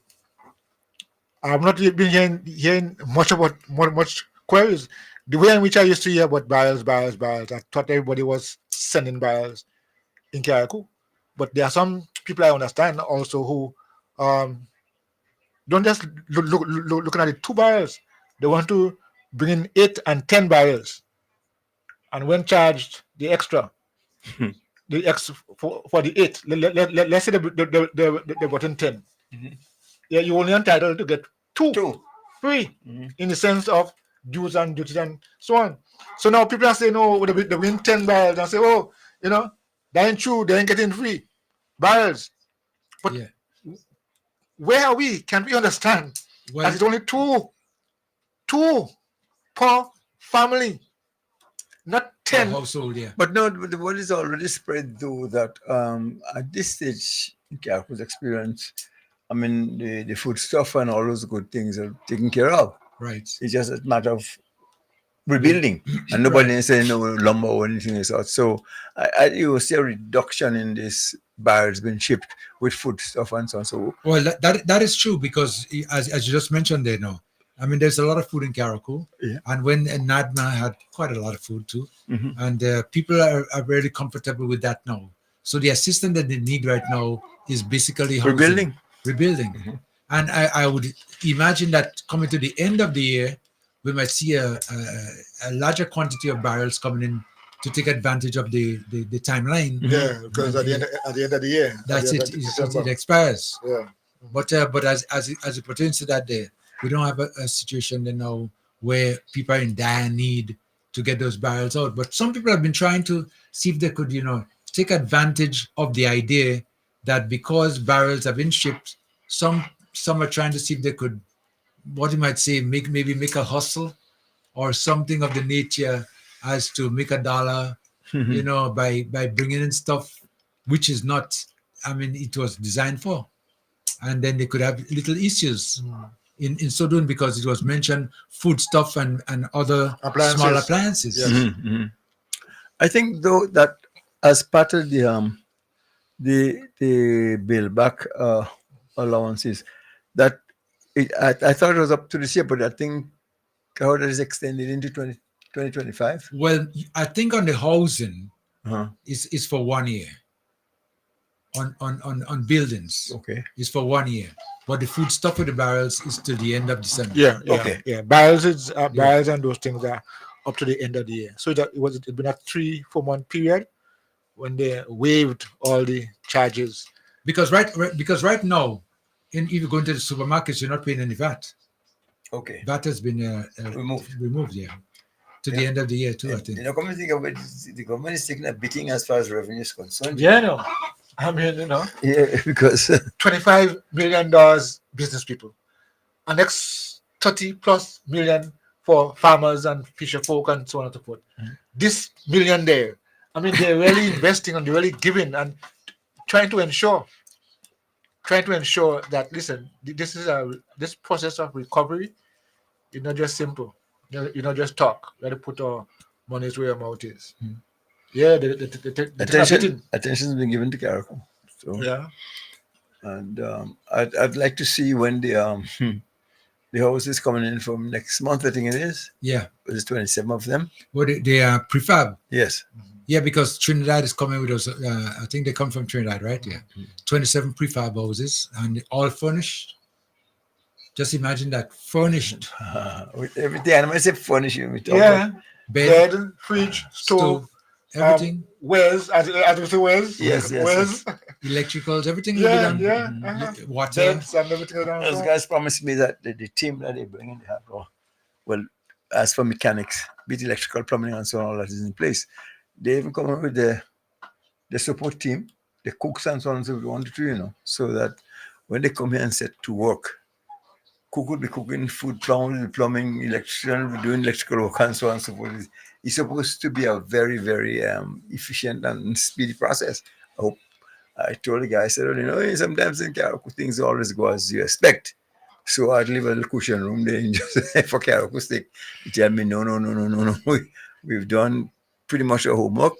I've not really been hearing much about much queries. The way in which I used to hear about barrels, I thought everybody was sending barrels in Karaku. But there are some people I understand also who don't just looking at the 2 barrels. They want to bring in 8 and 10 barrels. And when charged the extra, the X for the 8, let's say they brought in 10. Yeah, you only entitled to get two free in the sense of dues and duties and so on. So now people are saying, oh, they win 10 barrels and say, oh, that ain't true, they ain't getting free barrels. But where are we? Can we understand that it's only two per family, not 10 household? Yeah. But no, the word is already spread though that at this stage, in Karaku's experience, I mean, the food stuff and all those good things are taken care of. Right. It's just a matter of rebuilding, and nobody is saying no lumber or anything like that. So you will see a reduction in this barrels being shipped with food stuff and so on. So well, that is true because as you just mentioned there, no, I mean there's a lot of food in Karaku, and when Nadma had quite a lot of food too, and people are very comfortable with that now. So the assistance that they need right now is basically housing. Rebuilding. And I would imagine that coming to the end of the year, we might see a larger quantity of barrels coming in to take advantage of the timeline. Yeah, because at the end of the year, that's it expires. Yeah. But as it pertains to that day, we don't have a situation now where people are in dire need to get those barrels out. But some people have been trying to see if they could, take advantage of the idea that because barrels have been shipped, some are trying to see if they could, what you might say, maybe make a hustle or something of the nature as to make $1, by bringing in stuff which is not, I mean, it was designed for, and then they could have little issues in so doing because it was mentioned food stuff and other small appliances. Yes. I think though that as part of the bill back allowances, that I thought it was up to this year, but I think how that is extended into 2025. Well, I think on the housing is for 1 year. On buildings, is for 1 year, but the food stuff with the barrels is to the end of December. Yeah. Barrels barrels and those things are up to the end of the year. So it's been a 3-4 month period when they waived all the charges. Because right now, if you go into the supermarkets, you're not paying any VAT. Okay. VAT has been removed, yeah. To the end of the year too, I think. Come and think of it, the government is taking a beating as far as revenue is concerned. Yeah, no. I mean, Yeah, because $25 million business people, and next 30+ million for farmers and fisher folk and so on and so forth. This million there, I mean, they're really investing and they're really giving and trying to ensure that, listen, this process of recovery is not just simple. You not just talk. You got to put our money where your mouth is. Yeah, attention has been given to Karaku. So yeah, and I'd like to see when the house is coming in from next month. I think it is. Yeah, it's 27 of them. Well, they are prefab. Yes. Yeah, because Trinidad is coming with us. I think they come from Trinidad, right? Yeah, 27 prefab houses and all furnished. Just imagine that, furnished with everything. And when I say furnished, bed, fridge, stove, everything. Wells, as we say, wells. Yes. Electricals, everything. Water. Beds and everything. Those guys promised me that the team that they bring in, they have, well, as for mechanics, be it electrical, plumbing, and so on, all that is in place. They even come up with the support team, the cooks and so on, so we wanted to, so that when they come here and set to work, cook would be cooking food, plumbing, electrician, doing electrical work and so on and so forth. It's supposed to be a very, very efficient and speedy process. I told the guy, I said, sometimes in Karaku things always go as you expect. So I'd leave a little cushion room there just for Karaku's sake. He tell me, no. We've done pretty much our homework.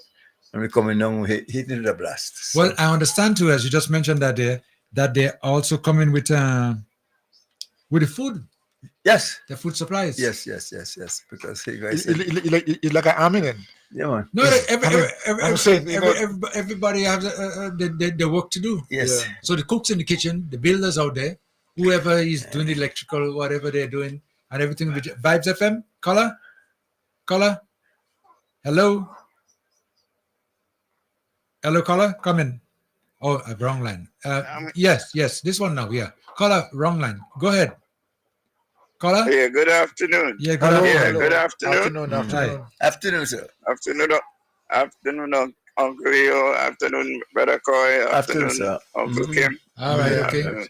And we're coming down hitting the blast. Well, I understand too, as you just mentioned that they also come in with the food. Yes. The food supplies. Yes. Because you guys said, It's like an army then. yeah, man. No, I'm saying, everybody has the work to do. Yes. Yeah. So the cooks in the kitchen, the builders out there, whoever is doing electrical, whatever they're doing, and everything. Vibes FM, caller, hello, caller, come in. Oh, wrong line. Yes, this one now. Yeah, caller, wrong line. Go ahead, caller. Yeah, good afternoon. Yeah, good afternoon. Yeah, good afternoon. Afternoon. Afternoon, sir. Afternoon, Uncle Leo. Afternoon, Brother Coy. Afternoon, sir. Uncle Kim. All right, okay. Afternoon.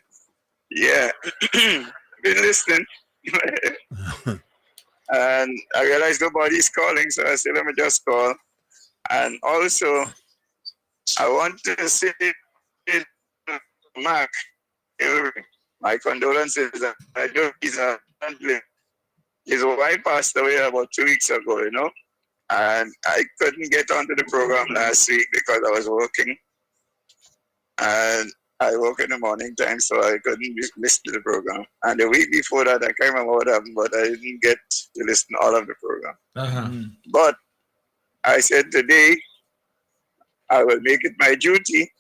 Yeah, been listening. And I realized nobody's calling, so I said, let me just call. And also, I want to say to Mark, my condolences. I know he's a his wife passed away about 2 weeks ago, you know. And I couldn't get onto the program last week because I was working. And I work in the morning time, so I couldn't listen to the program. And the week before that, I can't remember what happened, but I didn't get to listen to all of the program. But I said today, I will make it my duty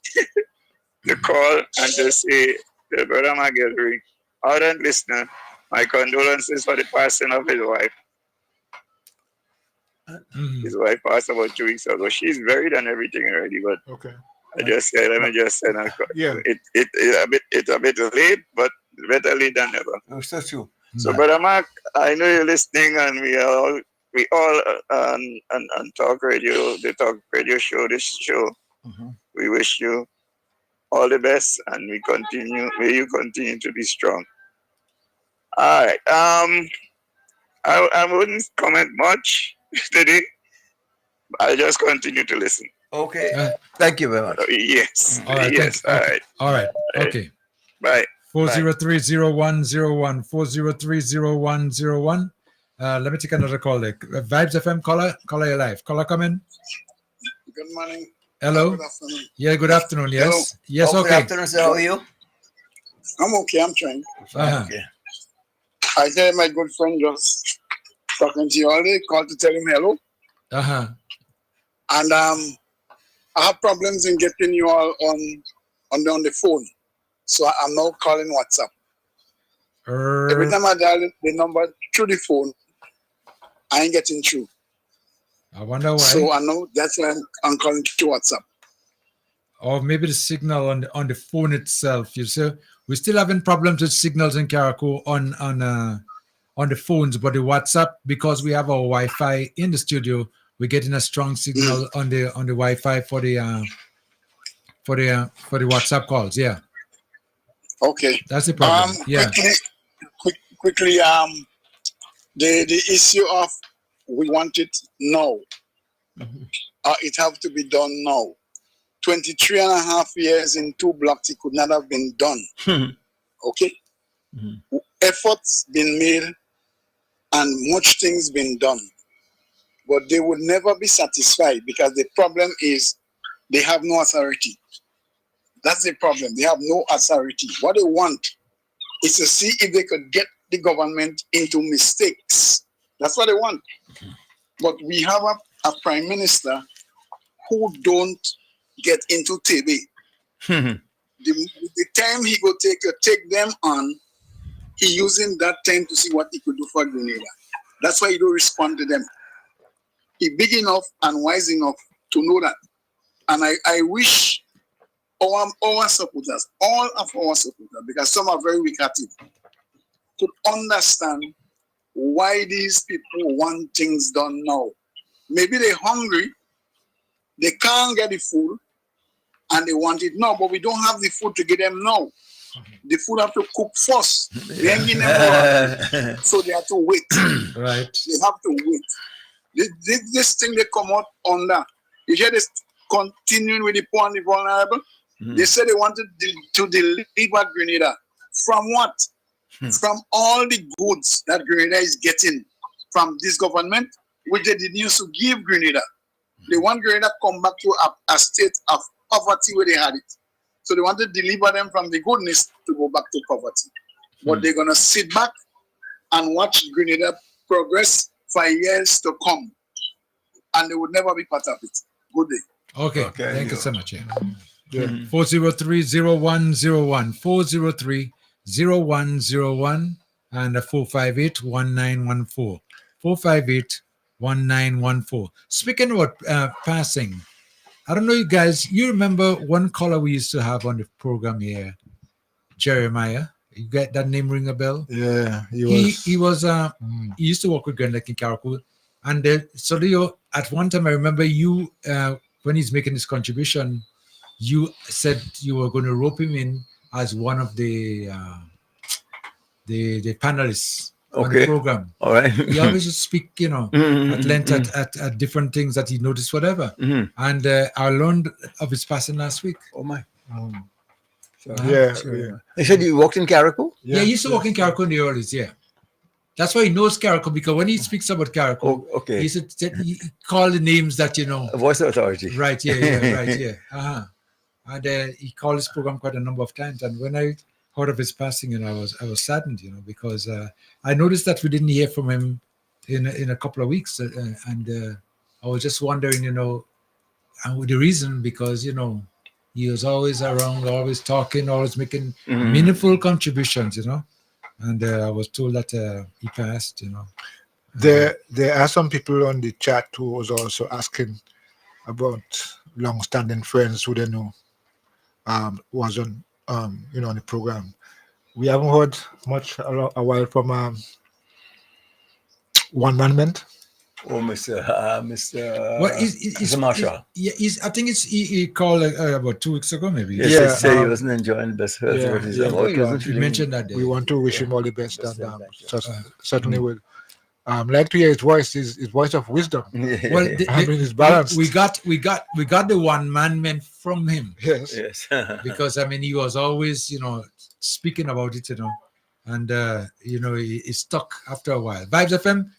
to call and to say to Brother McGilvery, ardent listener, my condolences for the passing of his wife. His wife passed about 2 weeks ago. She's buried and everything already, but Okay. I just said, let me just say, Yeah. it's a bit late, but better late than never. Oh, so true. So, Brother Mark, I know you're listening, and we all on Talk Radio, the Talk Radio show, this show. We wish you all the best, and may you continue to be strong. All right. I wouldn't comment much today. I'll just continue to listen. Okay. Thank you very much. Yes. All right. Yes. Thanks. All right. All right. Okay. Bye. 4030101 4030101. Let me take another call there. Vibes FM caller your live. Caller, come in. Good morning. Hello. Good afternoon. Yeah, good afternoon. Yes. Hello. Yes, okay. Good afternoon, sir. How are you? I'm okay. I'm trying. Okay. I hear my good friend just talking to you all day. Called to tell him hello. And I have problems in getting you all on the phone. So I'm now calling WhatsApp. Every time I dial the number through the phone, I ain't getting through. I wonder why. So I know that's why I'm calling through WhatsApp. Or maybe the signal on the phone itself. You see, we're still having problems with signals in Carriacou on the phones, but the WhatsApp, because we have our Wi-Fi in the studio, we're getting a strong signal on the Wi-Fi for the WhatsApp calls. Yeah. Okay. That's the problem. Quickly, the issue of we want it now. It have to be done now. 23 and a half years in 2 blocks, it could not have been done. Okay? Efforts been made and much things been done. But they would never be satisfied because the problem is they have no authority. That's the problem. They have no authority. What they want is to see if they could get the government into mistakes. That's what they want. But we have a prime minister who don't get into TV. The time he go take them on, he using that time to see what he could do for Grenada. That's why he don't respond to them. He big enough and wise enough to know that. And I wish our supporters, all of our supporters, because some are very weak-hearted, could understand why these people want things done now. Maybe they're hungry, they can't get the food, and they want it now, but we don't have the food to get them now. The food have to cook first. They ain't getting them more, so they have to wait. Right. They have to wait. This thing they come out under, you hear this continuing with the poor and the vulnerable? They said they wanted to deliver Grenada. From what? From all the goods that Grenada is getting from this government, which they didn't used to give Grenada. They want Grenada to come back to a state of poverty where they had it. So they want to deliver them from the goodness to go back to poverty. But they're going to sit back and watch Grenada progress for years to come. And they would never be part of it. Good day. Okay. Thank you so much. Yeah. 403-0101, 403-0101, and 458-1914. 458-1914. Speaking about passing, I don't know you guys, you remember one caller we used to have on the program here, Jeremiah? You get that name ring a bell? Yeah, he was. He used to work with Glen Lake in Caracol, and so Leo, at one time I remember you when he's making his contribution, you said you were going to rope him in as one of the panelists on the program. All right. He always just speak, at length at different things that he noticed, whatever. And I learned of his passing last week. Oh my. So, They said you worked in Caracol? Yeah, he used to work in Caracol in the early, yeah. That's why he knows Caracol, because when he speaks about Caracol, he call the names that A voice of authority. Right, yeah. And he called his program quite a number of times. And when I heard of his passing, and I was saddened, because I noticed that we didn't hear from him in a couple of weeks, and I was just wondering, and the reason, because he was always around, always talking, always making meaningful contributions, and I was told that he passed, There are some people on the chat who was also asking about long-standing friends who they know was on on the program. We haven't heard much a while from One Monument. Oh, Mr. Marshall. Yeah, I think he called about 2 weeks ago, maybe. Yes, he wasn't enjoying the best health. You mentioned that day. We want to wish him all the best, and certainly will. Like to hear his voice, his voice of wisdom. Well, it's balanced. We got the one man from him. Yes. Because he was always speaking about it, and he stuck after a while. Vibes FM,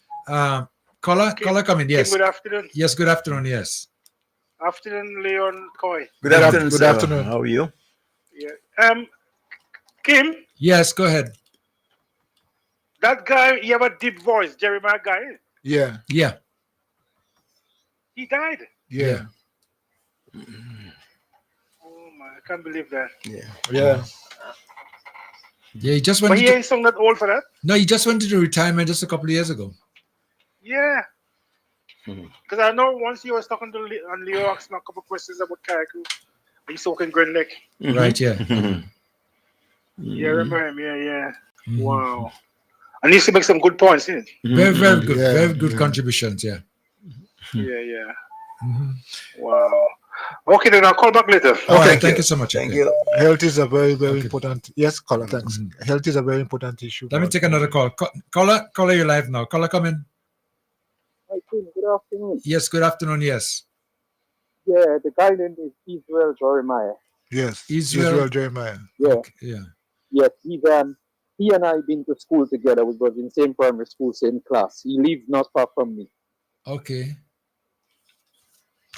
caller coming. Yes. Good afternoon. Yes, good afternoon. Yes. Afternoon, Leon Coy. Good afternoon. Good afternoon. How are you? Yeah. Kim. Yes, go ahead. That guy, he have a deep voice, Jeremiah guy. Yeah. He died. Yeah. Oh my, I can't believe that. Yeah. He just went. But he ain't sung that old for that. No, he just went into retirement just a couple of years ago. Yeah. Because I know once he was talking to Leo asked him a couple of questions about Caracol. He's talking Grand Lake. Right, yeah. Yeah, remember him. Yeah. Wow. And he used to make some good points, didn't he? Very, very good. Very good contributions, yeah. Yeah. Wow. Okay, then I'll call back later. Okay, thank you so much. Thank you. Health is a very, very important. Yes, caller, thanks. Health is a very important issue. Let me take another call. Caller, you're live now. Caller, come in. Hi, Tim. Good afternoon. Yes, good afternoon. Yes. Yeah, the guy named is Israel Jeremiah. Yes, Israel Jeremiah. Yeah. Okay, yeah. Yes, he and I been to school together. We was in same primary school, same class. He lives not far from me. Okay.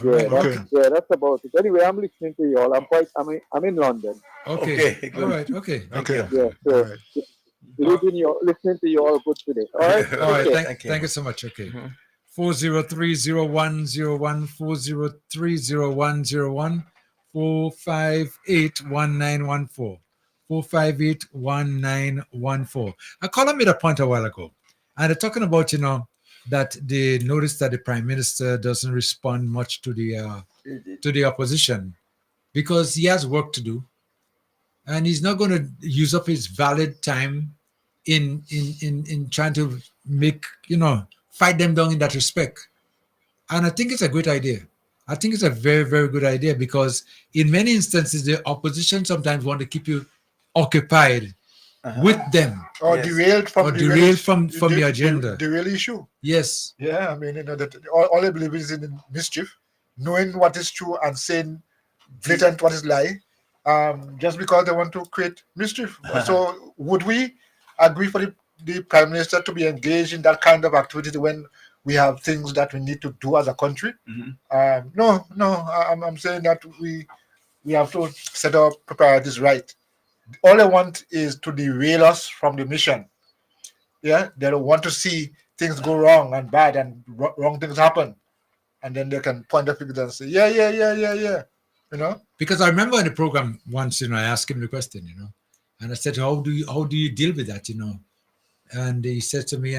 Yeah, that's about it. Anyway, I'm listening to you all. I'm in London. Okay. All right. Okay. Yeah. So listening to you all good today. All right. All right. Thank you so much. Okay. 403-0101, 403-0101, 458-1914. 458-1914. A caller made a point a while ago, and they're talking about that they noticed that the Prime Minister doesn't respond much to the opposition because he has work to do, and he's not going to use up his valid time in trying to fight them down in that respect. And I think it's a great idea. I think it's a very, very good idea because in many instances the opposition sometimes want to keep you occupied with them or derailed from the agenda. The real issue. Yes. Yeah, I mean, that all I believe is in mischief, knowing what is true and saying blatant what is lie, just because they want to create mischief. So would we agree for the Prime Minister to be engaged in that kind of activity when we have things that we need to do as a country. I'm saying that we have to set our priorities right. All they want is to derail us from the mission. Yeah, they don't want to see things go wrong and bad and wrong things happen, and then they can point the fingers and say, yeah. Because I remember in the program once, I asked him the question, and I said, how do you deal with that, And he said to me,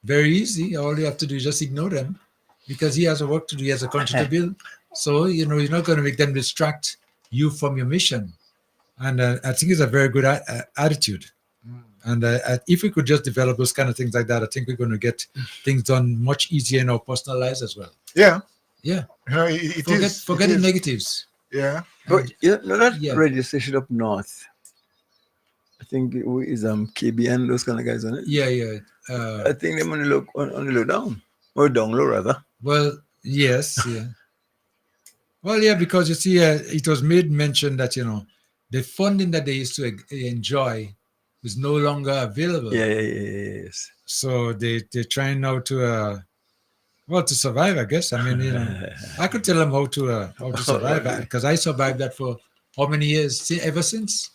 very easy. All you have to do is just ignore them, because he has a work to do. He has a country to build. So, you're not going to make them distract you from your mission. And I think it's a very good attitude. And if we could just develop those kind of things like that, I think we're going to get things done much easier in our personal lives as well. Yeah. Yeah. Forget the negatives. Yeah. But that radio station up north, I think it is KBN, those kind of guys on it. Yeah. I think they're on the low down. Or down low, rather. Well, yes, yeah. Well, yeah, because you see, it was made mention that, the funding that they used to enjoy is no longer available. Yes. So they're trying now to survive, I guess. I mean, I could tell them how to survive, because I survived that for how many years? Ever since?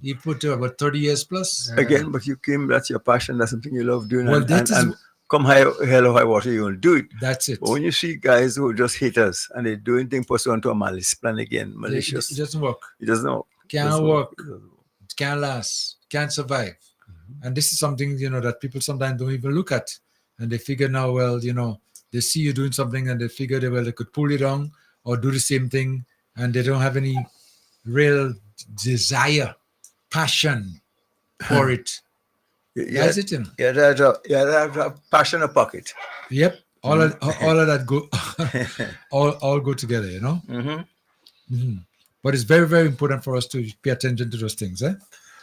You put about 30 years plus. Again, but you came, that's your passion, that's something you love doing. Well, and come hell or high water, you will do it. That's it. But when you see guys who are just haters and they're doing things pursuant to a malice plan again, malicious. It doesn't work. It doesn't work. Can't work. It can't last. Can't survive. And this is something, that people sometimes don't even look at. And they figure now, well, they see you doing something and they figure they could pull it on or do the same thing. And they don't have any real desire, passion for it. That's it, Yeah, that's a passion a pocket. Yep. All of that go all go together, But it's very, very important for us to pay attention to those things,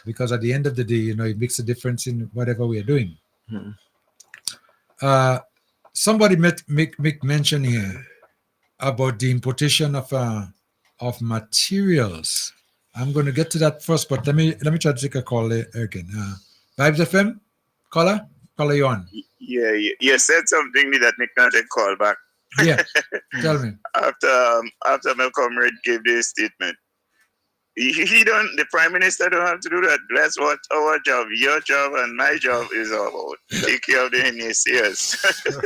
because at the end of the day, it makes a difference in whatever we are doing. Somebody make mention here about the importation of materials. I'm going to get to that first, but let me try to take a call again. Vibes FM, caller, you on? Yeah, you said something that Nick not a call back. Yeah, tell me. After my comrade gave this statement, he don't. The Prime Minister don't have to do that. That's what our job, your job, and my job is all about. Take care of the NACS.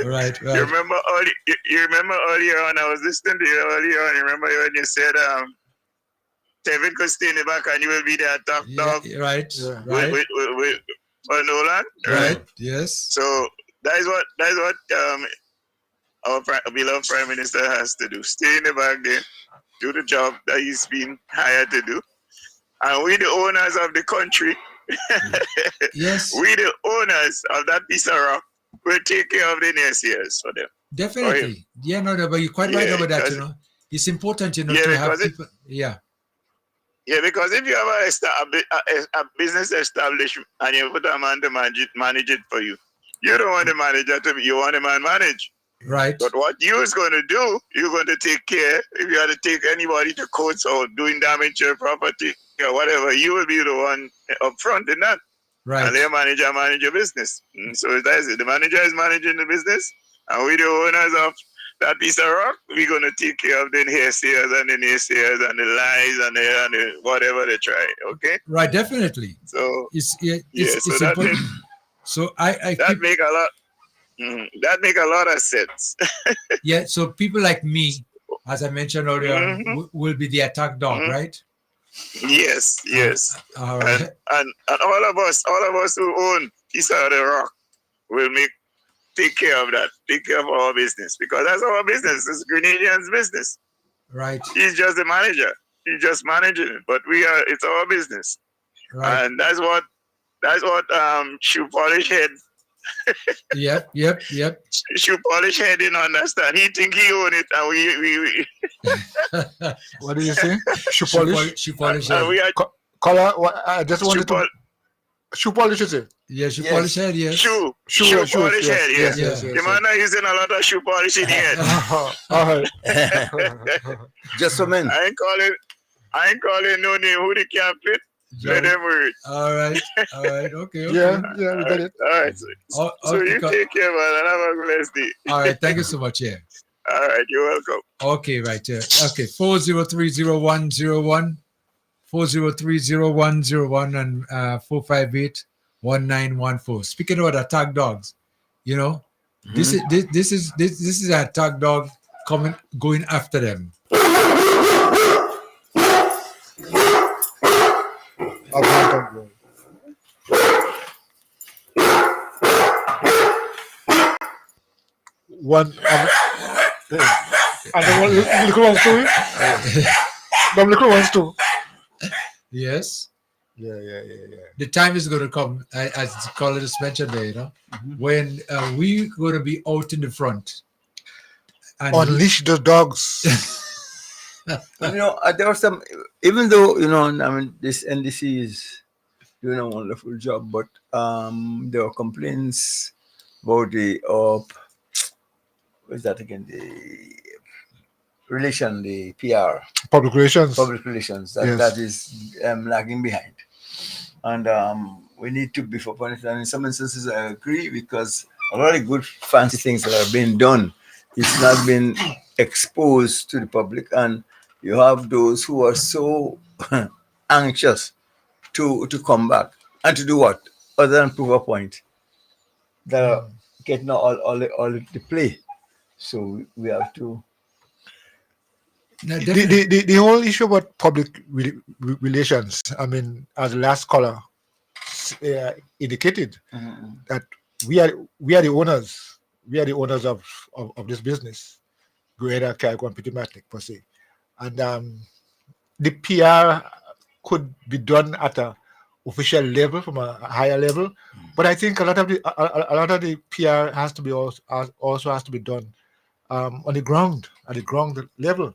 Right. You remember earlier on? I was listening to you earlier on. You remember when you said, Tevin could stay in the back and you will be there top dog. Right. With Nolan. Right. Yes. So that is what our beloved Prime Minister has to do. Stay in the back there, do the job that he's been hired to do. And we the owners of the country. Yes. We the owners of that piece of rock will take care of the naysayers for them. Definitely. Yeah, no, but you're quite right about that, It's important, to have people. Yeah, because if you have a business establishment and you put a man to manage it for you, you don't want the manager you want a man manage. Right. But what you're going to do, you're going to take care. If you have to take anybody to court or doing damage to your property or whatever, you will be the one up front in that. Right. And the manager manage your business. So that's it. The manager is managing the business, and we the owners of that piece of rock, we're going to take care of the naysayers and the naysayers and the lies and the whatever they try. Okay? Right, definitely. So it's so important. So that make a lot of sense. Yeah, so people like me, as I mentioned earlier, will be the attack dog, right? Yes. All right. And all of us who own piece of the rock will take care of that. Take care of our business, because that's our business. It's Grenadians' business. Right. He's just the manager. He's just managing it. But it's our business. Right. And that's what Shoe Polish Head. Yep. Shoe Polish Head didn't understand. He think he own it, and we What do you say? Shoe polish. Shoe polish head. Caller, I just wanted to. Shoe polish, is it? Yeah, shoe polish head. Yes. Shoe polish head. Yes. The man are using a lot of shoe polish in the head. All right. Just for men. I ain't calling no name who they can't fit. Let them word. All right. Okay. Yeah, we got it. All right. So you take care, man, and have a blessed day. All right. Thank you so much. Yeah. All right. You're welcome. Okay. Right. Yeah. Okay. 4030101, 4030101, and 4581914. Speaking about attack dogs, you know, this is an attack dog going after them. One and the little ones too. The little ones too. Yes. Yeah. The time is going to come, as Colin mentioned there, you know, when we're going to be out in the front. And unleash the dogs. You know, there are some, even though, you know, I mean, this NDC is doing a wonderful job, but there are complaints about the, what is that again? The PR. Public relations. That is lagging behind. And we need to beef up on it. And in some instances, I agree, because a lot of good, fancy things that are being done, it's not been exposed to the public. And you have those who are so anxious to come back and to do what? Other than prove a point. They're getting all the play. So we have to. No, the whole issue about public relations, I mean, as the last caller indicated, that we are the owners. We are the owners of this business, Greater Carriacou Matic per se. And the PR could be done at a official level, from a higher level, but I think a lot of the PR has to be also has to be done on the ground, at the ground level.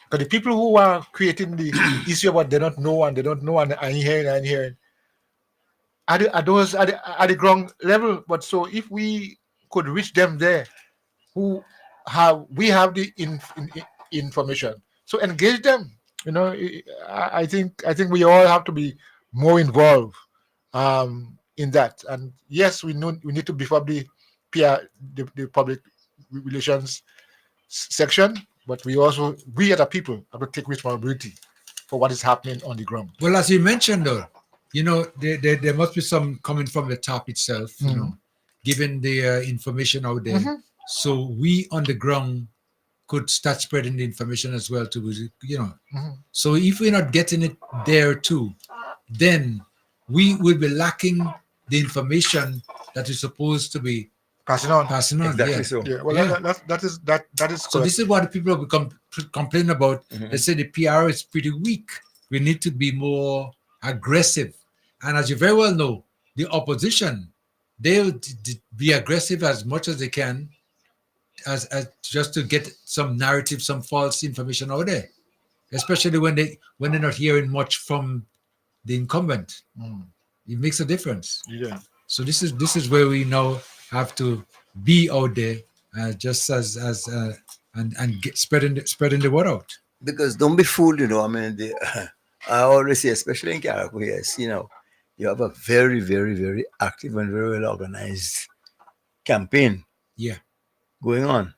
Because the people who are creating the issue about they don't know and I'm hearing are those at the ground level. But so if we could reach them there, we have the information, so engage them. You know, I think we all have to be more involved in that. And yes, we need to beef up the PR, the public relations section, but we as a people have to take responsibility for what is happening on the ground. Well, as you mentioned, though, you know, there must be some coming from the top itself, you know, giving the information out there. So we on the ground could start spreading the information as well, to, you know. So if we're not getting it there too, then we will be lacking the information that is supposed to be passing on. Exactly. Yeah. So. Yeah. Well, that is. So this is what the people become complain about. They say the PR is pretty weak. We need to be more aggressive. And as you very well know, the opposition, they'll be aggressive as much as they can, as just to get some narrative, some false information out there, especially when they're not hearing much from the incumbent. It makes a difference. Yeah. So this is where we now have to be out there, just as spreading the word out. Because don't be fooled, you know. I mean, I always say, especially in Carriacou here, you know, you have a very, very, very active and very well organized campaign. Yeah. Going on.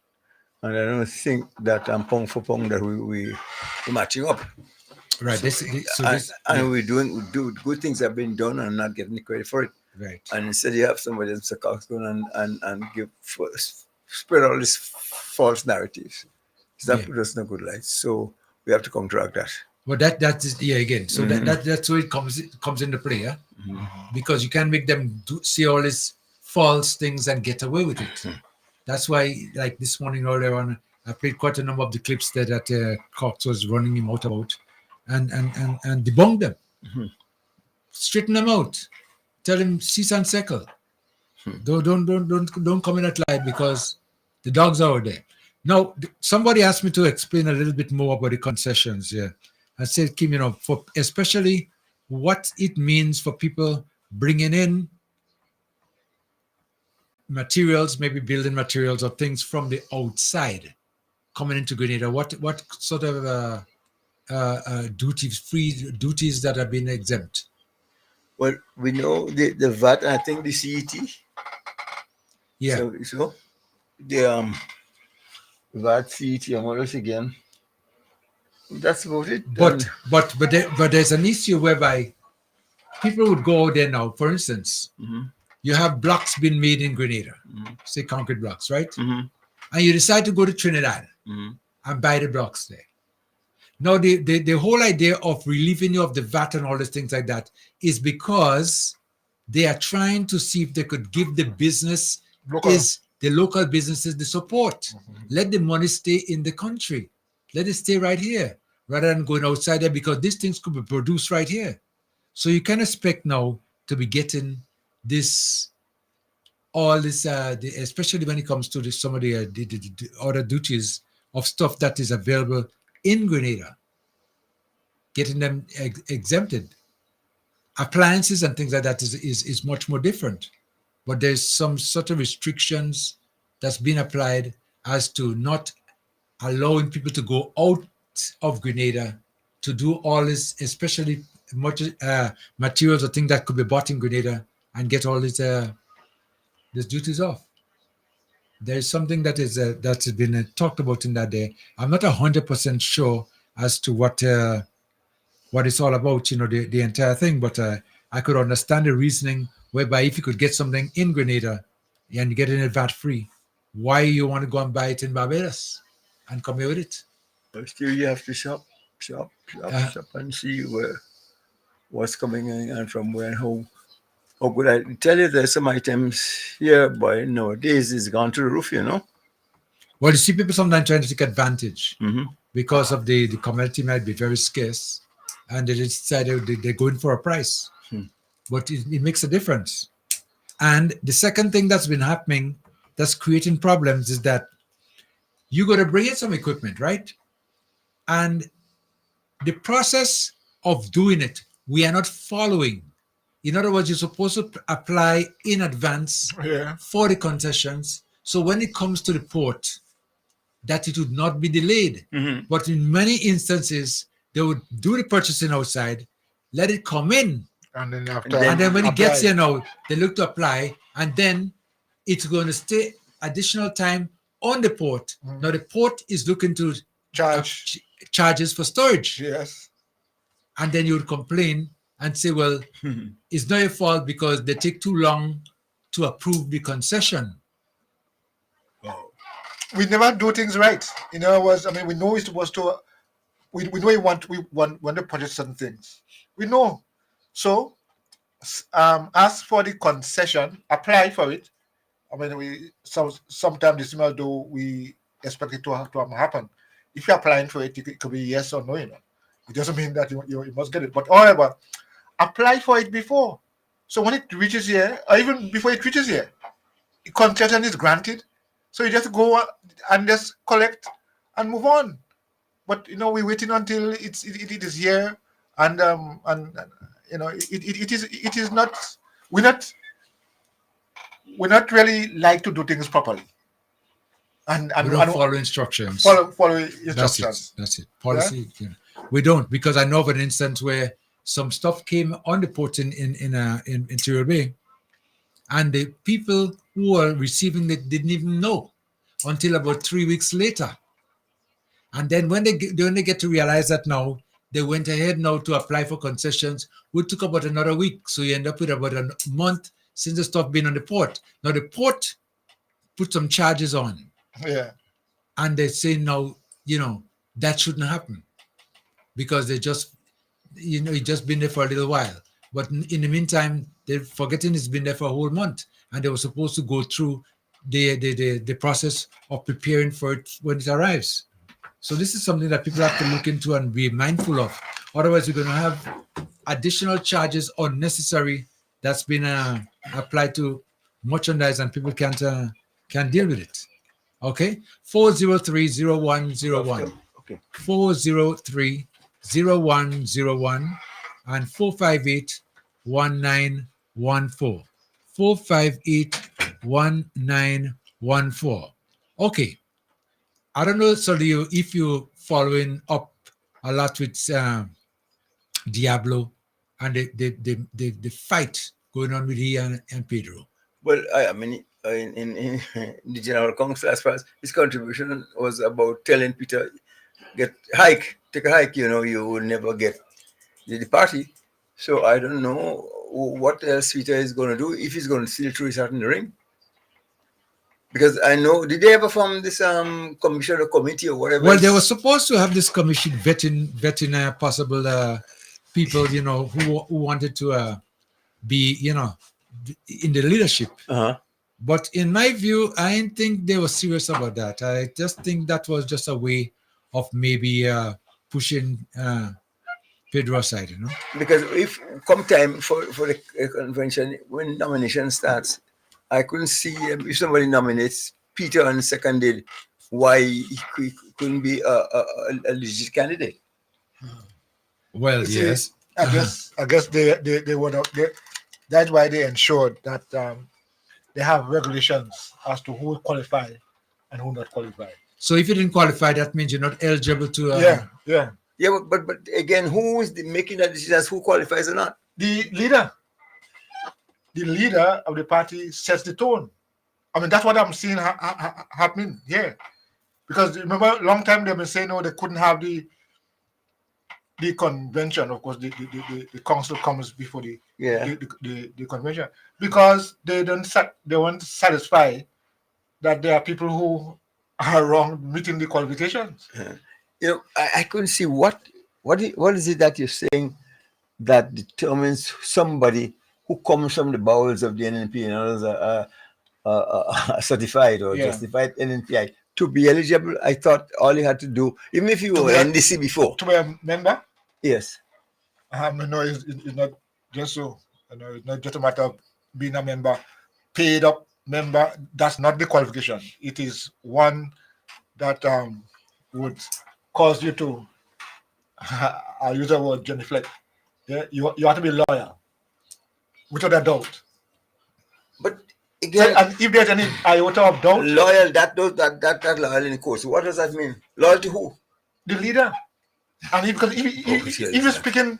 And I don't think that pong for pong that we're matching up. Right. We do good things have been done and not getting the credit for it. Right. And instead you have somebody else going and spread all these false narratives. That put us in a good light. So we have to counteract that. Well, that is again. So that's where it comes into play, yeah. Because you can't make them see all these false things and get away with it. That's why, like this morning earlier on, I played quite a number of the clips that Cox was running him out about, and debunk them, straighten them out, tell him cease and settle. Don't come in that light, because the dogs are out there. Now, somebody asked me to explain a little bit more about the concessions. Yeah, I said, Kim, you know, for especially what it means for people bringing in materials, maybe building materials or things from the outside coming into Grenada. What sort of duties that have been exempt? Well, we know the VAT, I think the CET. Yeah. So the VAT, CET, and what else again? That's about it. But there's an issue whereby people would go out there now. For instance, you have blocks being made in Grenada, say concrete blocks, right? And you decide to go to Trinidad and buy the blocks there. Now, the whole idea of relieving you of the VAT and all these things like that is because they are trying to see if they could give the business, the local businesses, the support. Let the money stay in the country. Let it stay right here rather than going outside there, because these things could be produced right here. So you can expect now to be getting this, all this, especially when it comes to some of the other duties of stuff that is available in Grenada, getting them exempted. Appliances and things like that is much more different. But there's some sort of restrictions that's been applied as to not allowing people to go out of Grenada to do all this, especially materials or things that could be bought in Grenada, and get all these duties off. There is something that is that's been talked about in that day. I'm not 100% sure as to what it's all about, the entire thing, but I could understand the reasoning whereby if you could get something in Grenada and you get it VAT free, why you want to go and buy it in Barbados and come here with it? But still, you have to shop and see what's coming in and from where and how. How could I tell you there's some items here, but nowadays it's gone to the roof, Well, you see people sometimes trying to take advantage because of the commodity might be very scarce, and they decided they're going for a price. But it makes a difference. And the second thing that's been happening that's creating problems is that you got to bring in some equipment, right? And the process of doing it, we are not following. In other words, you're supposed to apply in advance for the concessions. So when it comes to the port, that it would not be delayed. But in many instances, they would do the purchasing outside, let it come in. And then when it gets here now, they look to apply, and then it's going to stay additional time on the port. Now the port is looking to charges for storage. Yes. And then you would complain and say, well, it's not your fault because they take too long to approve the concession. We never do things right. In other words, I mean, we know we're supposed to. We know we want to purchase certain things. We know. So, ask for the concession, apply for it. I mean, sometimes this might do we expect it to happen. If you're applying for it, it could be yes or no. It doesn't mean that you must get it. But however, apply for it before. So when it reaches here, or even before it reaches here, the concession is granted. So you just go and just collect and move on. But we're waiting until it is here, and it is not. We're not really like to do things properly. And we don't follow instructions. Follow instructions. That's it. Policy. Yeah? We don't, because I know of an instance where some stuff came on the port in Interior Bay, and the people who were receiving it didn't even know until about 3 weeks later. And then when they get to realize that now, they went ahead now to apply for concessions, which took about another week. So you end up with about a month since the stuff been on the port. Now the port put some charges on. Yeah. And they say now, that shouldn't happen because they just, it's just been there for a little while. But in the meantime, they're forgetting it's been there for a whole month, and they were supposed to go through the process of preparing for it when it arrives. So this is something that people have to look into and be mindful of. Otherwise, we're going to have additional charges unnecessary that's been applied to merchandise, and people can't deal with it. Okay, 403-0101. Okay. 403-0101 and 458-1914. 458-1914. Okay. I don't know, so if you're following up a lot with Diablo and the fight going on with he and Pedro. Well, I mean, in the general council, as far as his contribution was about telling Peter, take a hike, you will never get the party. So I don't know what else Peter is going to do, if he's going to still throw his hat in the ring. Because I know, did they ever form this commission or committee or whatever? Well, they were supposed to have this commission vetting possible people, who wanted to be, in the leadership. Uh-huh. But in my view, I didn't think they were serious about that. I just think that was just a way of maybe pushing Pedro aside, Because if come time for the convention, when nomination starts, I couldn't see if somebody nominates Peter on the second day, why he couldn't be a legit candidate. Well, You see, yes. I guess they would have. That's why they ensured that they have regulations as to who qualify and who not qualify. So if you didn't qualify, that means you're not eligible to. Yeah. But again, who is making that decision as who qualifies or not? The leader of the party sets the tone. I mean, that's what I'm seeing happening here. Because remember, a long time they've been saying, no, they couldn't have the convention. Of course, the council comes before the convention, because they weren't satisfied that there are people who are wrong meeting the qualifications. I couldn't see what is it that you're saying that determines somebody who comes from the bowels of the NNP and others are certified or justified NNPI to be eligible. I thought all you had to do, even if you were NDC before, to be a member. Yes. No, it's not just so. It's not just a matter of being a member, paid up member. That's not the qualification. It is one that would cause you to, I'll use the word genuflect. Yeah, you have to be loyal, without a doubt. But again, and if there's any iota of doubt, loyal, that loyal in the course. What does that mean? Loyal to who? The leader. And because if you're speaking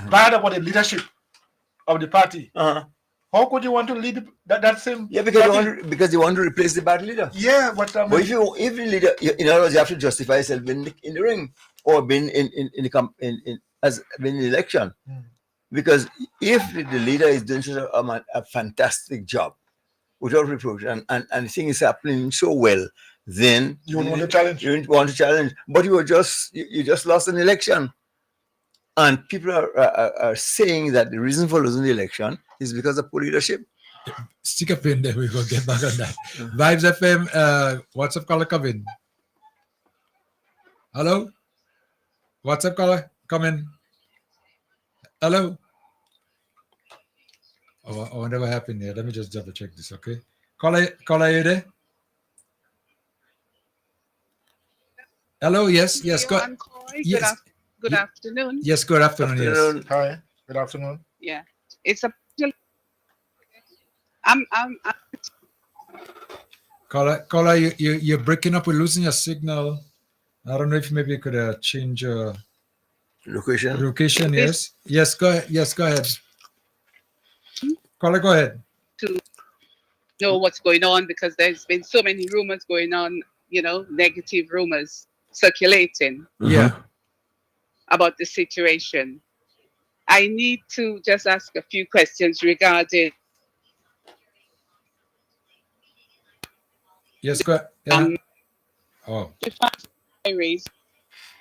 bad about the leadership of the party, how could you want to lead that same? Yeah, because you want to replace the bad leader. Yeah, but if the leader, in other words, you have to justify yourself in the ring or being in the election. Because if the leader is doing such a fantastic job without reproach and things happening so well, then you want to challenge. You want to challenge, but you just lost an election, and people are saying that the reason for losing the election is because of poor leadership. Stick a pin there. We will get back on that. Vibes FM. WhatsApp caller come in. Hello. WhatsApp caller come in. Hello. Oh, I wonder what happened there. Let me just double check this. Okay. Caller, you there? Hello, yes. Good afternoon. Yes, good afternoon. Yes. Hi. Good afternoon. Yeah, it's a. I'm. Caller, you're breaking up. We're losing your signal. I don't know if maybe you could change your location. Location, yes. Yes, go ahead. Yes, go ahead. Caller, go ahead. To know what's going on, because there's been so many rumors going on. Negative rumors circulating about the situation. I need to just ask a few questions regarding. Yes, go ahead.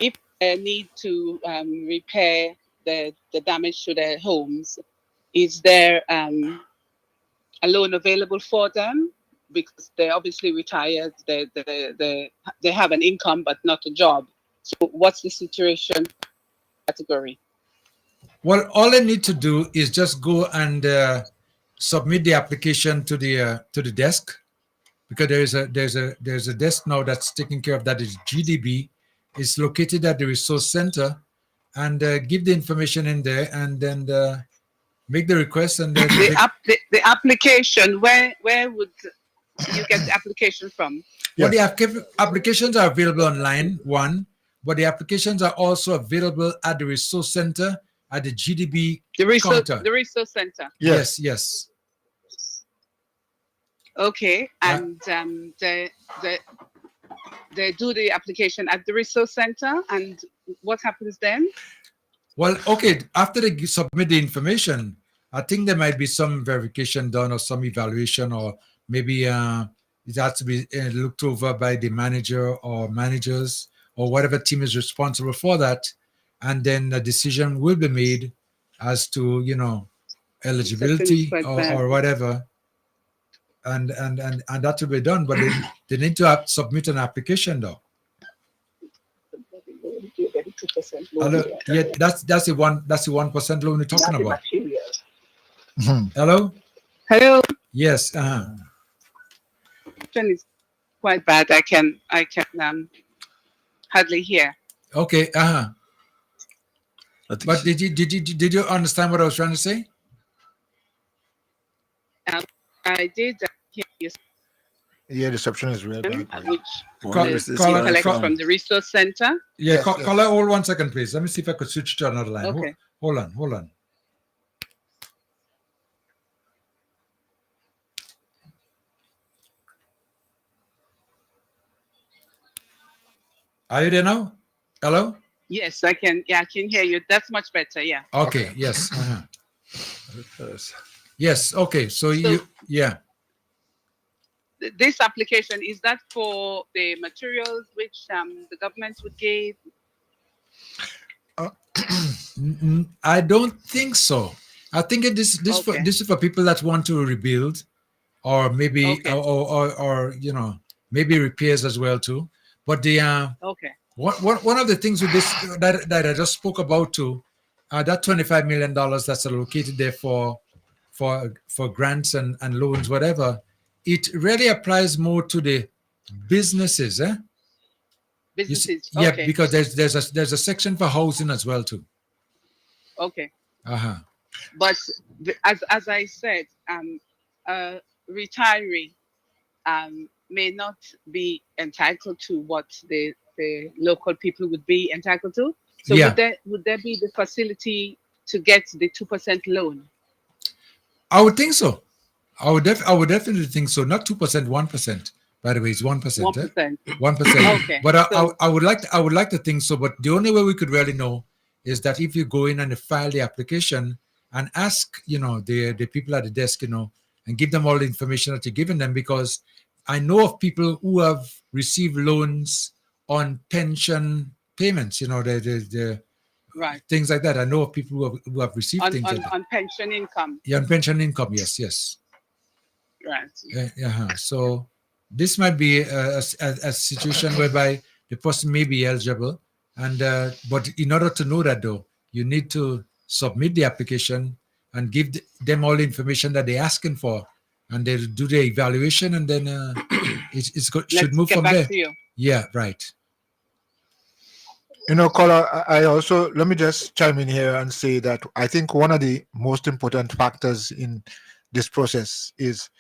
If they need to repair the damage to their homes, is there a loan available for them? Because they're obviously retired, they have an income but not a job. So what's the situation category? Well, all they need to do is just go and submit the application to the desk, because there's a desk now that's taking care of that. Is GDB. It's located at the resource center, and give the information in there, and then make the request. And then the application, where would you get the application from? Well, the applications are available online, one, but the applications are also available at the resource center at the GDB The resource, counter. the resource center. Yes, yes. Okay, and they do the application at the resource center, and what happens then? Well, okay, after they submit the information, I think there might be some verification done or some evaluation, or maybe it has to be looked over by the manager or managers or whatever team is responsible for that. And then a decision will be made as to, eligibility or whatever. And that will be done, but they need to submit an application though. Yeah, that's the 1% loan we're talking about. Hello? Hello? Yes. Is quite bad. I can hardly hear. Okay. But did you understand what I was trying to say? I did hear you. Yeah, reception is real bad. Which collect from the resource center. Yeah, yes, caller, hold 1 second, please. Let me see if I could switch to another line. Okay. Hold on. Are you there now? Hello? Yes, I can. Yeah, I can hear you. That's much better. Yeah. Okay. Yes. Yes. Okay. So you. This application, is that for the materials which the government would give? I don't think so. I think this is for people that want to rebuild, or maybe or maybe repairs as well too. But the one of the things with this that I just spoke about too, that $25 million that's allocated there for grants and loans, whatever. It really applies more to the businesses, Businesses, yeah, because there's a section for housing as well too. Okay. But as I said, a retiree may not be entitled to what the local people would be entitled to. So would there be the facility to get the 2% loan? I would think so. I would definitely think so. Not 2%, 1%. By the way, it's 1%. 1%. 1%. Okay. But I would like to think so. But the only way we could really know is that if you go in and file the application and ask, the people at the desk, and give them all the information that you're giving them, because I know of people who have received loans on pension payments. The right. Things like that. I know of people who have received things like that. On pension income. Yeah, on pension income. Yes. Right. So this might be a situation whereby the person may be eligible, and but in order to know that though, you need to submit the application and give them all the information that they're asking for, and they'll do the evaluation, and then should move from there. Yeah, right. Caller, I also, let me just chime in here and say that I think one of the most important factors in this process is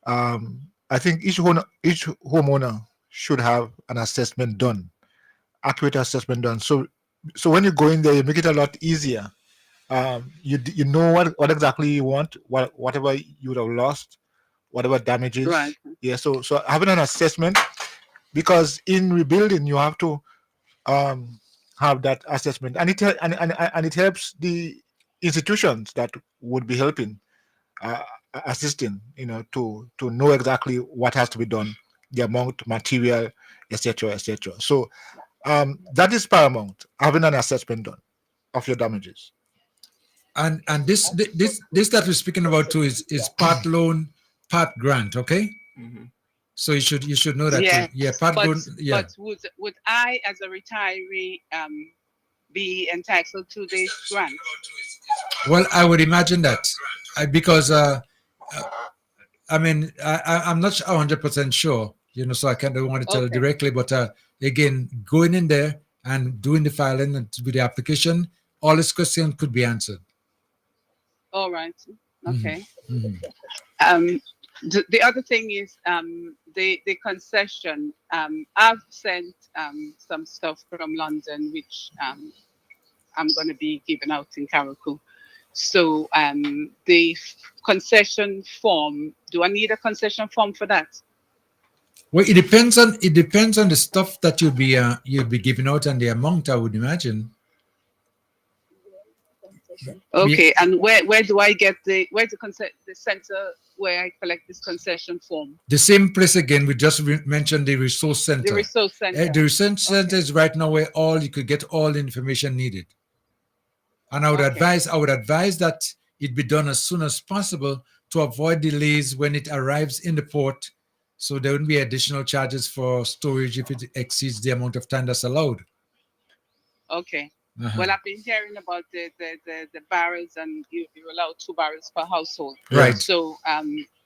I think each homeowner should have an assessment done, accurate assessment done. So when you go in there, you make it a lot easier. You know what exactly you want, whatever you would have lost, whatever damages. Right. Yeah. So having an assessment, because in rebuilding you have to have that assessment, and it helps the institutions that would be helping. Assisting, to know exactly what has to be done, the amount, material, etc. So that is paramount, having an assessment done of your damages. And this that we're speaking about too is part loan, part grant. Okay. Mm-hmm. So you should know that too. Yeah, part loan. Yeah. But would I, as a retiree, be entitled to this grant? Well, I would imagine that, because I'm not 100% sure, so I don't want to tell you directly, but again, going in there and doing the filing and with the application, all this question could be answered. All right. Okay. Mm-hmm. The other thing is the concession. I've sent some stuff from London, which I'm going to be giving out in Karaku. So the concession form, do I need a concession form for that? Well, it depends on the stuff that you'll be giving out and the amount, I would imagine. Okay, and where do I get the center where I collect this concession form? The same place again. We just mentioned the resource center. The resource center. The resource center is right now where you could get all the information needed. And I would advise that it be done as soon as possible to avoid delays when it arrives in the port. So there wouldn't be additional charges for storage if it exceeds the amount of time that's allowed. Okay. Well, I've been hearing about the barrels, and you're allowed 2 barrels per household. Right. So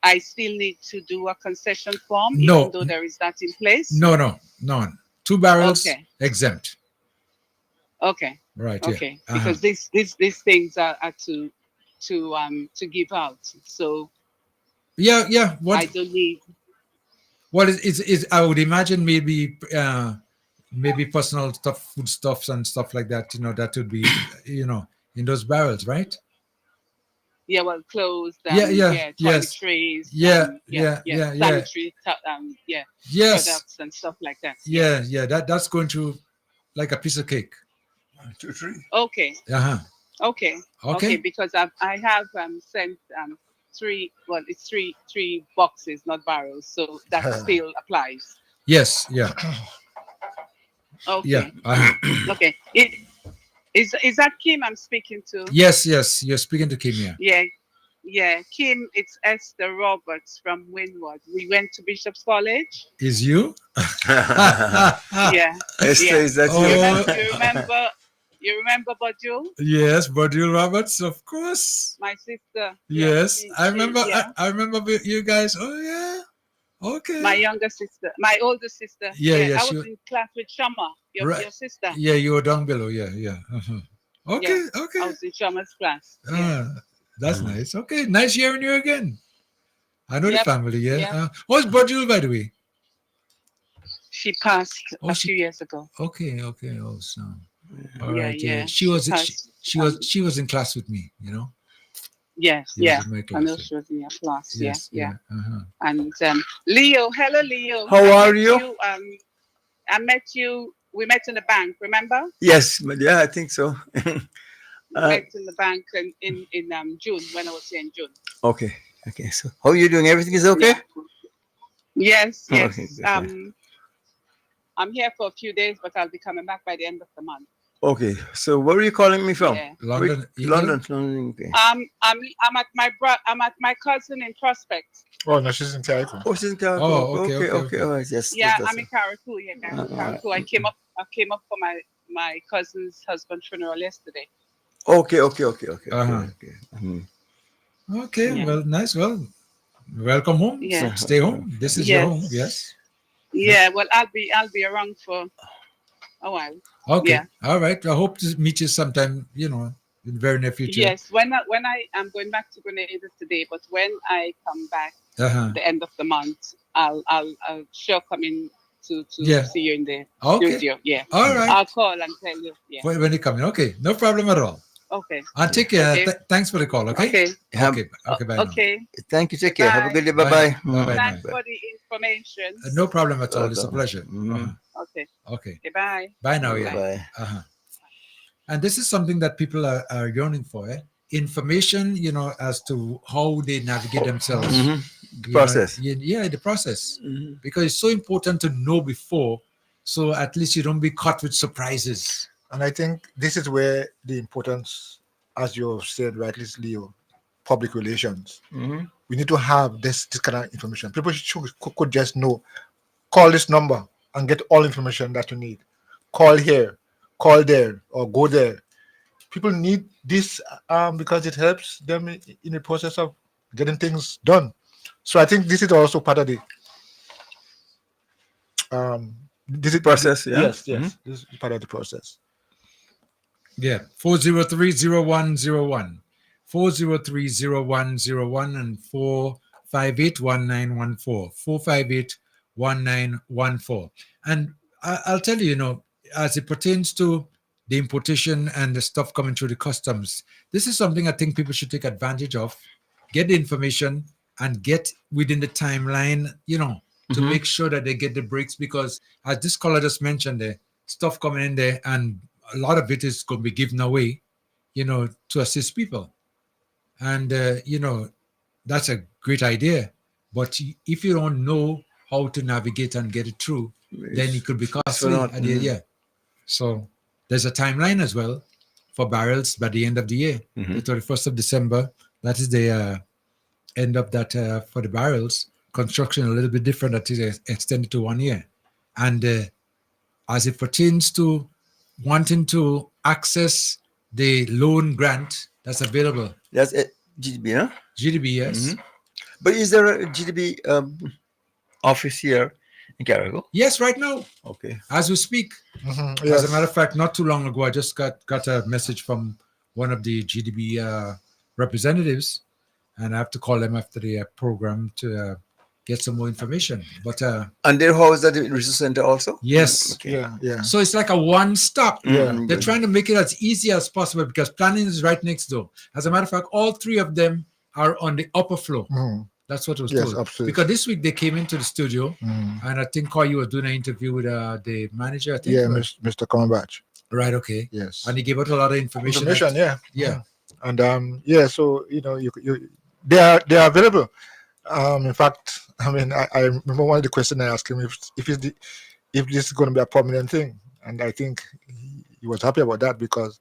I still need to do a concession form, even though there is that in place? No. 2 barrels exempt. Okay. Right. Okay. Yeah. Because these things are to give out. So yeah. What I don't need. What is I would imagine maybe personal stuff, foodstuffs and stuff like that. That would be in those barrels, right? Yeah, well, clothes. Toiletries. Sanitary. Yes. Products and stuff like that. Yeah. That's going to like a piece of cake. 2, 3. Okay. Okay. Because I have sent 3. Well, it's three boxes, not barrels. So that still applies. Yes. Yeah. Okay. Yeah. Okay. Is that Kim I'm speaking to? Yes. You're speaking to Kim. Yeah. Kim, it's Esther Roberts from Wynwood. We went to Bishop's College. Is you? Yeah. Esther, is that you? You remember Badu? Yes, Badu Roberts, of course. My sister. Yes, I remember. I remember you guys. Oh yeah. Okay. My younger sister, my older sister. Yeah. I was in class with Shama, your sister. Yeah, you were down below. Yeah. Okay. I was in Shama's class. That's nice. Okay, nice hearing you again. I know the family. Yeah. What's Badu, by the way? She passed a few years ago. Okay. Oh, so. All right. Yeah. She was in class with me. Yes. Yeah. I know she was in your class. Yes, Yeah. And Leo, hello, Leo. How are you? I met you. We met in the bank. Remember? Yes, but I think so. We met in the bank in June, when I was here in June. Okay. So how are you doing? Everything is okay? Yes. Okay, I'm here for a few days, but I'll be coming back by the end of the month. Okay. So where are you calling me from? Yeah. London. Okay. I'm at my cousin in Prospect. Oh no, she's in Carriacou. Oh, she's in Carriacou. Oh, okay. All right. Yes. Yeah, I'm in Carriacou. Carriacou. I came up for my cousin's husband's funeral yesterday. Okay. Okay. Well, nice. Well, welcome home. Yeah. Stay home. This is your home. Yes. Yeah. Well, I'll be around for a while. Okay. Yeah. All right. I hope to meet you sometime. In the very near future. Yes. When I am going back to Grenada today, but when I come back the end of the month, I'll sure come in to see you in the studio. Yeah. All right. I'll call and tell you. Yeah. When you come in. Okay. No problem at all. Okay. And take care. Okay. Thanks for the call. Okay. Okay. Okay. Bye. Okay. Thank you. Take care. Have a good day. Bye. Thanks for the information. No problem at all. It's a pleasure. Okay. Okay. Bye. Bye now. Yeah. Bye. And this is something that people are yearning for. Information, as to how they navigate themselves. The process. The process. Because it's so important to know before, so at least you don't be caught with surprises. And I think this is where the importance, as you have said rightly, Leo, public relations. We need to have this kind of information. People could just know, call this number and get all information that you need. Call here, call there, or go there. People need this because it helps them in the process of getting things done. So I think this is also part of the process. Yeah. Yes. This is part of the process. Yeah, 403-0101, 403-0101, and 458-1914, 458-1914. And I'll tell you, as it pertains to the importation and the stuff coming through the customs. This is something I think people should take advantage of, get the information and get within the timeline, to make sure that they get the breaks, because as this caller just mentioned, the stuff coming in there and a lot of it is going to be given away, to assist people. And, that's a great idea. But if you don't know how to navigate and get it through, then it could be costly. So there's a timeline as well for barrels by the end of the year, the 31st of December. That is the end of that for the barrels. Construction a little bit different. That is extended to 1 year. And as it pertains to wanting to access the loan grant that's available. That's it. GDB, huh? GDB, yes. But is there a GDB office here in Carriacou? Yes, right now. Okay. As we speak. As a matter of fact, not too long ago, I just got a message from one of the GDB representatives, and I have to call them after the program to get some more information. But and their house at the resource center also? Yes. Okay. Yeah. So it's like a one-stop. Yeah. They're trying to make it as easy as possible because planning is right next door. As a matter of fact, all three of them are on the upper floor. That's what was told. Absolutely. Because this week they came into the studio, and I think you was doing an interview with the manager. I think. Yeah, Mr. Cumberbatch. Right. Okay. Yes. And he gave out a lot of information. Yeah. And so they are available. In fact, I mean, I remember one of the questions I asked him if this is going to be a permanent thing, and I think he was happy about that because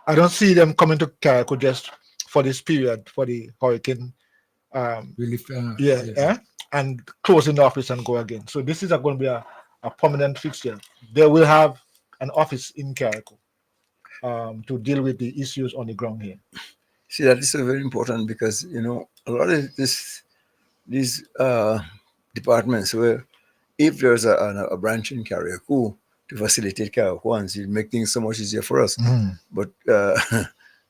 I don't see them coming to Carriacou just for this period for the hurricane. Relief. And closing the office and go again. So this is going to be a permanent fixture. They will have an office in Carriacou to deal with the issues on the ground here. See, that is so very important because a lot of these departments where if there's a branch in Carriacou to facilitate Carriacouans, it make things so much easier for us. But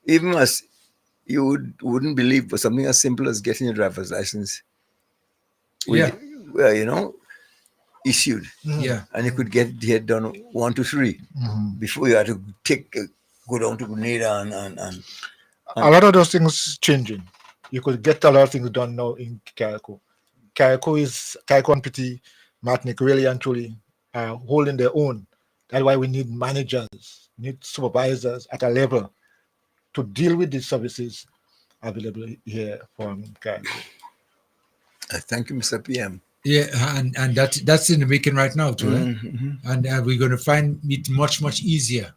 even as you wouldn't believe, but something as simple as getting a driver's license, issued, and you could get it done 1 to 3 before you had to go down to Grenada and a lot of those things changing. You could get a lot of things done now in Carriacou. Carriacou and Petit Martinique really and truly holding their own. That's why we need managers, need supervisors at a level to deal with these services available here from Carriacou. Thank you, Mr. PM. Yeah, and that's in the making right now too. And we're going to find it much easier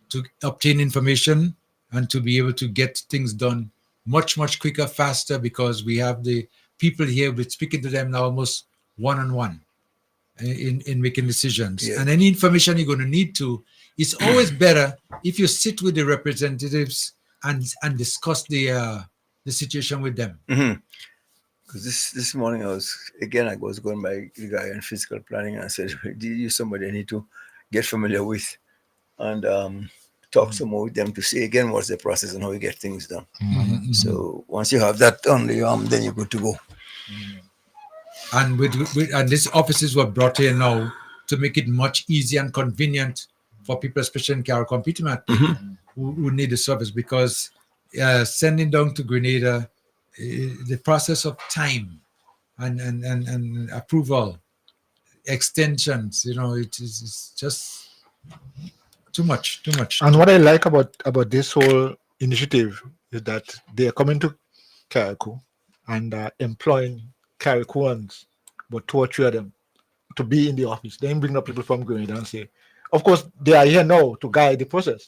to obtain information and to be able to get things done much quicker, faster, because we have the people here. We're speaking to them now almost one-on-one in making decisions. And any information you're going to need to, it's always better if you sit with the representatives and discuss the situation with them. Because this morning I was going by the guy in physical planning, and I said, "Do you somebody I need to get familiar with and talk some more with them to see again what's the process and how you get things done." So once you have that done, then you're good to go. And and these offices were brought in now to make it much easier and convenient for people, especially in Carriacou and Petit Martinique, who need the service, because sending down to Grenada, the process of time and approval, extensions, it is just too much. And what I like about this whole initiative is that they are coming to Carriacou and employing Carriacouans, but 2 or 3 of them, to be in the office. Then bring up people from Grenada and say, of course, they are here now to guide the process,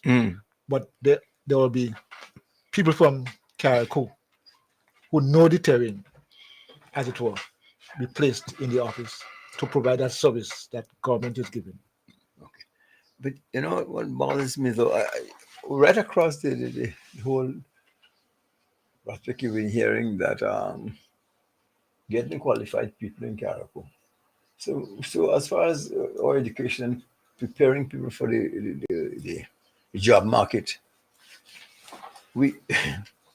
but there will be people from Carriacou who know the terrain, as it were, be placed in the office to provide that service that government is giving. But what bothers me though, right across the whole prospect, you've been hearing that getting qualified people in Carriacou. So as far as our education, preparing people for the job market,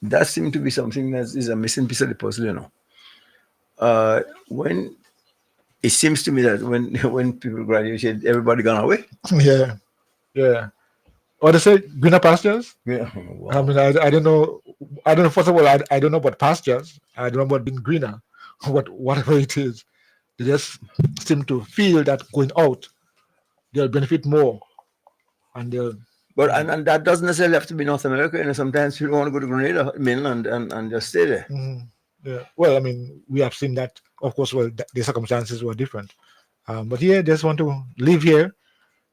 that seems to be something that is a missing piece of the puzzle. When it seems to me that when people graduated, everybody gone away. Yeah. Yeah. What they say, greener pastures? Yeah. I Wow. mean, I don't know. I don't know. First of all, I don't know about pastures. I don't know about being greener. Whatever it is, they just seem to feel that going out, they'll benefit more, and they'll. But and that doesn't necessarily have to be North America. You know, sometimes people want to go to Grenada mainland and just stay there. Yeah. Well, I mean, we have seen that. Of course, well, the circumstances were different. But yeah, just want to live here,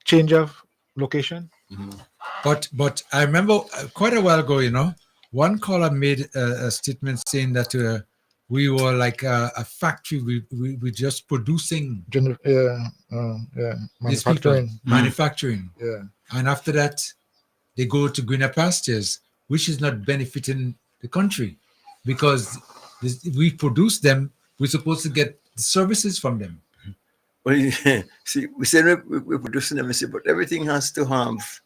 change of location. But I remember quite a while ago, one caller made a statement saying that we were like a factory. We just producing Yeah, these people manufacturing. manufacturing, Yeah. and after that they go to greener pastures, which is not benefiting the country because we produce them. We're supposed to get the services from them. Well, see, we say we're producing them, but everything has to have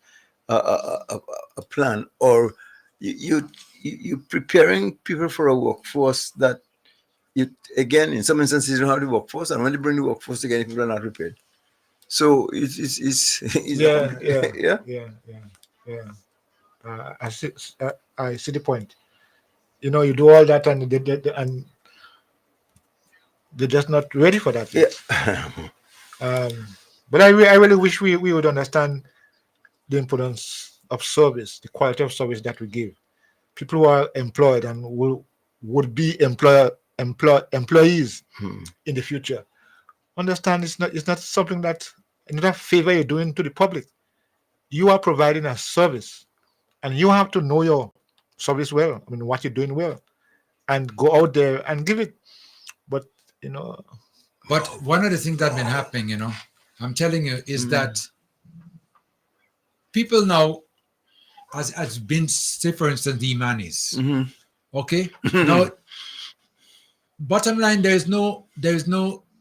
a plan, or you preparing people for a workforce that you again in some instances you don't have the workforce, and when you bring the workforce together, people are not prepared. So it's Yeah, yeah. yeah. I see the point. You do all that, and and they're just not ready for that yet. But I really wish we would understand the importance of service, the quality of service that we give. People who are employed and would be employees in the future. Understand it's not something that another favor you're doing to the public. You are providing a service, and you have to know your service well. I mean, what you're doing well, and go out there and give it. But But one of the things that's been happening, I'm telling you, is that people now, has been, say for instance, the Imanis. Okay, now bottom line, there is no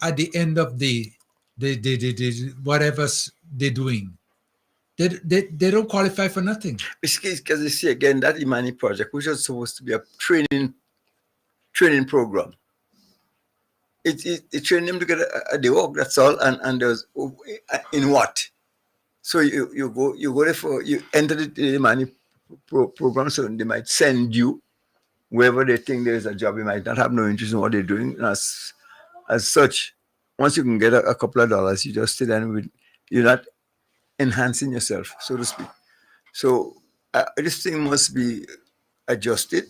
at the end of the whatever they're doing, they don't qualify for nothing. Because you see again that Imani project, which was supposed to be a training program. It trained them to get the work. That's all, and there's in what. So you go there for you enter the Imani program, so they might send you wherever they think there is a job. You might not have no interest in what they're doing. As such, once you can get a couple of dollars, you just sit down with, you're not enhancing yourself, so to speak. So this thing must be adjusted,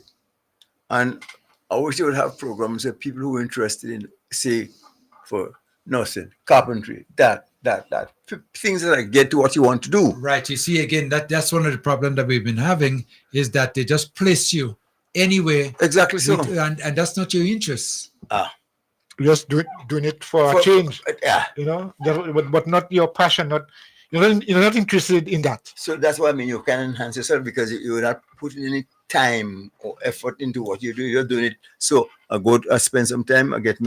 and I wish you would have programs that people who are interested in, say, for nursing, carpentry, that things that get to what you want to do. Right. You see, again, that's one of the problems that we've been having, is that they just place you anywhere. Exactly so. And that's not your interest. Just doing it for a change. But not your passion. Not you're not interested in that. So that's why I mean you can enhance yourself, because you're not putting any time or effort into what you do. You're doing it. So I spend some time, I get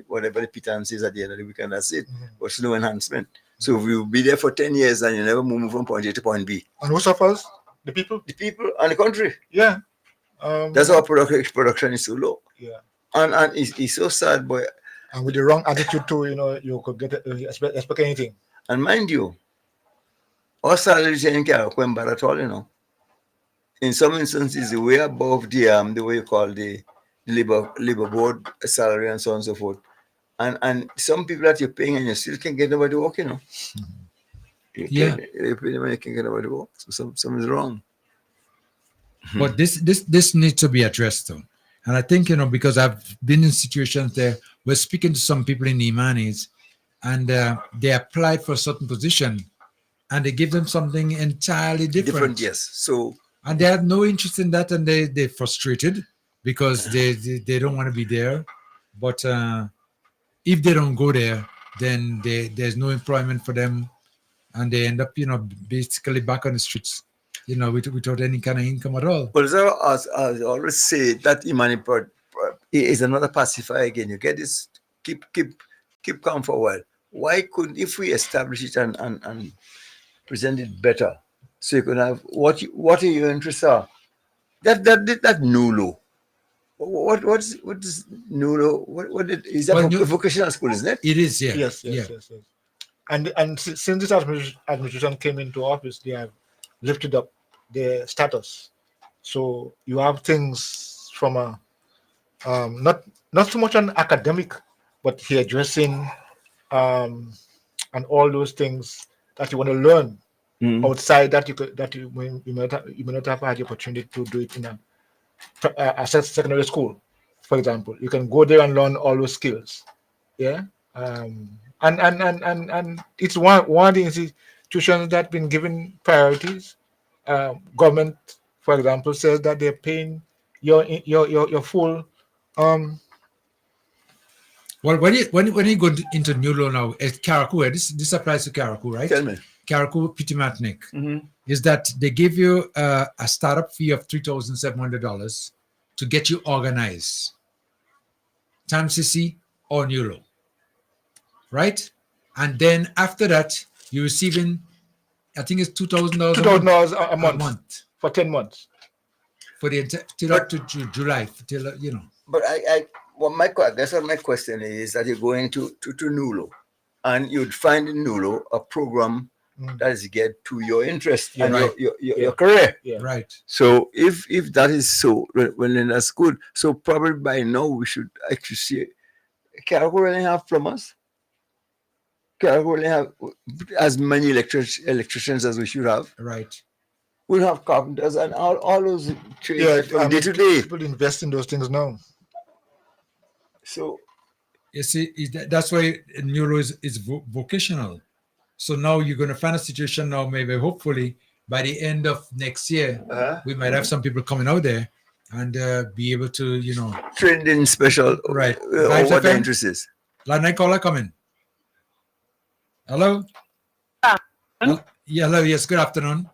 whatever the pittance is at the end of the weekend. That's it. But it's no enhancement. So if you be there for 10 years and you never move from point A to point B. And who suffers? The people? The people and the country. Yeah. That's how production is so low. Yeah. And it's so sad, boy. And with the wrong attitude too, you could get expect anything. And mind you, our salaries ain't bad at all, In some instances, way above the way you call the labor board salary and so on and so forth. And some people that you're paying and you still can't get nobody to work, You pay them and you can't get nobody to work. So something's wrong. But this needs to be addressed though. And I think, because I've been in situations there, we're speaking to some people in the Imanis, and they apply for a certain position, and they give them something entirely different. Yes. So, and they have no interest in that, and they're frustrated because they don't want to be there. But if they don't go there, then there's no employment for them, and they end up, basically back on the streets, without any kind of income at all. Well, as I always say, that Imani is another pacifier again. You get this, keep calm for a while. Why couldn't, if we establish it and present it better, so you can have what are your interests are? That NULO. What is NULO? What is that? Vocational school, isn't it? It is, yeah. Yes. And since this administration came into office, they have lifted up their status. So you have things from a not so much an academic, but hairdressing, and all those things that you want to learn outside that you may not have had the opportunity to do it in a secondary school, for example. You can go there and learn all those skills. Yeah. And it's one of the institutions that been given priorities. Government, for example, says that they're paying your full. Well, when you go into Nulo now, at Karaku, this applies to Karaku, right? Tell me. Karaku Pitimatnik, is that they give you a startup fee of $3,700 to get you organized. TAMCC or Nulo, right? And then after that, you're receiving, I think it's $2,000 $2,000 a month for 10 months. For the till up to July, till But my question is that you're going to Nulo, and you'd find in Nulo a program that is get to your interest and your career. Yeah. Right. So if that is so, well then that's good. So probably by now we should actually see. Caracol really have plumbers. Caracol really have as many electricians as we should have. Right. We'll have carpenters and all those trades from day to day. People invest in those things now. So you see, that's why Neuro is vocational. So now you're going to find a situation now, maybe hopefully by the end of next year, we might have some people coming out there and be able to, trained in special, right? What the interest is. Line 9 caller coming. Hello. Yeah, hello. Yes. Good afternoon.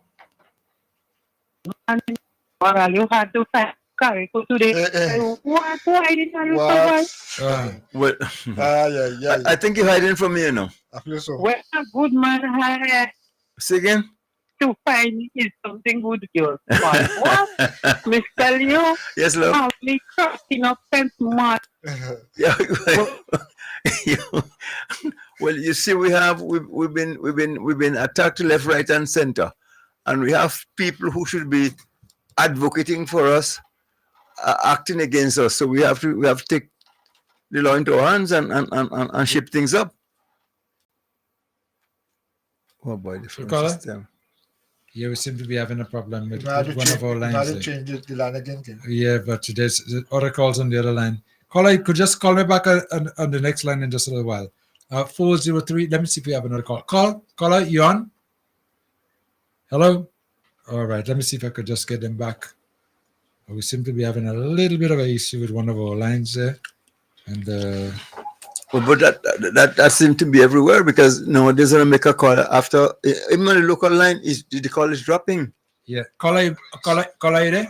Well, you had to find Carico today. Why didn't you Well, I think you're hiding from me, I feel so. Well, a good man had Say again? to find is something good, girl. What? Mr. Leo? Yes, love. Only cracking up and smart. Yeah. Well, you see, we've been attacked left, right, and center, and we have people who should be advocating for us, acting against us. So we have to take the law into our hands and shape things up. Oh boy, the phone system. Yeah, we seem to be having a problem with Now one of our lines. Now they change the line again. Yeah, but there's other calls on the other line. Caller, you could just call me back on the next line in just a little while. 403. Let me see if we have another call. Caller, you on? Hello? All right, let me see if I could just get them back. We seem to be having a little bit of an issue with one of our lines there. And but that seems to be everywhere, because nowadays when I make a call after even on the local line the call is dropping. Yeah. Caller, you there?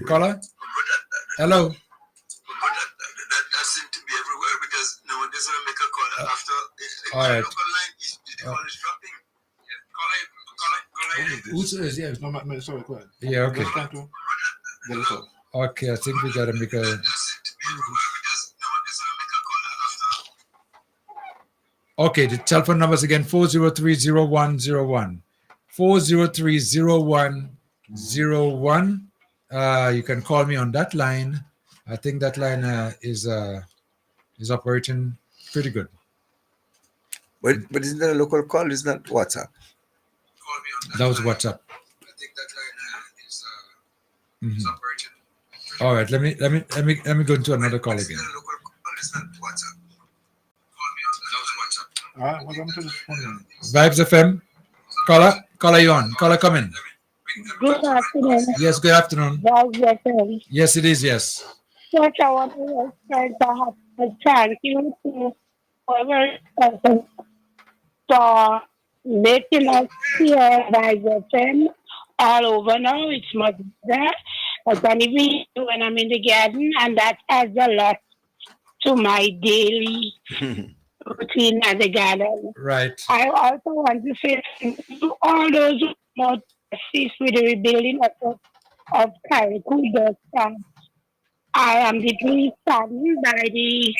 Caller? Hello? That seems to be everywhere, because nowadays when I make a call after all right. local line the call is dropping. Yeah, no, sorry, go ahead. Yeah, okay. Okay, I think we got to make a... Okay, the telephone numbers again, 403-0101. 403-0101. You can call me on that line. I think that line is operating pretty good. But isn't that a local call? Isn't that WhatsApp? That was WhatsApp. I think that line is operating. All right, let me go into another call again. Vibes FM. Caller, you on? Caller, come in. Good afternoon. Yes, good afternoon. Vibes FM. Yes, it is, yes. What I want to say thank you to whoever for making us hear Vibes FM all over now. It's much better. I can even do when I'm in the garden, and that adds a lot to my daily routine at the garden. Right. I also want to say to all those who want to assist with the rebuilding of Carriacou. I am deeply saddened by the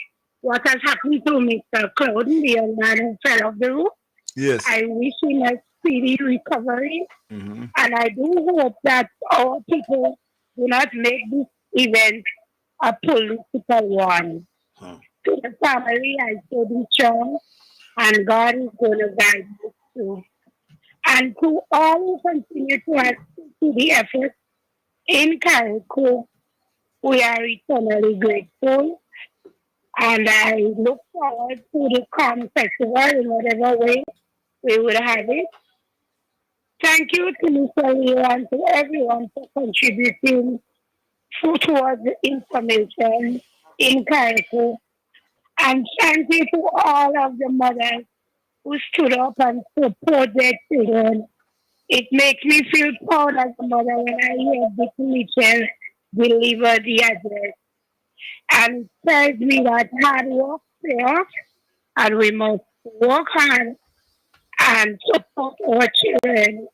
what has happened to Mr. Clouden, the young man who fell off the roof. Yes. I wish him a speedy recovery. Mm-hmm. And I do hope that our people do not make this event a political one. Huh. To the family, I say be strong, and God is going to guide you too. And to all who continue to add to the effort in Carriacou, we are eternally grateful. And I look forward to the calm festival in whatever way we will have it. Thank you to Mr. Leo and to everyone for contributing towards the information in Carriacou. And thank you to all of the mothers who stood up and support their children. It makes me feel proud as a mother when I hear Dick Mitchell deliver the address. And it tells me that hard work pays off, and we must work hard and support our children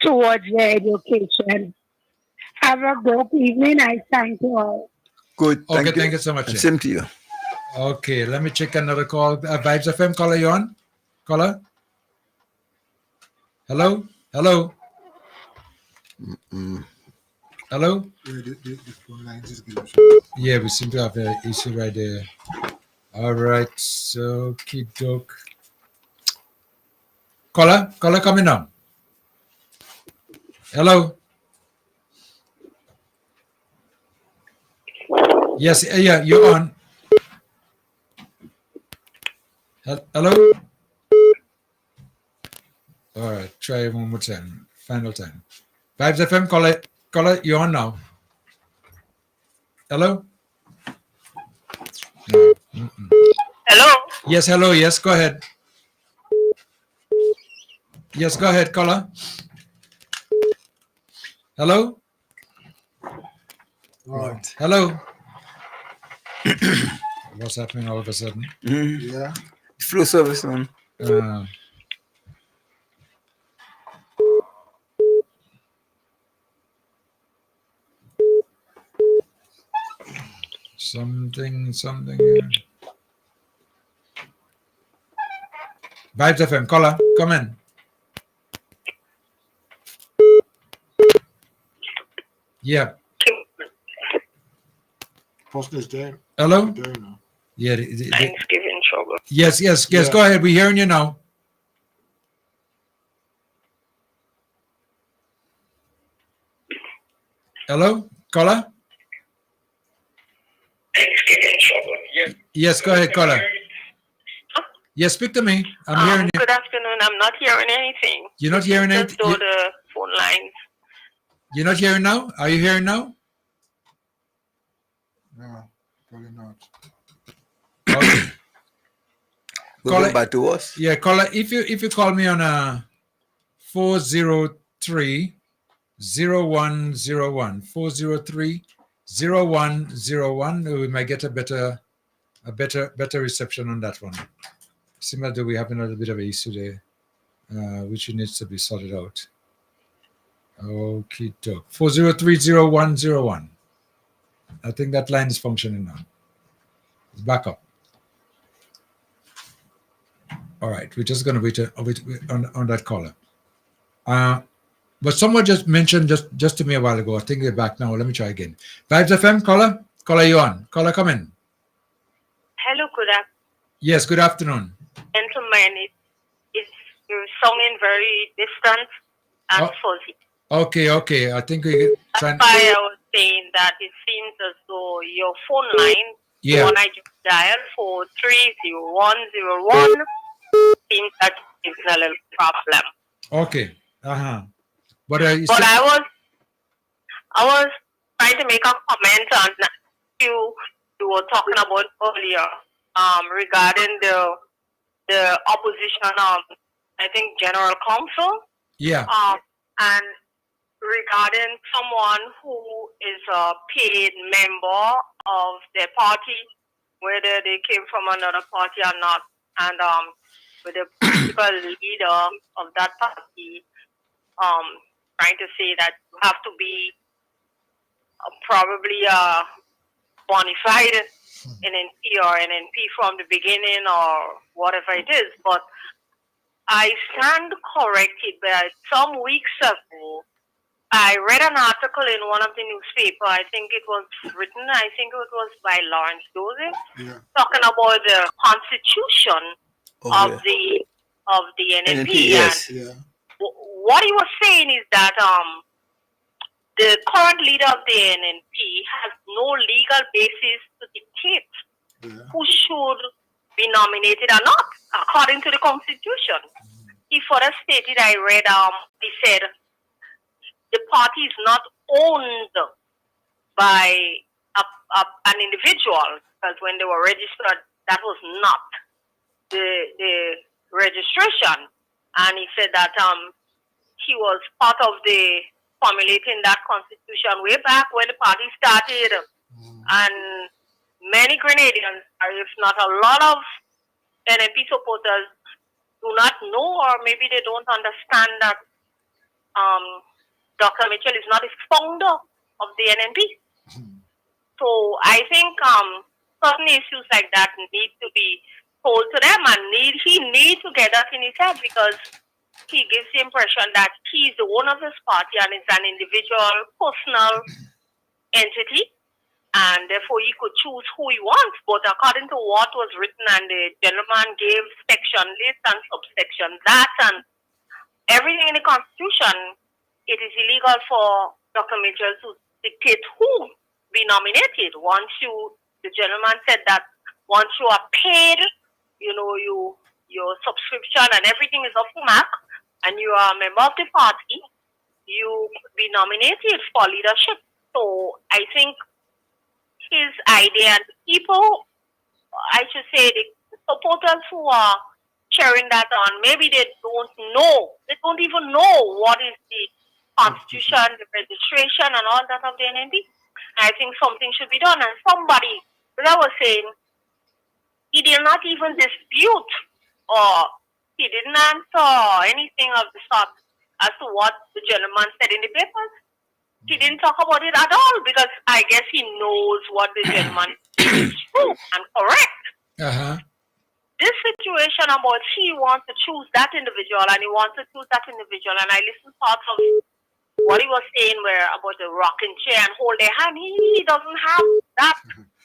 towards their education. Have a good evening. I thank you all. Good. Okay, thank you so much. Same to you. Okay, let me check another call. Vibes FM, caller, you on? Caller? Hello? Hello? Hello? The phone lines is good. Yeah, we seem to have an issue right there. All right, so doke. Caller coming on. Hello? Yes, yeah, you're on. Hello? All right, try one more time. Final time. Vibes FM, caller, you're on now. Hello? No. Hello? Yes, hello. Yes, go ahead. Yes, go ahead, caller. Hello? Right. Hello? What's happening all of a sudden? Yeah. Flow service on. Something. Vibes FM, caller, come in. Yeah. Person is there. Hello? There now. Yeah. Thanksgiving trouble. Yes. Yeah. Go ahead. We're hearing you now. Hello, caller? Thanksgiving trouble. Yes, go ahead, caller. Yes, speak to me. I'm hearing you. Good afternoon. I'm not hearing anything. You're not hearing Just it? though the phone lines. You're not hearing now? Are you hearing now? No, probably not. Okay. Caller, back to us. Yeah, caller. If you call me on a 403-0101, 403-0101, we might get a better reception on that one. Similar to we have another bit of an issue there, which needs to be sorted out. Okay, doke. 403-0101. I think that line is functioning now. It's back up. All right, we're just going to wait on that caller. But someone just mentioned just to me a while ago. I think they're back now. Let me try again. Vibes FM, caller, you on? Caller, come in. Hello, good afternoon. Yes, good afternoon. Gentlemen, you're sounding very distant and fuzzy. Okay. I think we trying. That's why I was saying that it seems as though your phone line, the one I just dialed, 430-101, seems that it's a little problem. Okay. But I was trying to make a comment on you were talking about earlier, regarding the opposition, I think General Council. Yeah. And regarding someone who is a paid member of their party, whether they came from another party or not, and with the political leader of that party trying to say that you have to be probably bona fide NNP or NNP from the beginning or whatever it is. But I stand corrected. But some weeks ago, I read an article in one of the newspaper. I think it was written. I think it was by Lawrence Joseph, talking about the constitution of the NNP. yes. And what he was saying is that the current leader of the NNP has no legal basis to dictate who should be nominated or not, according to the Constitution. He further stated, I read, he said, the party is not owned by an individual, because when they were registered, that was not the registration. And he said that he was part of the formulating that constitution way back when the party started. And many Grenadians, if not a lot of NNP supporters, do not know, or maybe they don't understand that Dr. Mitchell is not a founder of the NNP. So I think certain issues like that need to be told to them, and he needs to get that in his head, because he gives the impression that he's the owner of this party and it's an individual, personal entity, and therefore he could choose who he wants. But according to what was written, and the gentleman gave section list and subsection that and everything in the Constitution, it is illegal for Dr. Mitchell to dictate who be nominated. The gentleman said that once you are paid, your subscription and everything is up to mark, and you are a member of the party, you could be nominated for leadership. So I think his idea, and people, I should say, the supporters who are sharing that on, maybe they don't even know what is the constitution, the registration and all that of the NNP. I think something should be done. And somebody, as I was saying, he did not even dispute, or he didn't answer anything of the sort as to what the gentleman said in the papers. He didn't talk about it at all, because I guess he knows what the gentleman is true and correct. This situation about he wants to choose that individual, and he wants to choose that individual, and I listened to parts of what he was saying where about the rocking chair and hold their hand. He doesn't have that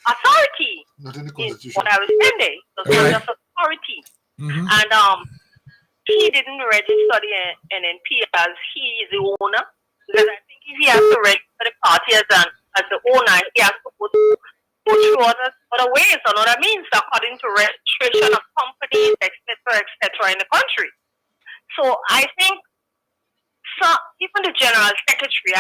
authority. Not in the Constitution. What I was saying there, doesn't have that authority. And he didn't register the NNP as he is the owner, because I think if he has to register the party as the owner, he has to go through other ways or other means according to registration of companies, etc., in the country. So I think even the General Secretary,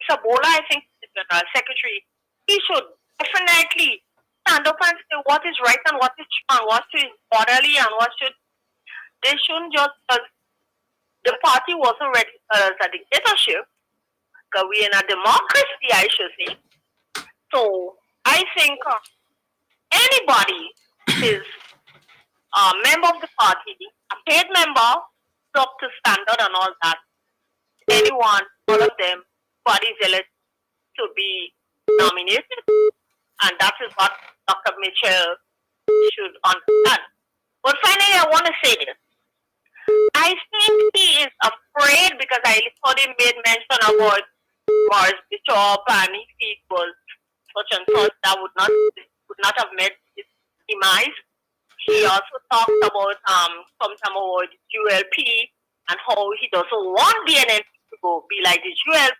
Sabola, I think the General Secretary, he should definitely stand up and say what is right and what is true and what is orderly and what should. They shouldn't just, because the party wasn't registered as a dictatorship, because we're in a democracy, I should say. So I think anybody is a member of the party, a paid member, up to standard and all that. Anyone, all of them, parties elected to be nominated, and that is what Dr. Mitchell should understand. But finally, I want to say this. I think he is afraid, because I heard him made mention about Morris Bishop, and if he was such and such, that would not have met his demise. He also talked about sometime about ULP and how he doesn't want the NNP to be like the ULP.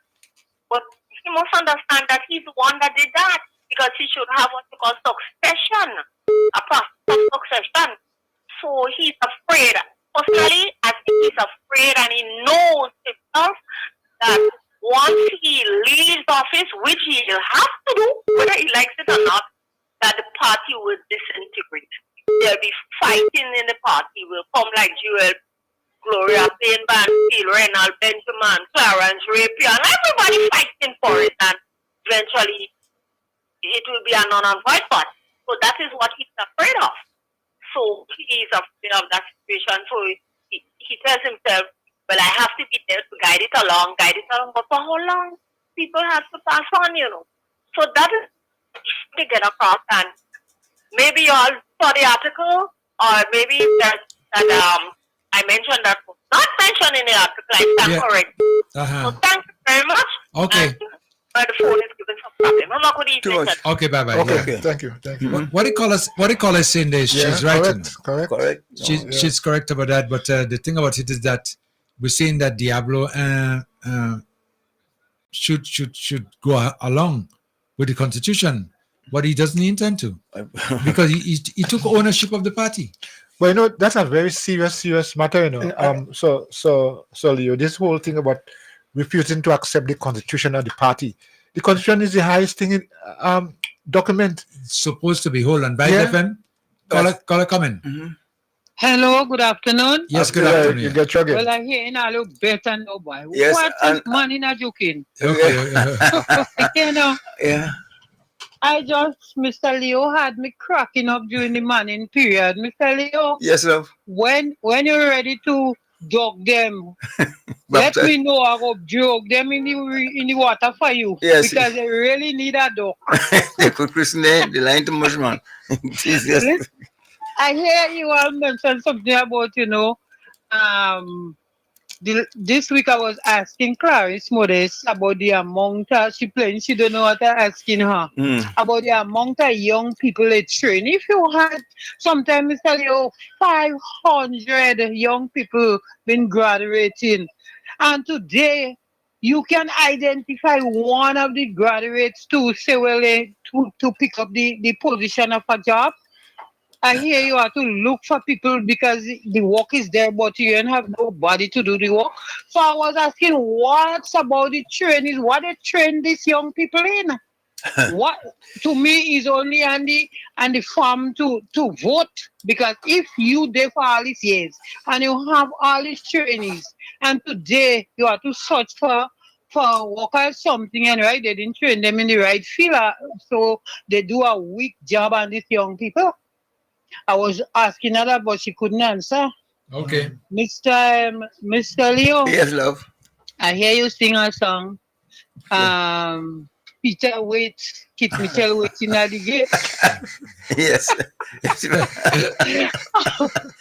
But he must understand that he's the one that did that, because he should have what we call succession, a process of succession. So he's afraid. Personally, I think he's afraid, and he knows himself that once he leaves office, which he will have to do, whether he likes it or not, that the party will disintegrate. There'll be fighting in the party. Will come like Jewel, Gloria Payne, Banfield, Renald, Benjamin, Clarence, Rapier, and everybody fighting for it, and eventually it will be a non-void party. So that is what he's afraid of. So he is afraid of that situation. So he tells himself, well, I have to be there to guide it along. But for how long? People have to pass on, So that is to get across. And maybe you all saw the article, or maybe that I mentioned that was not mentioned in the article. I stand correct. So thank you very much. Okay. The phone is giving some problem. Have a good evening. Sir. Okay, bye-bye. Okay, Yeah. thank you. What do you call us saying there? She's right. Correct. She's correct about that. But the thing about it is that we're saying that Diablo should go along with the constitution, but he doesn't intend to because he took ownership of the party. Well, that's a very serious matter, So Leo, this whole thing about refusing to accept the constitution of the party. The constitution is the highest thing in document. It's supposed to be. Hold on. By FM, call a comment. Hello, good afternoon. Yes, good afternoon. You get chugging. Well, I hear I look better now, boy. Yes, What is man in a joking? Okay. Yeah. I just, Mr. Leo had me cracking up during the morning period. Mr. Leo. Yes, love. When you're ready to dog them, let me know. I will jog them in the water for you. Yes. Because they really need a dog. They could christen the line too much, man. Jesus. I hear you all mention something about, this week I was asking Clarice Modest about the amount she playing. She don't know what I'm asking her. About the amount of young people they train. If you had sometimes tell you 500 young people been graduating, and today you can identify one of the graduates to say, well, to pick up the position of a job. I hear you have to look for people because the work is there, but you don't have nobody to do the work. So I was asking, what's about the training? What they train these young people in? What to me is only on the farm to vote, because if you there for all these years and you have all these trainings, and today you have to search for work or something, and right, they didn't train them in the right field, so they do a weak job on these young people. I was asking her that, but she couldn't answer. Okay. Mr. Leo. Yes, love. I hear you sing a song. Peter waits, Kit Mitchell waiting at the gate. Yes.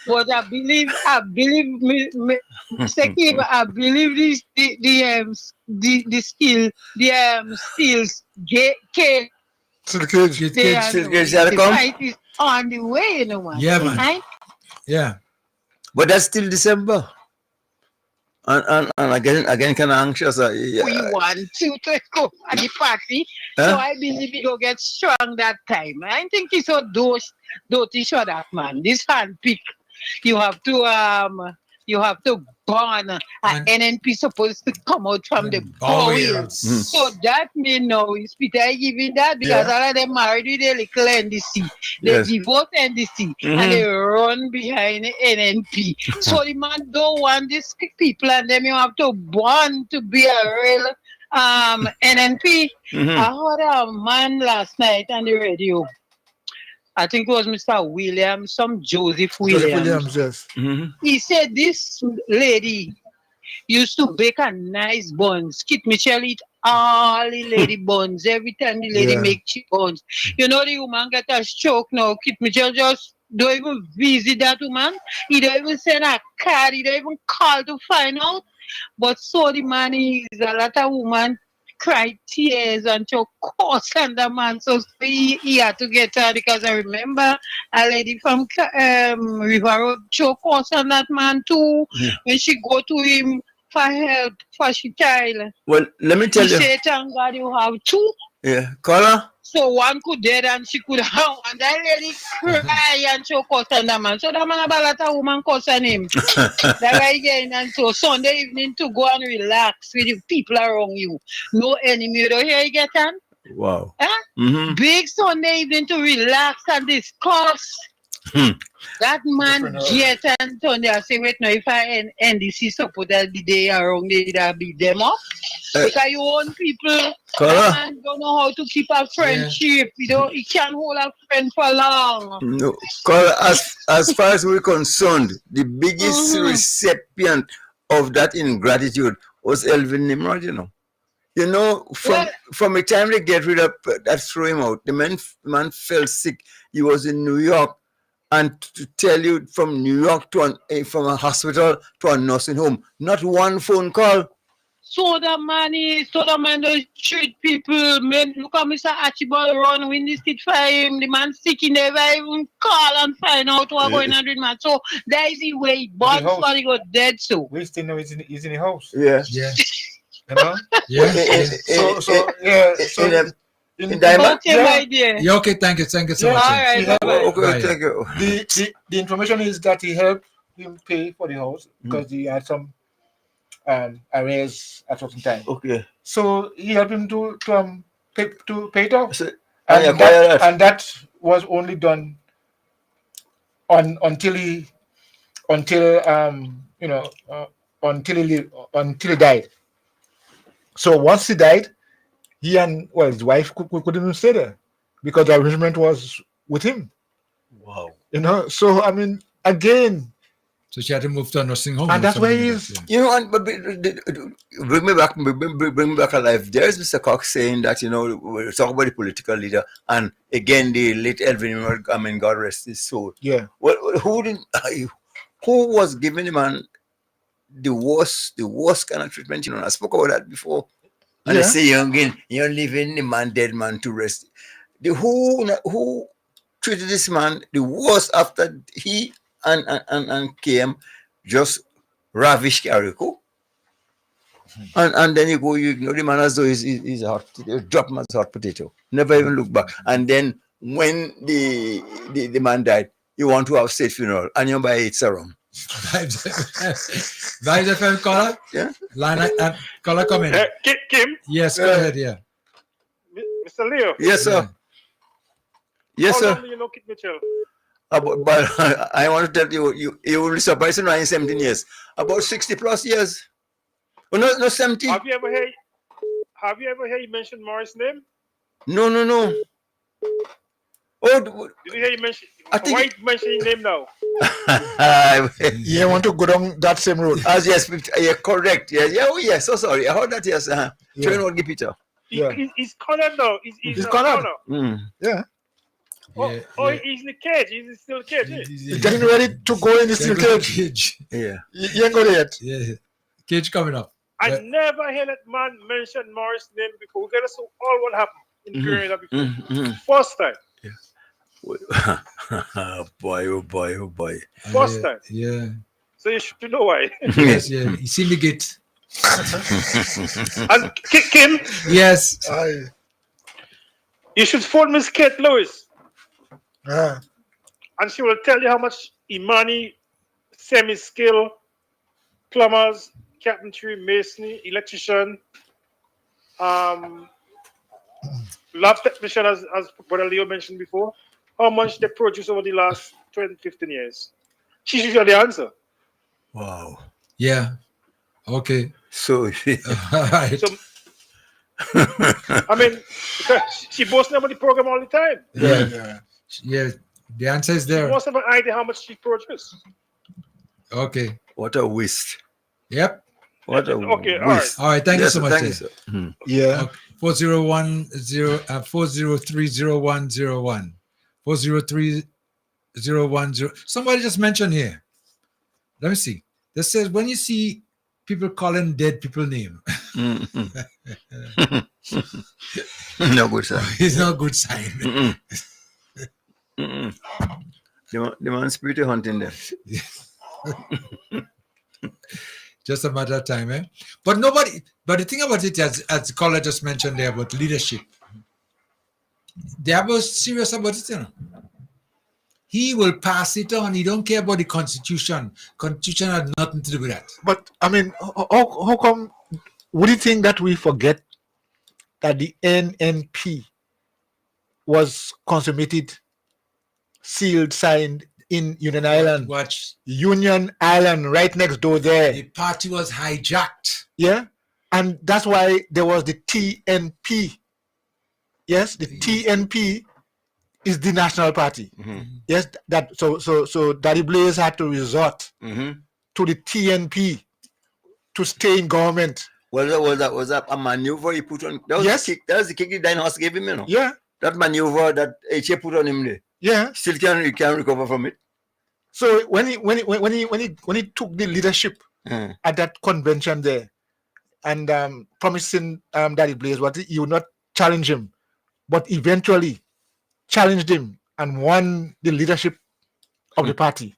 But I believe, Mr. Kim, I believe the skills get the fight is on the way, man. Yeah, man. Right? Yeah. But that's still December. And again kind of anxious. We want to go at the party. So I believe we go get strong that time. I think it's so dirty show that, man. This handpick. You have to burn. And NNP supposed to come out from the bowels. So that means now is Peter giving that, because all of them married with a little NDC. They devote NDC and they run behind NNP. So the man don't want these people, and then you have to burn to be a real NNP. I heard a man last night on the radio. I think it was Mr. Williams, Joseph Williams. Yes. He said this lady used to bake a nice buns. Kit Mitchell eat all the lady buns every time the lady make cheap buns. You know, the woman get a stroke now. Kit Mitchell just don't even visit that woman. He don't even send a card. He don't even call to find out. But so the man is a lot of woman cried tears and choke course and the man, so he had to get her, because I remember a lady from River Road choke course and that man too, when she go to him for help for she child. Well, let me tell you. He said, thank God you have two. Yeah, caller. So one could dead and she could have, and that lady cry and choke course and the man. So the man about a lot of woman cussing him. That guy again, and so Sunday evening to go and relax with the people around you. No enemy. You don't hear you get on? Wow. Huh? Big Sunday evening to relax and discuss. That man get and Tony, I say, wait, now if I NDC support that the day around there, that beat them up. Because you own people, man don't know how to keep a friendship. You can't hold a friend for long. No, as far as we're concerned, the biggest recipient of that ingratitude was Elvin Nimrod, you know. You know, from the time they get rid of that, throw him out, the man fell sick. He was in New York, and to tell you, from New York to from a hospital to a nursing home, not one phone call. So the man don't treat people. Man, look at Mr. Archibald run when they sit for him. The man sick, he never even call and find out what's going on with man. So that is the way born before he got dead. So we still know he's in the house. Yeah. You know? My dear. Yeah, okay, thank you so much. All right, okay, thank you. The information is that he helped him pay for the house because he had some arrears at certain time. Okay. So he helped him to pay it off. And that was only done until he died. So once he died, he and his wife couldn't even stay there because the arrangement was with him. Wow. You know, so I mean, again. So she had to move to a nursing home. And that's where he is. You know, but bring me back alive. There's Mr. Cox saying that, you know, we're talking about the political leader, and again, the late Elvin, God rest his soul. Yeah. Well, who was giving the man the worst kind of treatment? You know, I spoke about that before. And they say, you're leaving the man, dead man, to rest. Who treated this man the worst after he and KM just ravished Carrico? And then you ignore the man as though he's a hot potato, drop him as a hot potato. Never even look back. And then when the man died, you want to have state funeral, and you buy it wrong. Vibes FM caller? Yeah. Line caller coming. Kim? Yes, go ahead, yeah. Mr. Leo? Yes, sir. Yes, How sir. long do you know Kit Mitchell? But I want to tell you will be surprised in 17 years. About 60 plus years. Oh, no, 70. Have you ever heard you mention Morris' name? No. Oh, did you hear you mention? Why you mention his name now? You want to go down that same road? Yes, yeah, correct. Yeah. Oh, yes. So sorry. I heard that. Yes. Train will give Peter. He's cornered now. He's cornered. Yeah. He's in the cage. He's still in the cage. He's getting ready to go in the steel cage. Yeah. He ain't got it yet. Yeah. Cage coming up. I never heard that man mention Morris' name before. We got to see all what happened in Grenada before. First time. boy. First time. Yeah. So you should know why. Yes, yeah. He's in the gate. And Kim? Yes. You should phone Miss Kate Lewis. And she will tell you how much Imani, semi-skill, plumbers, carpentry, masonry, electrician, lab technician, as Brother Leo mentioned before, how much they produce over the last 20, 15 years. She should have the answer. Wow. Yeah. Okay. So, all right. So, I mean, because she boasts about the program all the time. Yeah. The answer is there. She must have an idea how much she produces. Okay. What a waste. Yep. What a waste. All right. Thank you so much. Thank you, sir. Yeah. 403-0101. 403-010. Somebody just mentioned here. Let me see. That says when you see people calling dead people name. No good sign. It's not a good sign. The man's pretty hunting there. Just a matter of time, eh? But the thing about it, as the caller just mentioned there about leadership, they are both serious about it, you know. He will pass it on. He don't care about the Constitution. Constitution had nothing to do with that. But I mean, how come? Would you think that we forget that the NNP was consummated, sealed, signed in Union Island? Watch. Union Island, right next door there. The party was hijacked. Yeah, and that's why there was the TNP. Yes, the TNP is the national party. Yes, that so Daddy Blaze had to resort to the TNP to stay in government. Was that a maneuver he put on? That was Yes. the kick. That was the kick the Dynasty gave him, you know. Yeah. That maneuver that HA put on him there. Yeah. Still can recover from it. So when he took the leadership at that convention there, and promising Daddy Blaze what he would not challenge him, but eventually challenged him and won the leadership of the party.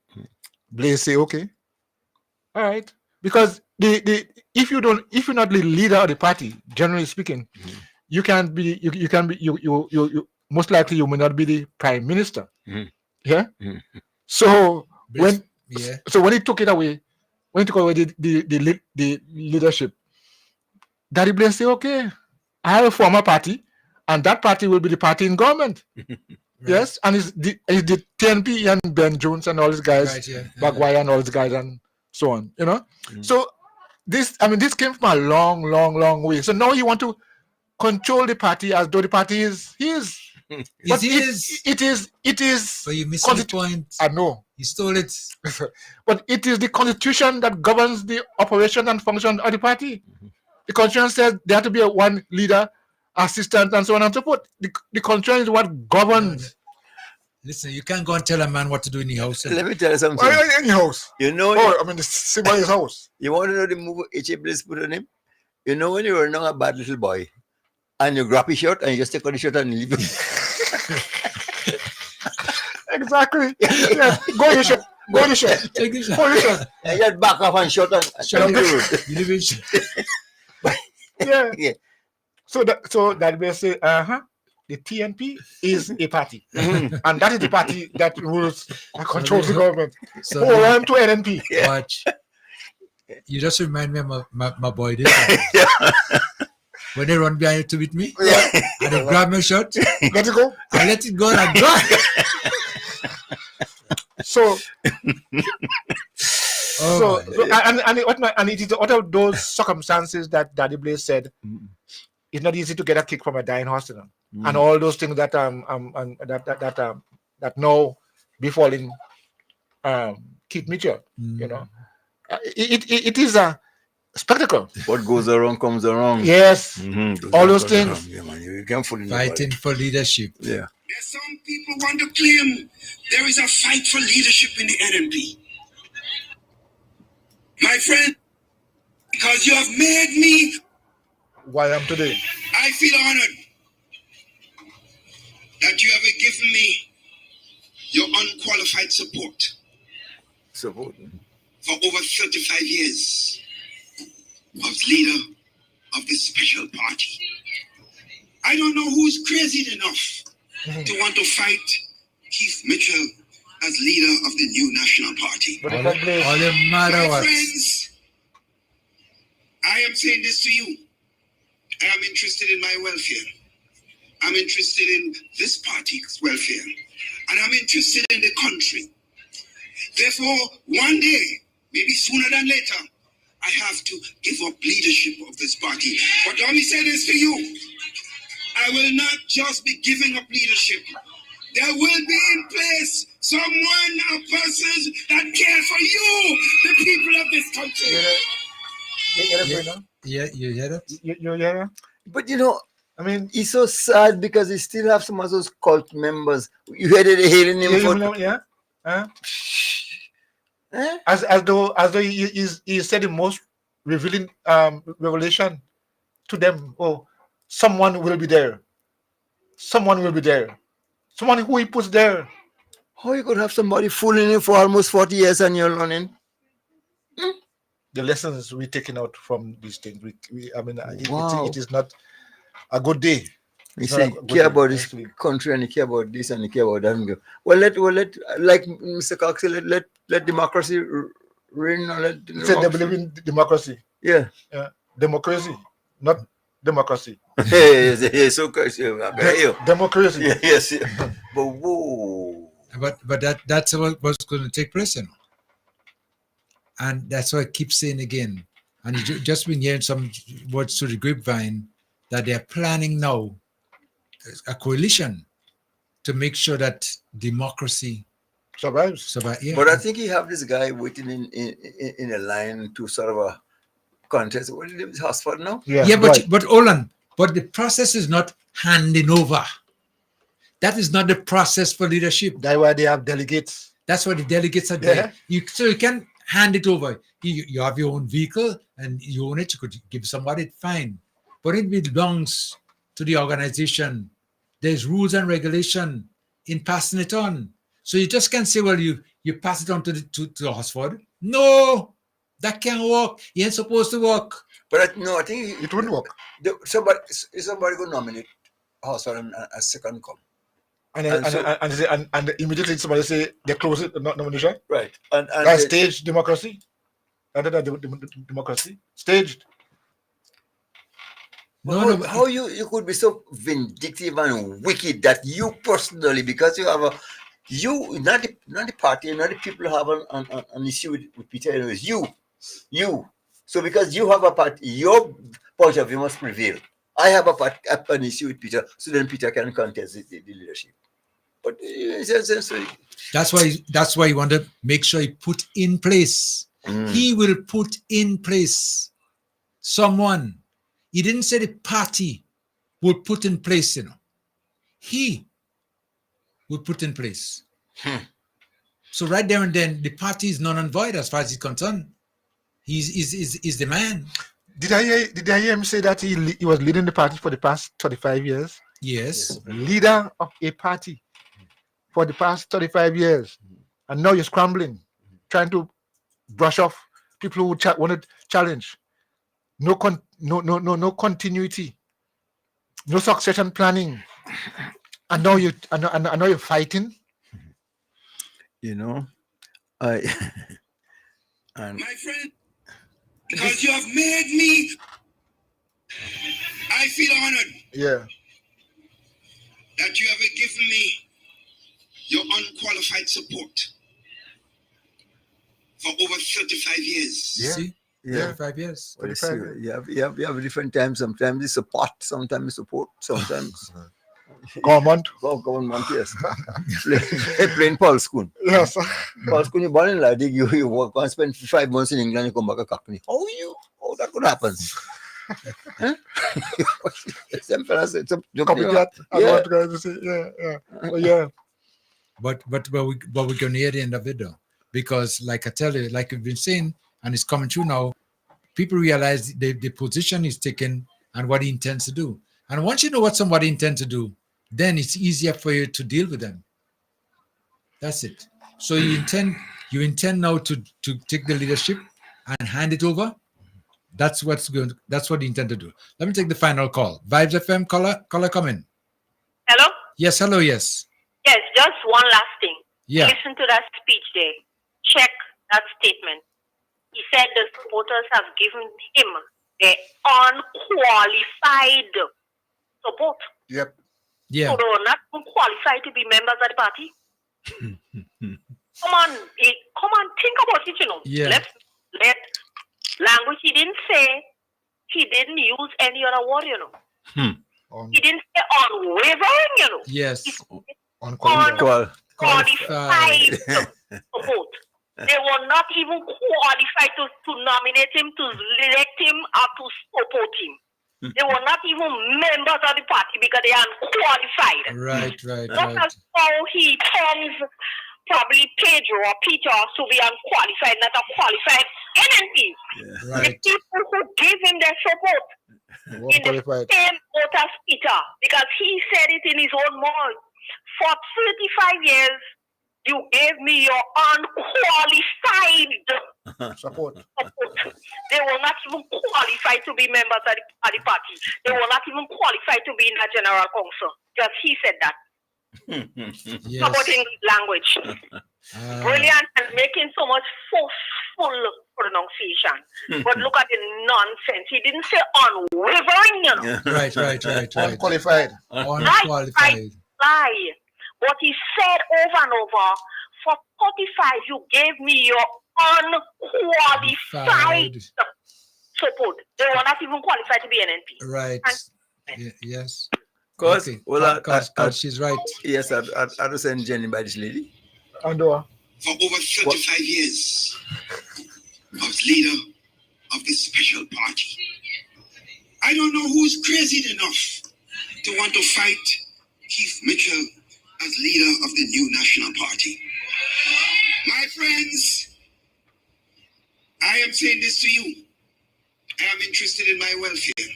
Blaze say, okay, all right, because if you're not the leader of the party, generally speaking, you most likely you may not be the prime minister. Yeah. So when he took it away, the leadership, Daddy Blaze say, okay, I have a former party, and that party will be the party in government. Yes, and it's the TNP and Ben Jones and all these guys, Bagwire and all these guys and so on, you know. So this came from a long, long, long way. So now you want to control the party as though the party is his. But it is. But you missed the point. I know. You stole it. But it is the constitution that governs the operation and function of the party. The constitution says there has to be one leader, assistant, and so on and so forth. The constitution is what governs. Listen, you can't go and tell a man what to do in the house. Let me tell you something. Why in the house? You know, somebody's house. You want to know the move H.A. Bliss put on him? You know when you were not a bad little boy and you grab his shirt and you just take out the shirt and leave it. Exactly. Yeah. Go your shirt. Go your shirt. Take this Go your shirt. And just back off and shut on the You live in shit. Yeah. So that will say, the TNP is a party, and that is the party that rules and controls the government. So I'm to NNP. Watch. You just remind me of my boy there. When they run behind to beat me, and they grab my shirt, let it go. I let it go and I go. And it is out of those circumstances that Daddy Blaze said it's not easy to get a kick from a dying horse, you know? And all those things that now befalling Keith Mitchell, you know. It is a spectacle. What goes around comes around. Yes, all those things. Yeah, man. You can't fool Fighting for leadership. Yeah. There's some people want to claim there is a fight for leadership in the NNP. My friend, because you have made me why I am today. I feel honored that you have given me your unqualified support. Support. For over 35 years as leader of this special party. I don't know who's crazy enough to want to fight Keith Mitchell as leader of the new national party. All the matter what. Friends, I am saying this to you. I am interested in my welfare. I'm interested in this party's welfare. And I'm interested in the country. Therefore, one day, maybe sooner than later, I have to give up leadership of this party. But let me say this to you. I will not just be giving up leadership. There will be in place someone or persons that care for you, the people of this country. Yeah, you hear that? You hear that? But you know, I mean, he's so sad because he still have some of those cult members. You heard it hailing him for as though he said the most revealing revelation to them. Oh, someone will be there. Someone will be there. Someone who he puts there. How you could have somebody fooling you for almost 40 years and you're learning? The lessons we taking out from these things. Wow. It is not a good day. You say care about this country and you care about this and you care about that. Well, let like Mr. Cox said, let democracy reign. He said they believe in democracy. Yeah. Democracy, not democracy. Yes, democracy. Yes. But whoa. But that's what's going to take place, you know? And that's why I keep saying again. And you just been hearing some words through the grapevine that they're planning now a coalition to make sure that democracy survives. Yeah. But I think you have this guy waiting in a line to sort of contest. What is Oxford now? Yeah, but hold on. But the process is not handing over. That is not the process for leadership. That's why they have delegates. That's why the delegates are there. So you can hand it over. You have your own vehicle and you own it. You could give somebody, fine. But it belongs to the organization. There's rules and regulation in passing it on. So you just can't say, well, you pass it on to Oxford. No, that can't work. It ain't supposed to work. But no, I think it wouldn't work. Somebody go nominate Oxford and a second come. And immediately somebody say they close it, not nomination. Right. And that's staged democracy. Democracy staged. How you could be so vindictive and wicked that you personally, because you have not the party, not the people have an issue with Peter, it was you. So because you have a party, your point of view must prevail. I have an issue with Peter, so then Peter can contest the leadership. But that's why you want to make sure he put in place. He will put in place someone. He didn't say the party would put in place, He would put in place. So right there and then, the party is null and void as far as he's concerned. He's the man. Did I hear him say that he was leading the party for the past 35 years? Yes. Leader of a party for the past 35 years. And now you're scrambling, trying to brush off people who want to challenge. No continuity, no succession planning. And now you're fighting. And my friend, because you have made me, I feel honored. Yeah. That you have given me your unqualified support for over 35 years. Yeah. See? Yeah. 35 years. You have different times. Sometimes it's support, sometimes it's support, sometimes government, yes. Playing Paul School. Yes. Paul School, you're born in Ladig, you work and spend 5 months in England, you come back a cockney. How that could happen? But we're going to hear the end of it though. Because like I tell you, like we've been saying, and it's coming true now, people realize the position he's taken and what he intends to do. And once you know what somebody intends to do, then it's easier for you to deal with them. That's it. So you intend now to take the leadership and hand it over. That's what you intend to do. Let me take the final call. Vibes FM caller come in. Hello? Yes, hello, yes. Yes, just one last thing. Yeah. Listen to that speech there. Check that statement. He said the supporters have given him the unqualified support. Yep. Yeah. So they were not qualified to be members of the party. Come on, think about it, Yeah. Let language, he didn't say, he didn't use any other word, He didn't say unwavering, Yes. Unqualified support. They were not even qualified to nominate him, to elect him, or to support him. They were not even members of the party because they are unqualified. Right. That's how he terms probably Pedro or Peter to be unqualified, not a qualified NNP. Yeah. Right. The people who give him their support in the same boat as Peter, because he said it in his own mouth. For 35 years, you gave me your unqualified support. They were not even qualified to be members of the party. They were not even qualified to be in the general council. Just he said that. Yes. About English language. Brilliant and making so much forceful pronunciation. But look at the nonsense. He didn't say unwavering. Right. Unqualified. Unqualified. Lie. But he said over and over, for 45, you gave me your unqualified support. They were not even qualified to be NNP. Right. Yes. Because she's right. Yes, I don't send Jenny by this lady. And for over 35 years, I was leader of this special party. I don't know who's crazy enough to want to fight Keith Mitchell as leader of the new National Party. My friends, I am saying this to you. I am interested in my welfare.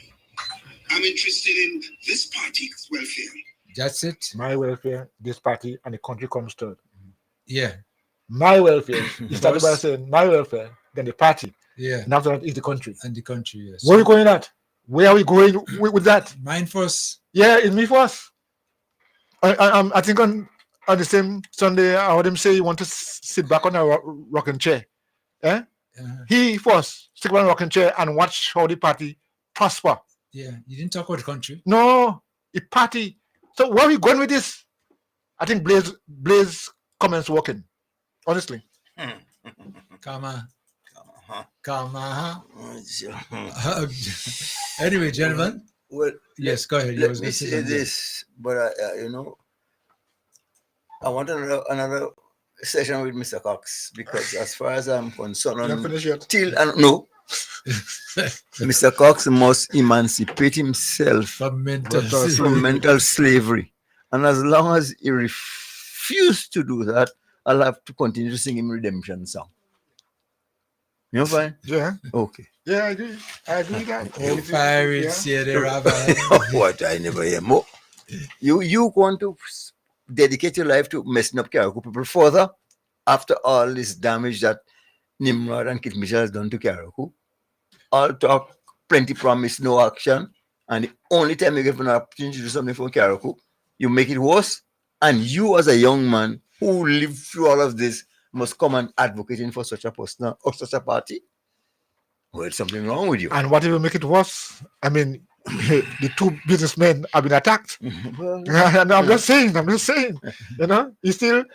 I'm interested in this party's welfare. That's it. My welfare, this party, and the country comes third. Yeah. My welfare. You started by saying my welfare, then the party. Yeah. And after that is the country. And the country, yes. Where are we going at? Where are we going with that? Mine first. Yeah, it's me first. I think on the same Sunday, I heard him say he want to sit back on a rocking chair. Eh? He first sit back on a rocking chair and watch how the party prosper. Yeah, you didn't talk about the country. No, the party. So where are we going with this? I think Blaze comments working. Honestly. Karma. Anyway, gentlemen. Well, yes, go ahead. Let me say this, but I want another session with Mr. Cox, because as far as I'm concerned, no, Mr. Cox must emancipate himself from mental slavery, and as long as he refuses to do that, I'll have to continue to sing him redemption song. You know, fine? Yeah. Okay. Yeah, I agree. I agree that. Oh, pirates, yeah, they rabbi. What? I never hear more. You want to dedicate your life to messing up Carriacou people further after all this damage that Nimrod and Keith Mitchell has done to Carriacou? All talk, plenty promise, no action, and the only time you get an opportunity to do something for Carriacou, you make it worse. And you, as a young man who lived through all of this, must come and advocating for such a person or such a party. Well, there's something wrong with you. And what will make it worse? I mean, the two businessmen have been attacked. And I'm just saying, you know, he's still,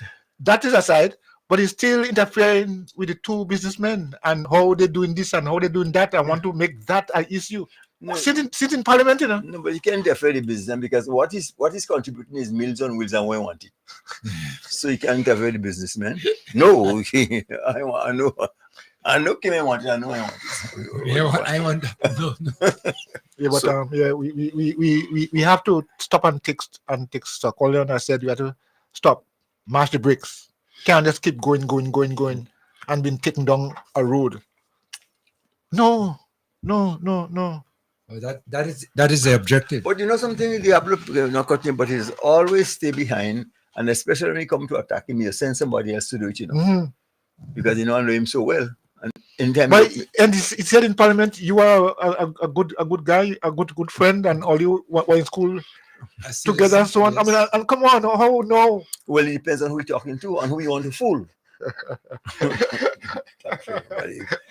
that is aside, but he's still interfering with the two businessmen and how they're doing this and how they're doing that. I want to make that an issue. No, sit in parliament, you know. No, but you can't interfere the business, because what is contributing is Meals on Wheels and we want it. So you can't interfere the businessman. No, I know Kim want it. I know I want it. Yeah, I want. No. Yeah, but So- we have to stop and take stock. Colin said we have to stop, mash the brakes. Can't just keep going, and being taken down a road. No. Oh, that is the objective. But you know something, Diablo, not cutting, but he's always stay behind, and especially when you come to attack him, you send somebody else to do it, you know, Mhm. because you know I know him so well. And anytime, But and he said in parliament, you are a good guy, a good friend, and all you were in school together and so on. I mean, and come on, how no? well, it depends on who you're talking to and who you want to fool.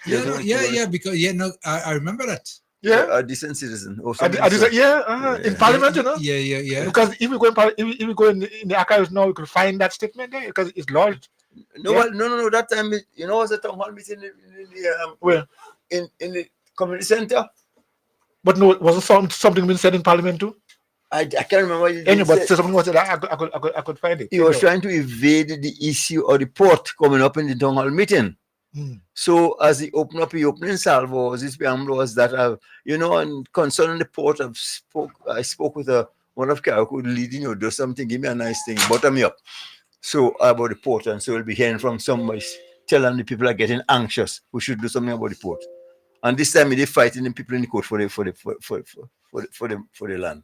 Yeah, because I remember that. Yeah, a decent citizen. Or in parliament, you know. Yeah. Because if we go in the archives now, we could find that statement there because it's lodged. No, well, no. That time, you know, was a town hall meeting Where? In the community center. But no, was it something been said in parliament too? I can't remember. But something was said. I could find it. He was trying to evade the issue or the port coming up in the town hall meeting. So as he opened up, he opening salvo, his preamble was that, you know, and concerning the port, I spoke with one of Carriacou leading, do something, give me a nice thing, butter me up. So about the port, and so we'll be hearing from somebody telling the people are getting anxious. We should do something about the port. And this time they're fighting the people in the court for the land.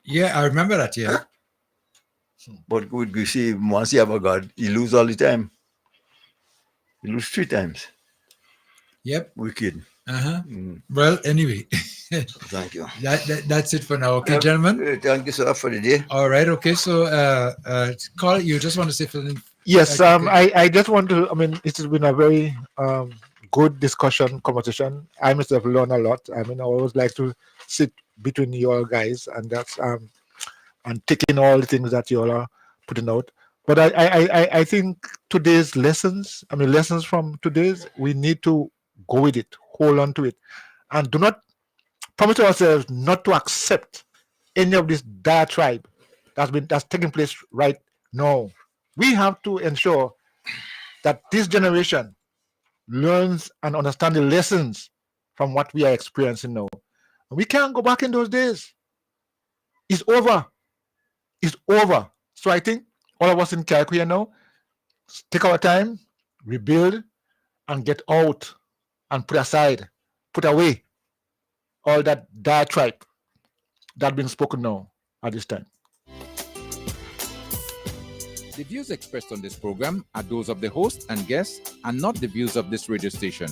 Yeah, I remember that. Yeah. But good, you see, once you have a God, you lose all the time. You lose 3 times. Yep. Wicked. Well, anyway. Thank you. That's it for now. Okay, gentlemen. Thank you, sir, for the day. All right. Okay. So, Carl, you just want to say something? Yes. I just want to. I mean, it has been a very good conversation. I myself learn a lot. I mean, I always like to sit between you all guys and that's and taking all the things that you all are putting out. But I think today's lessons, from today's, we need to go with it, hold on to it, and do not promise ourselves not to accept any of this diatribe that's taking place right now. We have to ensure that this generation learns and understands the lessons from what we are experiencing now. We can't go back in those days. It's over. It's over. So I think all of us in Carrick here now, take our time, rebuild, and get out and put aside, put away all that diatribe that being spoken now at this time. The views expressed on this program are those of the host and guests and not the views of this radio station.